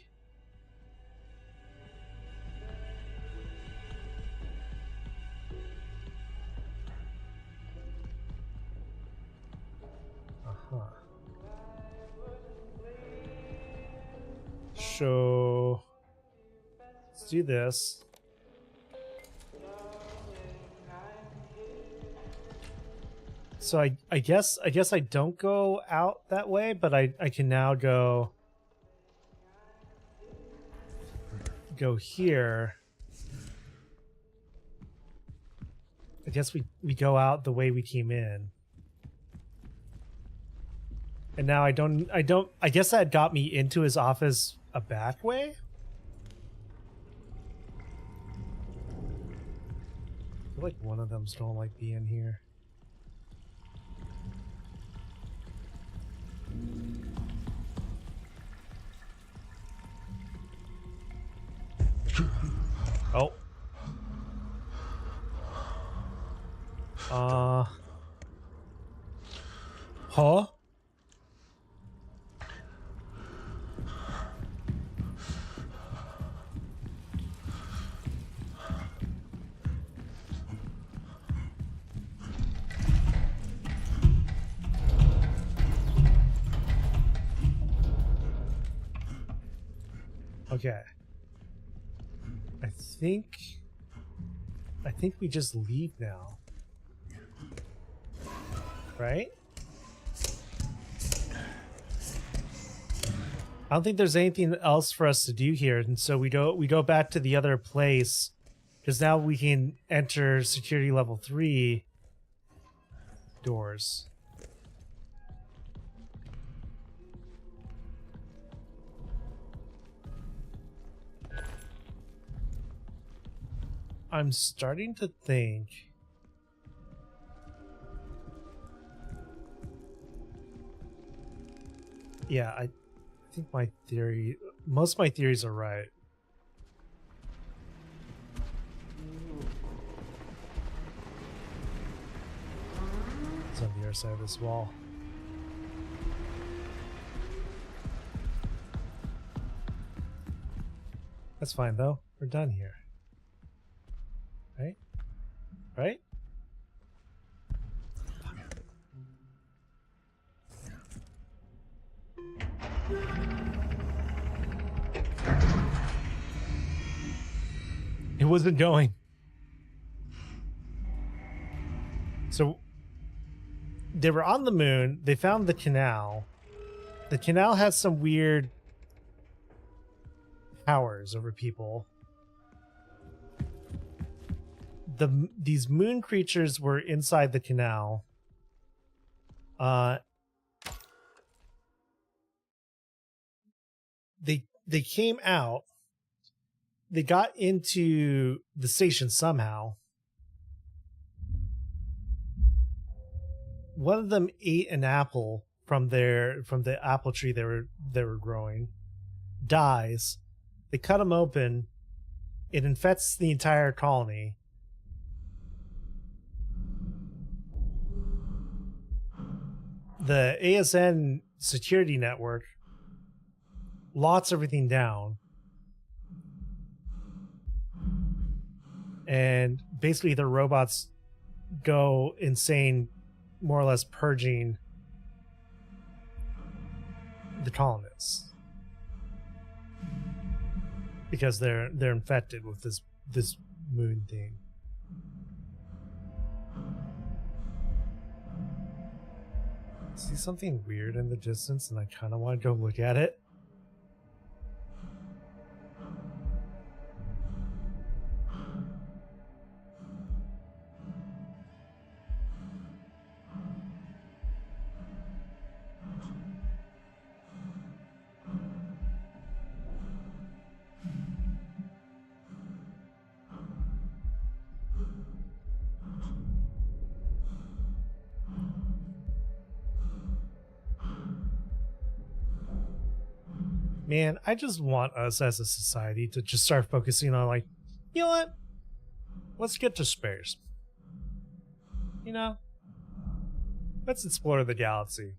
So let's do this. So I guess I don't go out that way, but I can now go here. I guess we go out the way we came in. And now I guess that got me into his office a back way? I feel like one of them's don't like being here. Oh. Huh? Okay. I think we just leave now. Right? I don't think there's anything else for us to do here, and so we go back to the other place because now we can enter security level 3 doors. I'm starting to think yeah, I think most of my theories are right. It's on the other side of this wall. That's fine though. We're done here. Right? Right? It wasn't going. So they were on the moon. They found the canal. The canal has some weird powers over people. these moon creatures were inside the canal. They came out. They got into the station somehow. One of them ate an apple from the apple tree they were growing. Dies. They cut him open. It infects the entire colony. The ASN security network locks everything down. And basically the robots go insane, more or less purging the colonists. Because they're infected with this moon thing. See something weird in the distance, and I kind of want to go look at it. Man, I just want us as a society to just start focusing on, like, you know what? Let's get to space. You know? Let's explore the galaxy.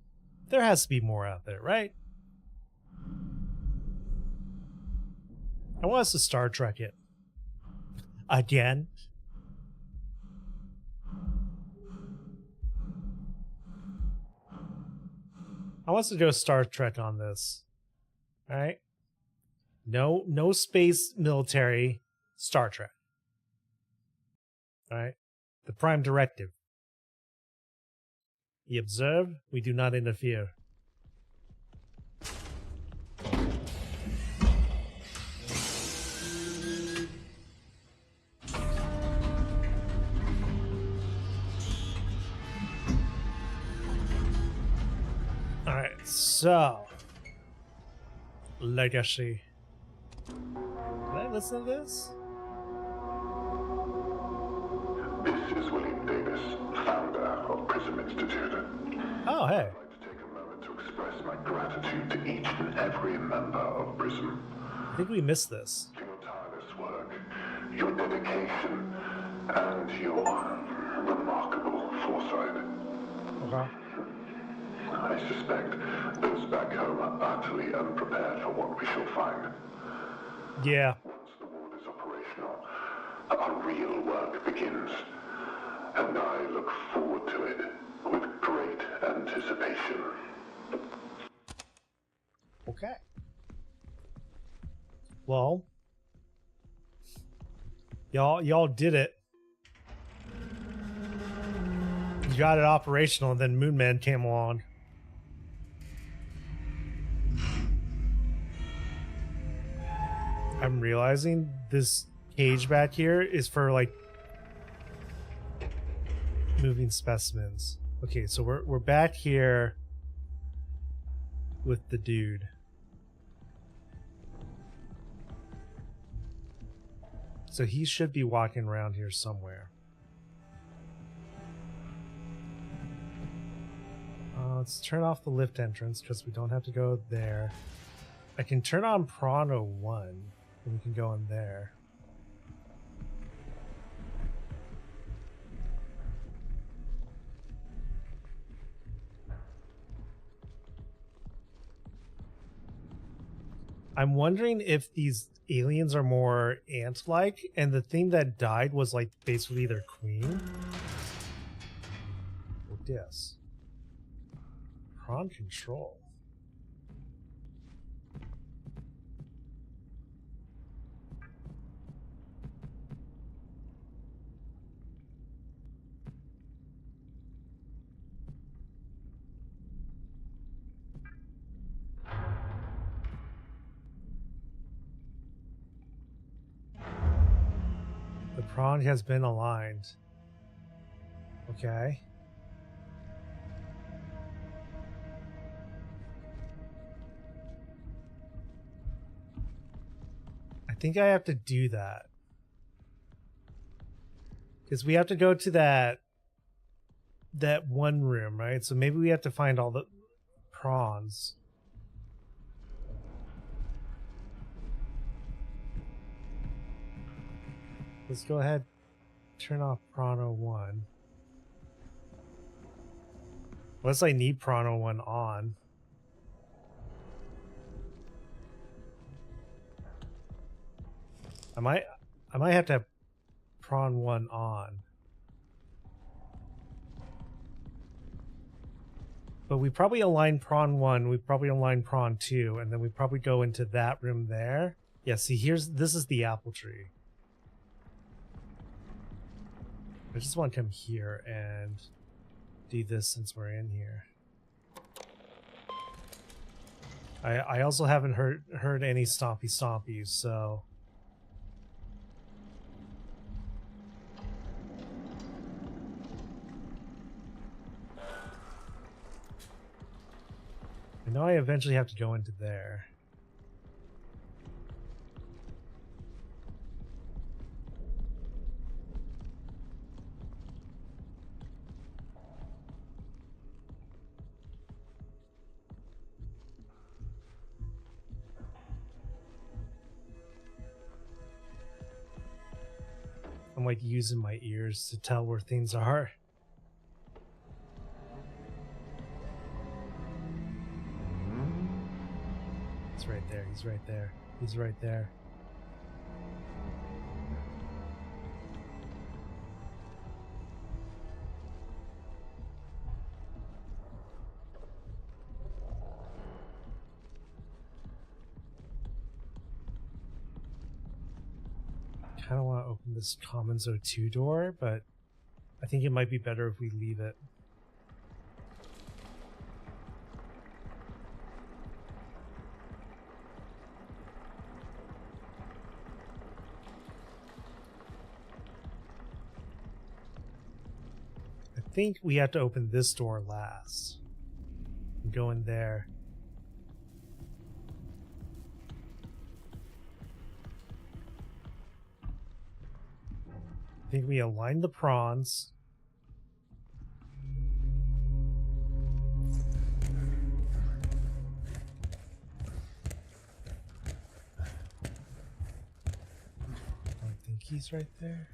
There has to be more out there, right? I want us to Star Trek it. Again. I want us to go Star Trek on this. All right. No space military, Star Trek. All right. The prime directive. We observe, we do not interfere. All right. So, Legacy. Can I listen to this? This is William Davis, founder of Prism Institute. Oh, hey. I'd like to take a moment to express my gratitude to each and every member of Prism. I think we missed this. For your tireless work, your dedication, and your remarkable foresight. Okay. I suspect those back home are utterly unprepared for what we shall find. Yeah. Once the ward is operational, our real work begins. And I look forward to it with great anticipation. Okay. Well, y'all did it. You got it operational, and then Moon Man came along. I'm realizing this cage back here is for, like, moving specimens. Okay, so we're back here with the dude. So he should be walking around here somewhere. Let's turn off the lift entrance because we don't have to go there. I can turn on Prana 1 and we can go in there. I'm wondering if these aliens are more ant-like, and the thing that died was, like, basically their queen. What this? Prawn control. The prawn has been aligned. Okay. I think I have to do that. Because we have to go to that one room, right? So maybe we have to find all the prawns. Let's go ahead, turn off Prano 1. Unless I need Prano 1 on. I might have to have Prawn 1 on. But we probably align Prawn 1, we probably align Prawn 2, and then we probably go into that room there. Yeah, see, this is the apple tree. I just want to come here and do this since we're in here. I also haven't heard any stompy stompies, so I know I eventually have to go into there. I'm like using my ears to tell where things are. He's right there, he's right there, he's right there. I kind of want to open this Commons O2 door, but I think it might be better if we leave it. I think we have to open this door last. And go in there. I think we align the prawns. I think he's right there.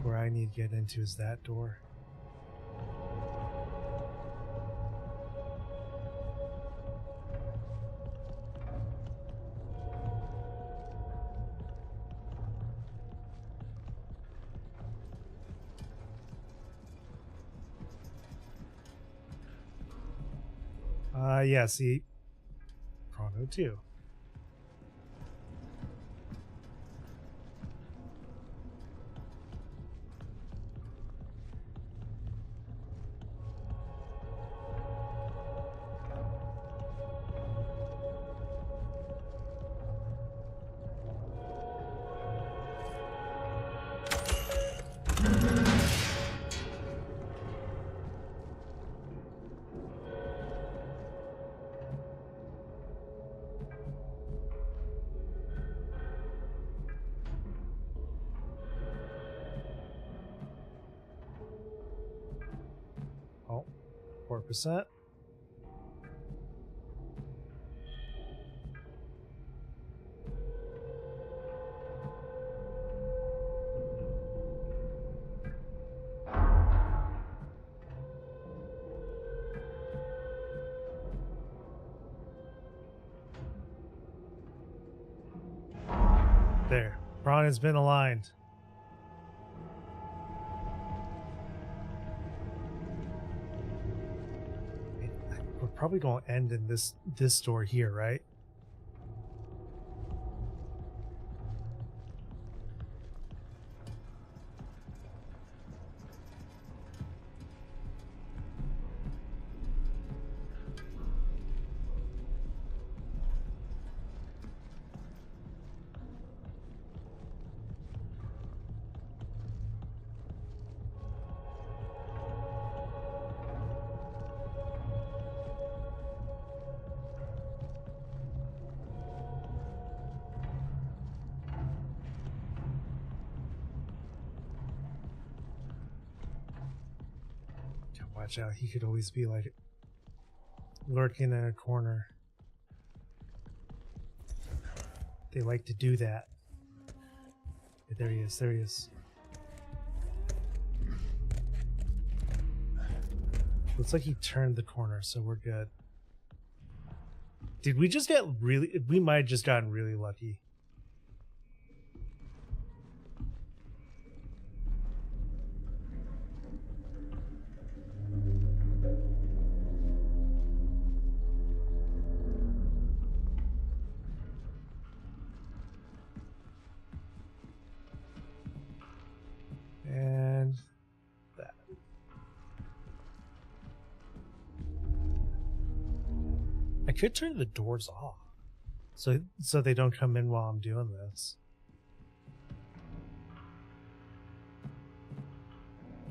Where I need to get into is that door. Yeah, see, Chrono 2. Oh, 4%. There, prawn has been aligned. probably going to end in this door here, right? Watch out, he could always be like lurking in a corner. They like to do that. Yeah, there he is, there he is. Looks like he turned the corner, so we're good. Did we just get really... We might have just gotten really lucky. And that. I could turn the doors off so they don't come in while I'm doing this.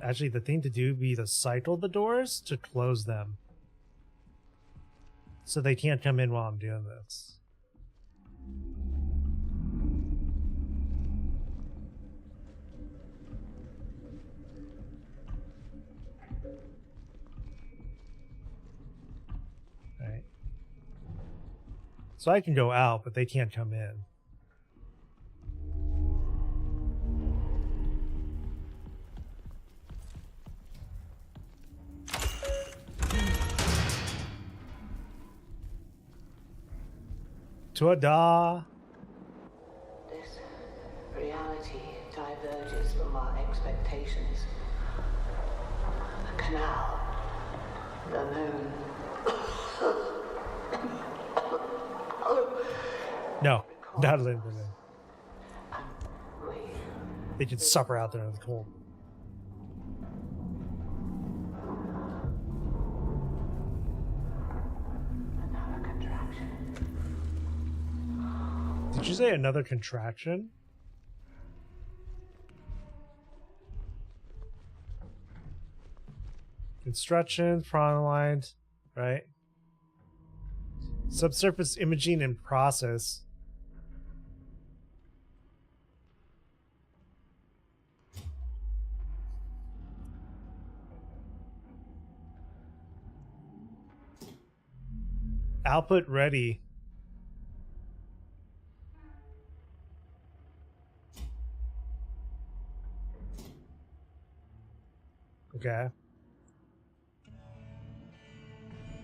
Actually, the thing to do would be to cycle the doors to close them so they can't come in while I'm doing this. Right. So I can go out, but they can't come in. Ta-da! This reality diverges from our expectations. The canal, the moon. No, not Linderman. We They can suffer out there in the cold. another contraction. Did you say another contraction? Instructions, prong lines, right? Subsurface imaging in process. Output ready. Okay.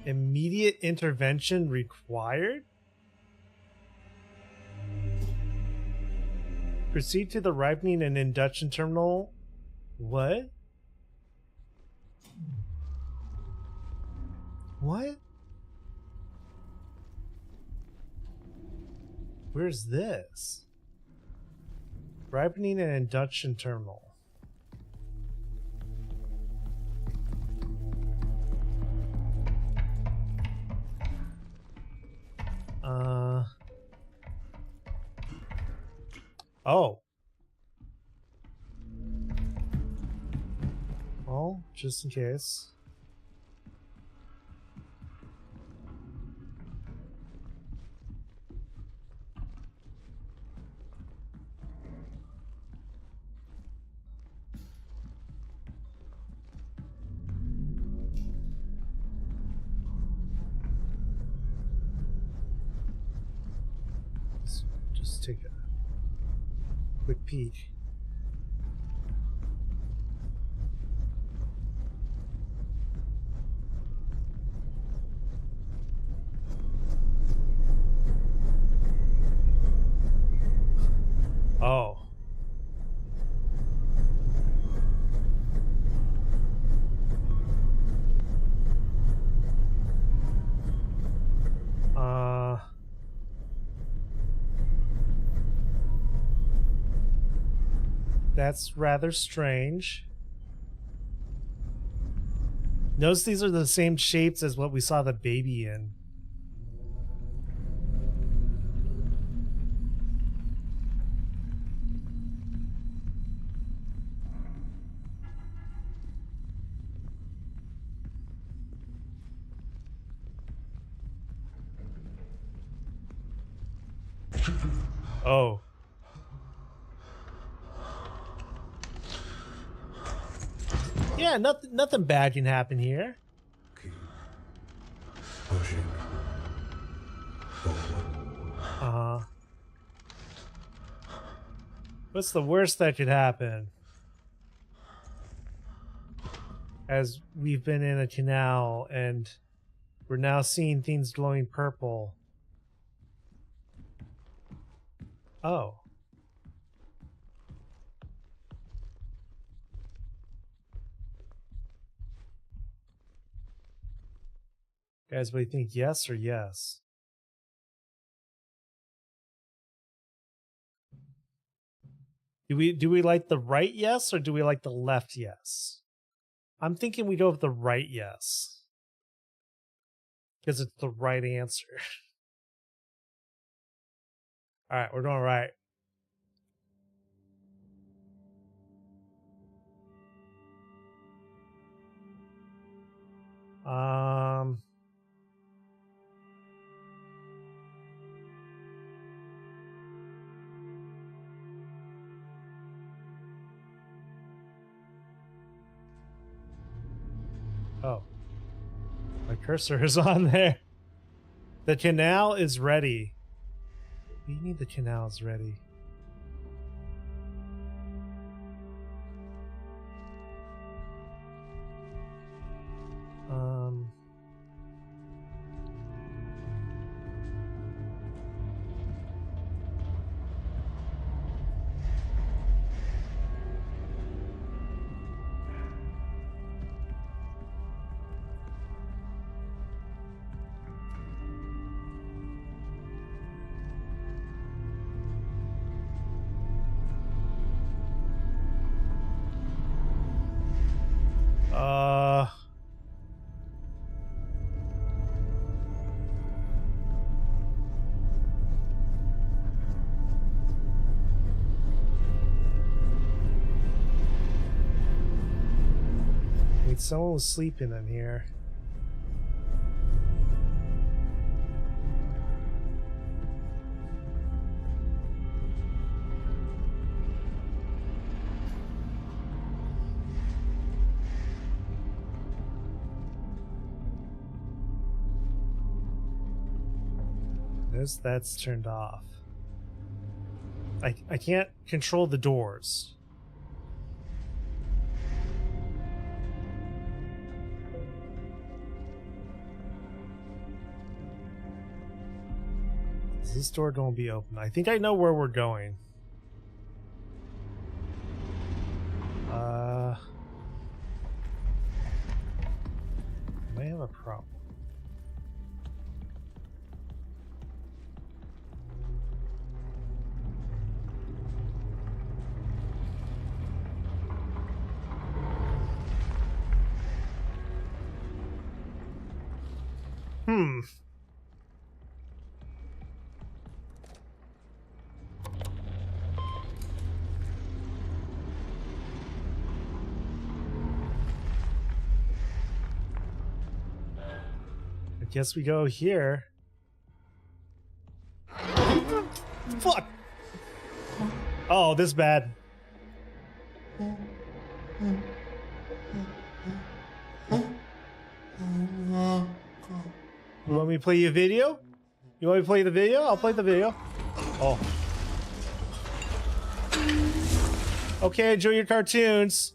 Immediate intervention required? Proceed to the ripening and induction terminal. What? What? Where's this? Ripening and induction terminal. Oh. Well, just in case. Just take a quick peek. Oh. That's rather strange. Notice these are the same shapes as what we saw the baby in. Oh. Yeah, nothing bad can happen here. Keep pushing forward. Uh-huh. What's the worst that could happen? As we've been in a canal and we're now seeing things glowing purple. Oh. Guys, what do you think? Yes or yes? Do we like the right yes or do we like the left yes? I'm thinking we go with the right yes. Because it's the right answer. Alright, we're going right. Oh. My cursor is on there. The canal is ready. We need the canals ready. Wait, someone was sleeping in here. That's turned off. I can't control the doors. Is this door gonna be open? I think I know where we're going. May have a problem. I guess we go here. Fuck! Oh, this bad. You want me to play you a video? You want me to play the video? I'll play the video. Oh. Okay, enjoy your cartoons.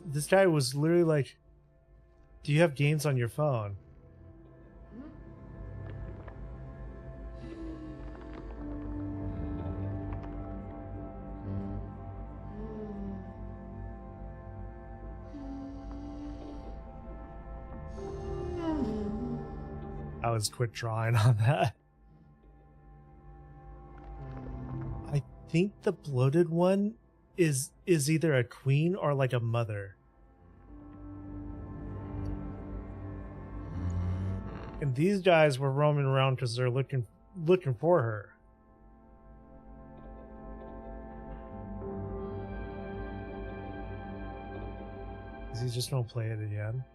This guy was literally like, do you have games on your phone? always quit drawing on that. I think the bloated one is either a queen or like a mother. And these guys were roaming around because they're looking for her. Is he just gonna play it again?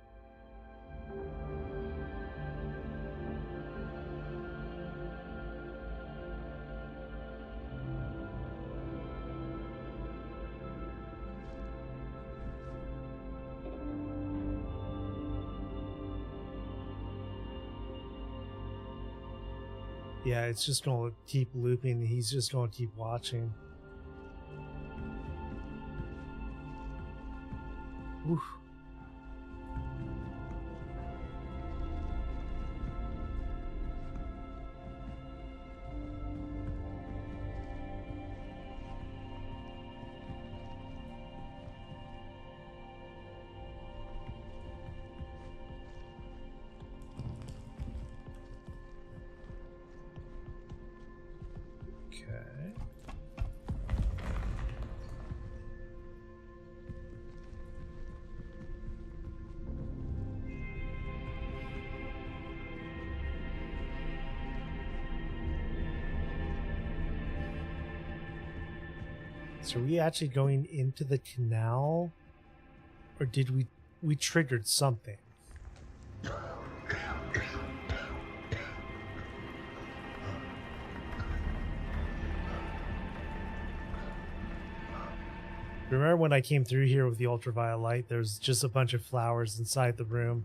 Yeah, it's just gonna keep looping. He's just gonna keep watching. Oof. Okay. So are we actually going into the canal? Or did we triggered something? Remember when I came through here with the ultraviolet light, there's just a bunch of flowers inside the room.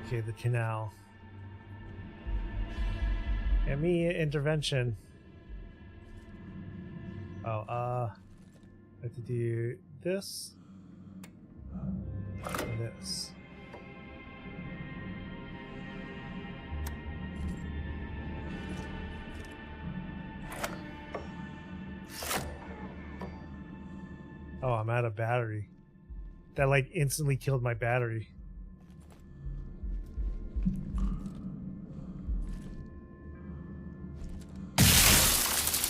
Okay, the canal. And me intervention. Oh, I have to do this. And this. Oh, I'm out of battery. That like instantly killed my battery.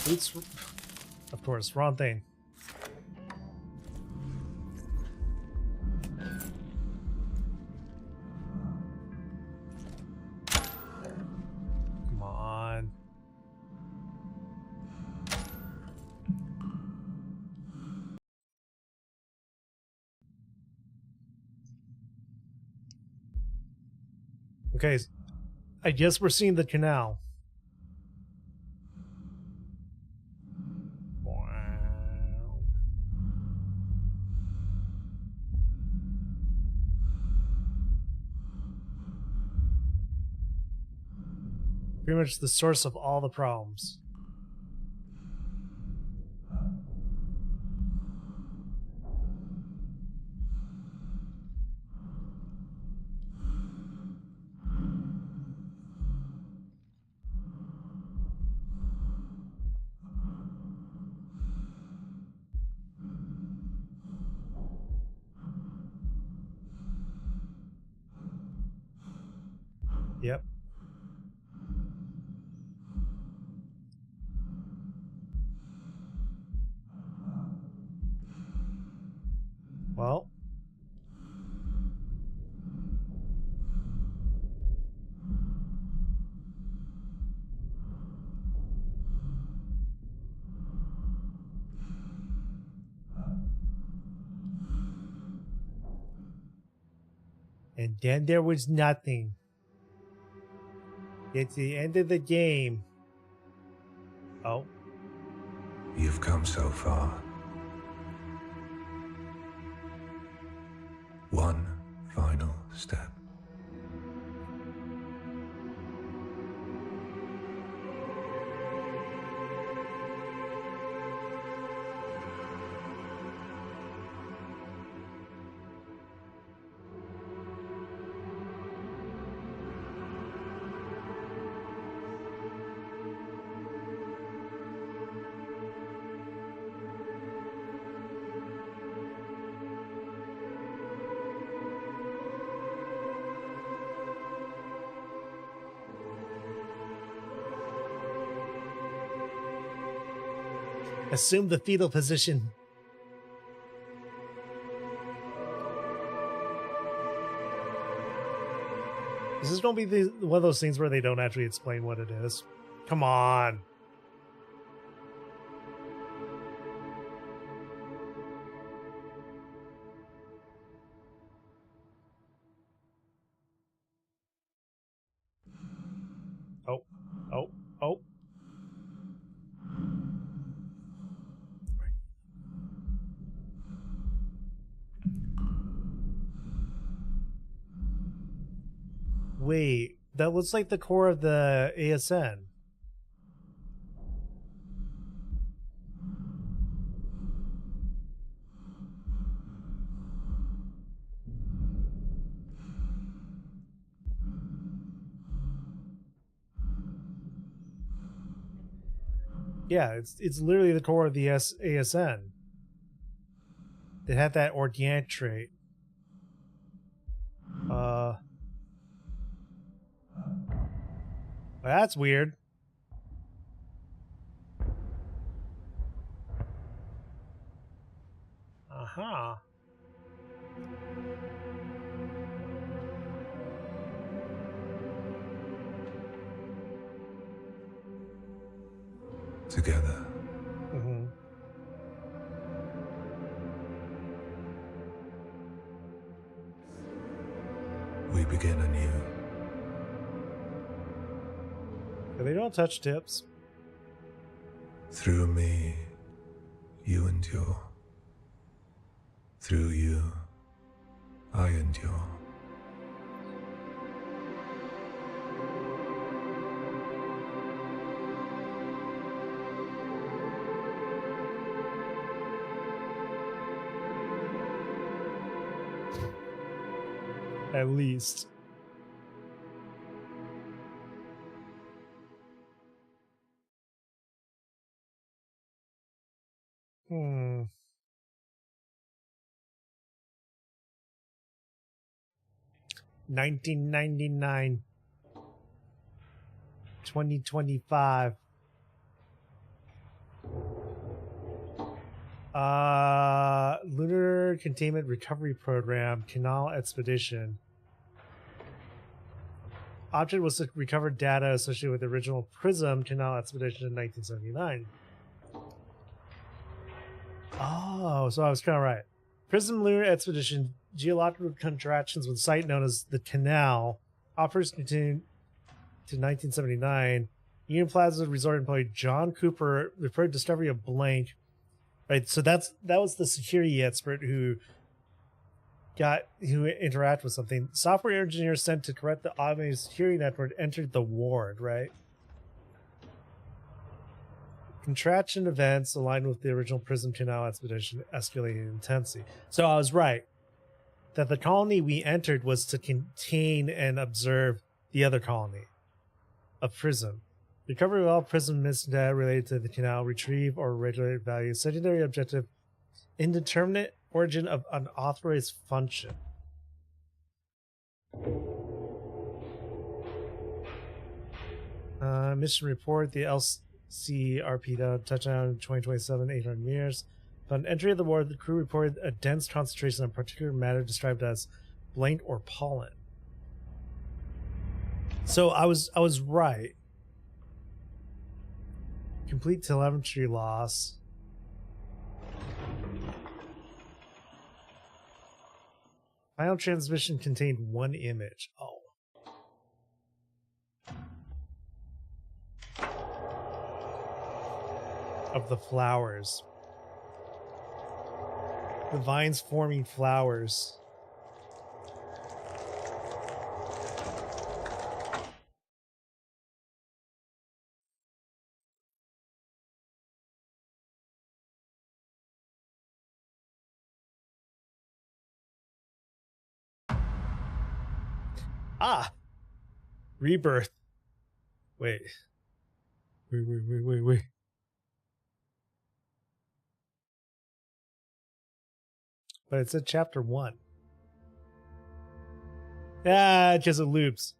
Oops. Of course, wrong thing. Come on. Okay, I guess we're seeing the canal. Wow. Pretty much the source of all the problems. Yep. Well. And then there was nothing. It's the end of the game. Oh. You've come so far. One final step. Assume the fetal position. Is this going to be one of those things where they don't actually explain what it is? Come on. Oh, oh, oh. Wait, that looks like the core of the ASN. Yeah, it's literally the core of the ASN. It had that organic trait. Well, that's weird. Uh-huh. Together. Mm-hmm. We begin anew. They don't touch tips. Through me, you endure. Through you, I endure. At least. Hmm. $19.99. 2025. Lunar Containment Recovery Program, Canal Expedition. Object was to recover data associated with the original Prism Canal Expedition in 1979. Oh, so I was kind of right. Prism Lunar Expedition, geological contractions with a site known as the Canal, offers continued to 1979. Union Plaza Resort employee John Cooper reported discovery of blank. Right, so that was the security expert who interact with something. Software engineer sent to correct the automated security network entered the ward, right? Contraction events aligned with the original Prism Canal expedition escalated in intensity. So I was right. That the colony we entered was to contain and observe the other colony of Prism. Recovery of all Prism missing data related to the canal, retrieve or regulate values. Secondary objective, indeterminate origin of unauthorized function. Mission report, the LCRP touchdown 2027, 800 meters. Upon entry of the ward, the crew reported a dense concentration of particular matter described as blank or pollen. So I was right. Complete telemetry loss. Final transmission contained one image. Oh. Of the flowers. The vines forming flowers. Ah! Rebirth. Wait. Wait. But it said chapter 1. Ah, because it loops.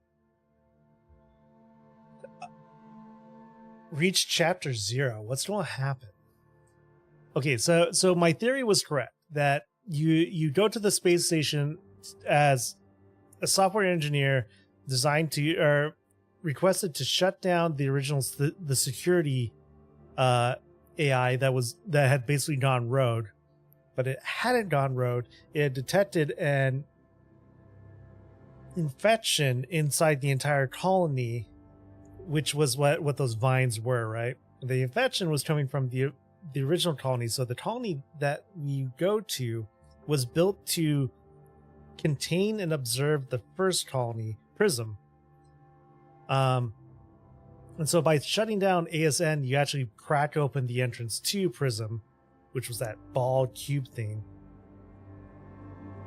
Reach chapter 0. What's going to happen? Okay, so my theory was correct that you go to the space station as a software engineer designed to or requested to shut down the original the security AI that had basically gone rogue, but it hadn't gone rogue. It had detected an infection inside the entire colony, which was what those vines were, right? The infection was coming from the original colony. So the colony that we go to was built to contain and observe the first colony, Prism. And so by shutting down ASN, you actually crack open the entrance to Prism, which was that ball cube thing.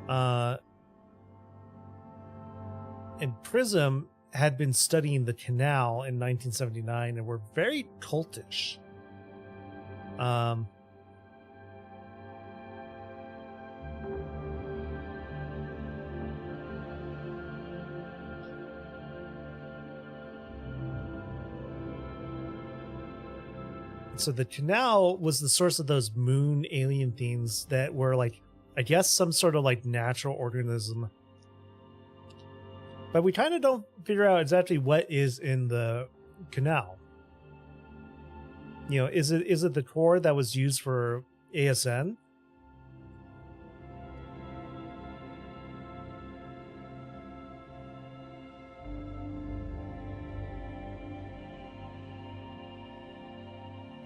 And Prism had been studying the canal in 1979 and were very cultish. So the canal was the source of those moon alien things that were like, I guess, some sort of like natural organism. But we kind of don't figure out exactly what is in the canal. You know, is it the core that was used for ASN?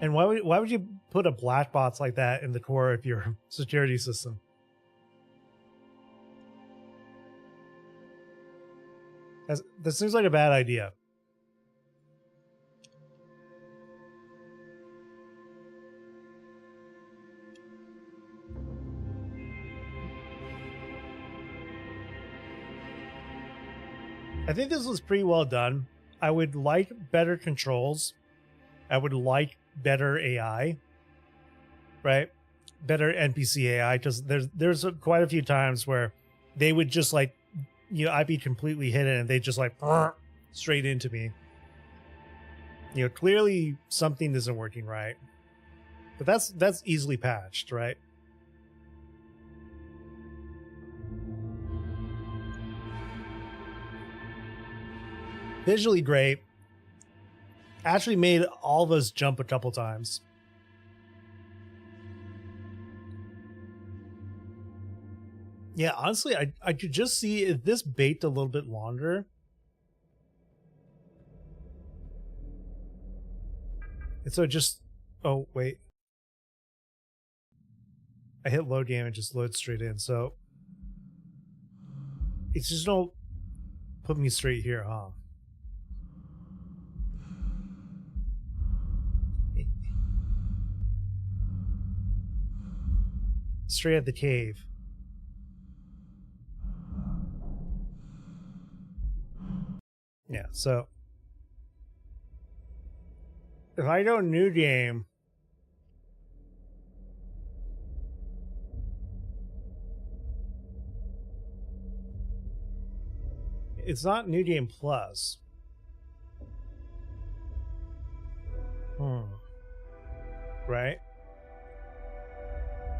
And why would you put a black box like that in the core of your security system? That seems like a bad idea. I think this was pretty well done. I would like better controls. I would like better AI, right? Better NPC AI, because there's quite a few times where they would just like, you know, I'd be completely hidden and they just like straight into me. You know, clearly something isn't working right, but that's easily patched, right? Visually great. Actually made all of us jump a couple times. Yeah, honestly, I could just see if this baked a little bit longer. And so just, oh, wait. I hit load game and just load straight in. So it's just don't put me straight here, huh? Straight at the cave. Yeah, so if I go new game, it's not new game plus. Right?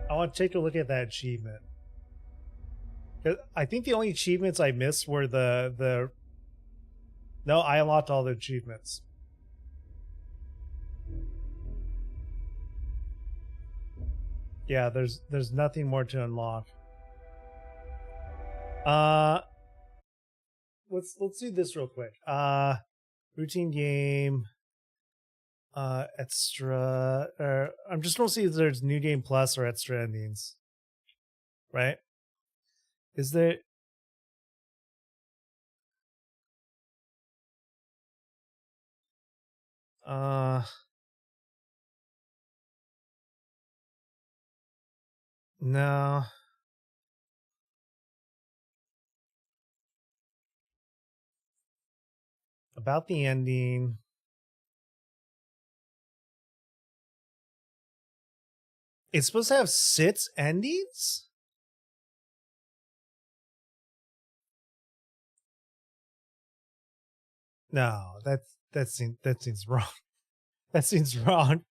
I want to take a look at that achievement. I think the only achievements I missed were the no, I unlocked all the achievements. Yeah, there's nothing more to unlock. Let's do this real quick. Routine game. Extra. I'm just gonna see if there's new game plus or extra endings. Right? Is there? No. About the ending. It's supposed to have 6 endings? No, that seems wrong. That seems wrong.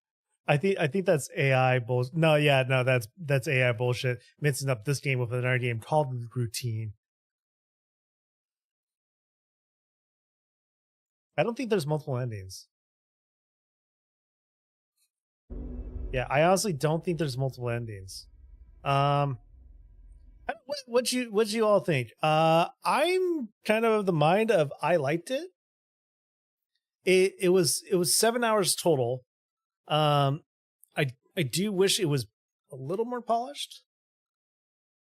I think that's AI bullshit. No, yeah, no, that's AI bullshit. Mixing up this game with another game called Routine. I don't think there's multiple endings. Yeah, I honestly don't think there's multiple endings. What you all think? I'm kind of the mind of I liked it. It was 7 hours total. I do wish it was a little more polished,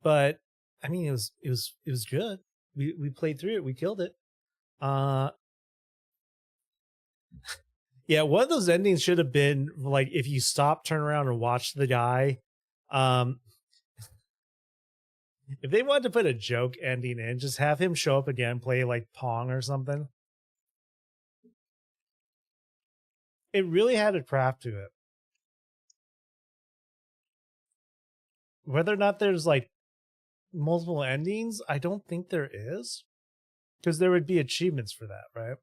but I mean it was good. We played through it. We killed it. Yeah, one of those endings should have been like if you stop, turn around, and watch the guy. If they wanted to put a joke ending in, just have him show up again, play like Pong or something. It really had a craft to it. Whether or not there's like multiple endings, I don't think there is, because there would be achievements for that, right?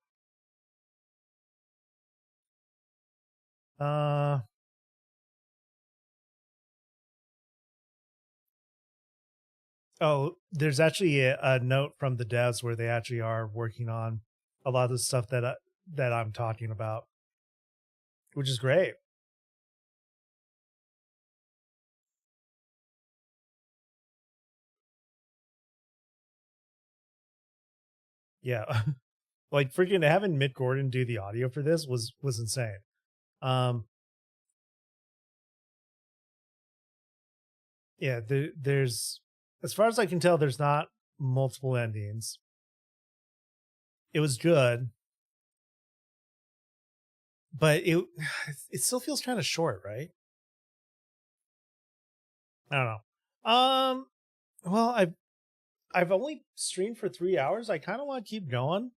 Oh, there's actually a note from the devs where they actually are working on a lot of the stuff that I'm talking about, which is great. Yeah, like freaking having Mick Gordon do the audio for this was insane. Yeah, there's, as far as I can tell, there's not multiple endings. It was good, but it still feels kind of short, right? I don't know. Well, I've only streamed for 3 hours. I kind of want to keep going.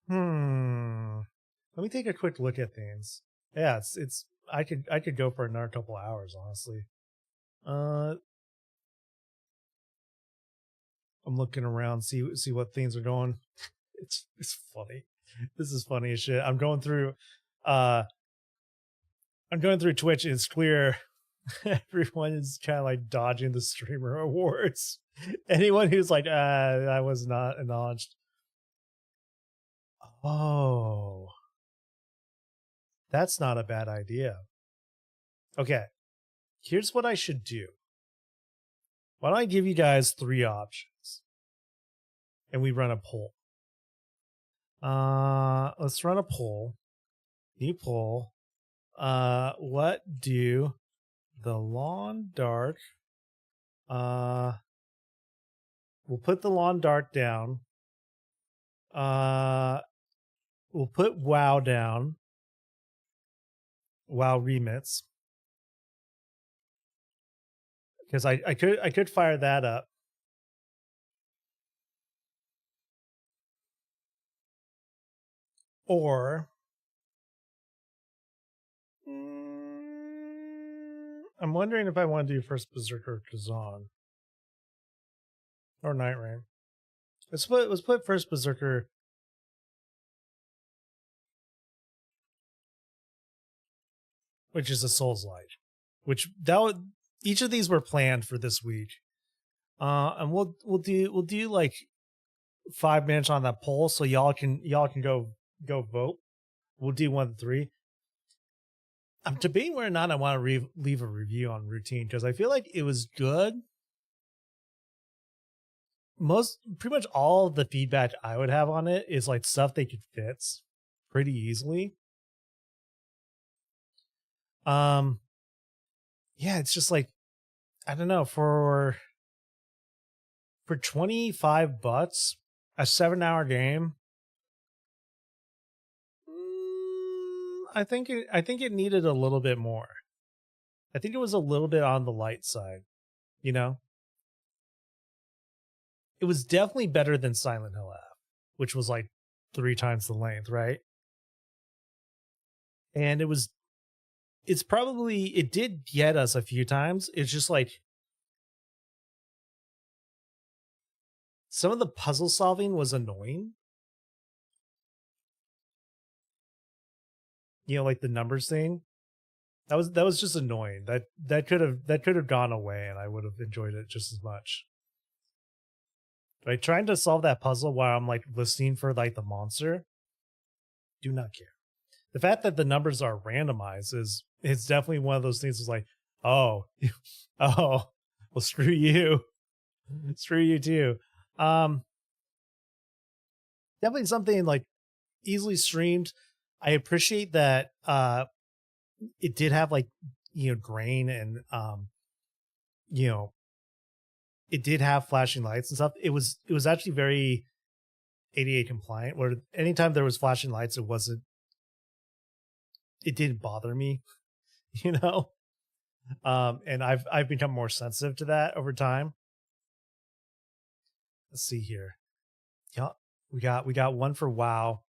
Let me take a quick look at things. Yeah, it's I could go for another couple hours, honestly. I'm looking around, see what things are going. It's funny. This is funny as shit. I'm going through Twitch, and it's clear everyone is kind of like dodging the streamer awards. Anyone who's like, I was not acknowledged. Oh, that's not a bad idea. Okay, here's what I should do. Why don't I give you guys 3 options and we run a poll? Let's run a poll. New poll. What do the lawn dart? We'll put the lawn dart down. We'll put WoW down. WoW remits. Because I could fire that up. Or I'm wondering if I want to do first Berserker Kazan or Night Rain. Let's put first Berserker. Which is a Souls-like. Which each of these were planned for this week. And we'll do like 5 minutes on that poll, so y'all can go vote. We'll do 1 to 3. I'm debating whether or not I want to leave a review on Routine, because I feel like it was good. Pretty much all of the feedback I would have on it is like stuff they could fix pretty easily. Yeah, it's just like, I don't know, for $25, a 7-hour game. I think it needed a little bit more. I think it was a little bit on the light side, you know? It was definitely better than Silent Hill F, which was like 3 times the length, right? And it did get us a few times. It's just like some of the puzzle solving was annoying. you know, like the numbers thing. That was just annoying. That could have gone away, and I would have enjoyed it just as much. Like trying to solve that puzzle while I'm like listening for like the monster. Do not care. The fact that the numbers are randomized is it's definitely one of those things. Is like, oh, oh, well, screw you, screw you too. Definitely something like easily streamed. I appreciate that. It did have like, you know, grain and you know, it did have flashing lights and stuff. It was actually very ADA compliant, where anytime there was flashing lights, it didn't bother me, you know. And I've become more sensitive to that over time. Let's see here. Yeah, we got one for WoW.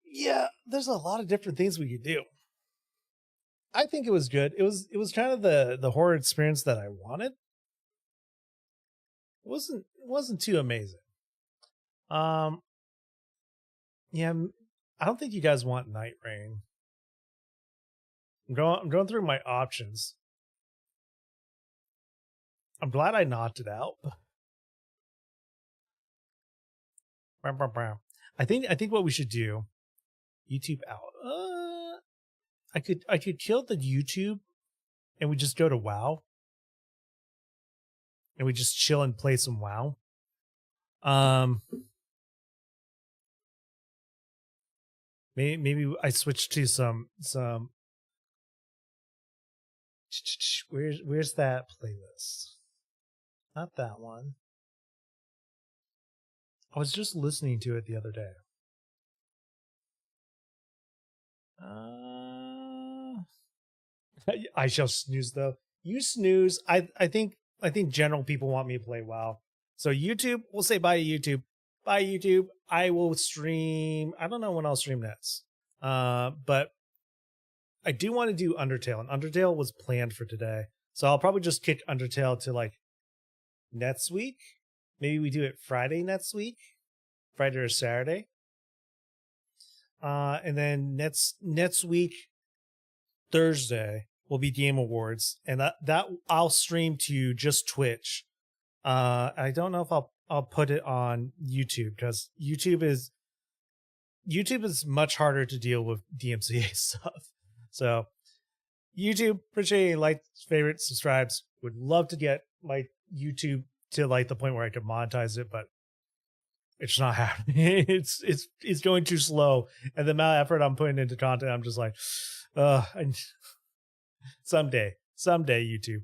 Yeah, there's a lot of different things we could do. I think it was good. It was kind of the horror experience that I wanted. It wasn't too amazing. Yeah, I don't think you guys want Night Rain. I'm going through my options. I'm glad I knocked it out. I think what we should do, YouTube out. I could kill the YouTube and we just go to WoW. And we just chill and play some WoW. Maybe I switch to some where's that playlist? Not that one. I was just listening to it the other day. I shall snooze though. You snooze. I think general people want me to play WoW. So YouTube, we'll say bye to YouTube. Bye YouTube. I will stream. I don't know when I'll stream next. But I do want to do Undertale, and Undertale was planned for today. So I'll probably just kick Undertale to like next week. Maybe we do it Friday next week. Friday or Saturday. And then next week, Thursday, will be Game Awards, and that I'll stream to just Twitch. I don't know if I'll put it on YouTube, because YouTube is much harder to deal with DMCA stuff. So YouTube, appreciate any likes, favorites, subscribes. Would love to get my YouTube to like the point where I could monetize it, but it's not happening. It's going too slow, and the amount of effort I'm putting into content, I'm just like, someday YouTube.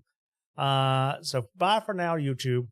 So bye for now, YouTube.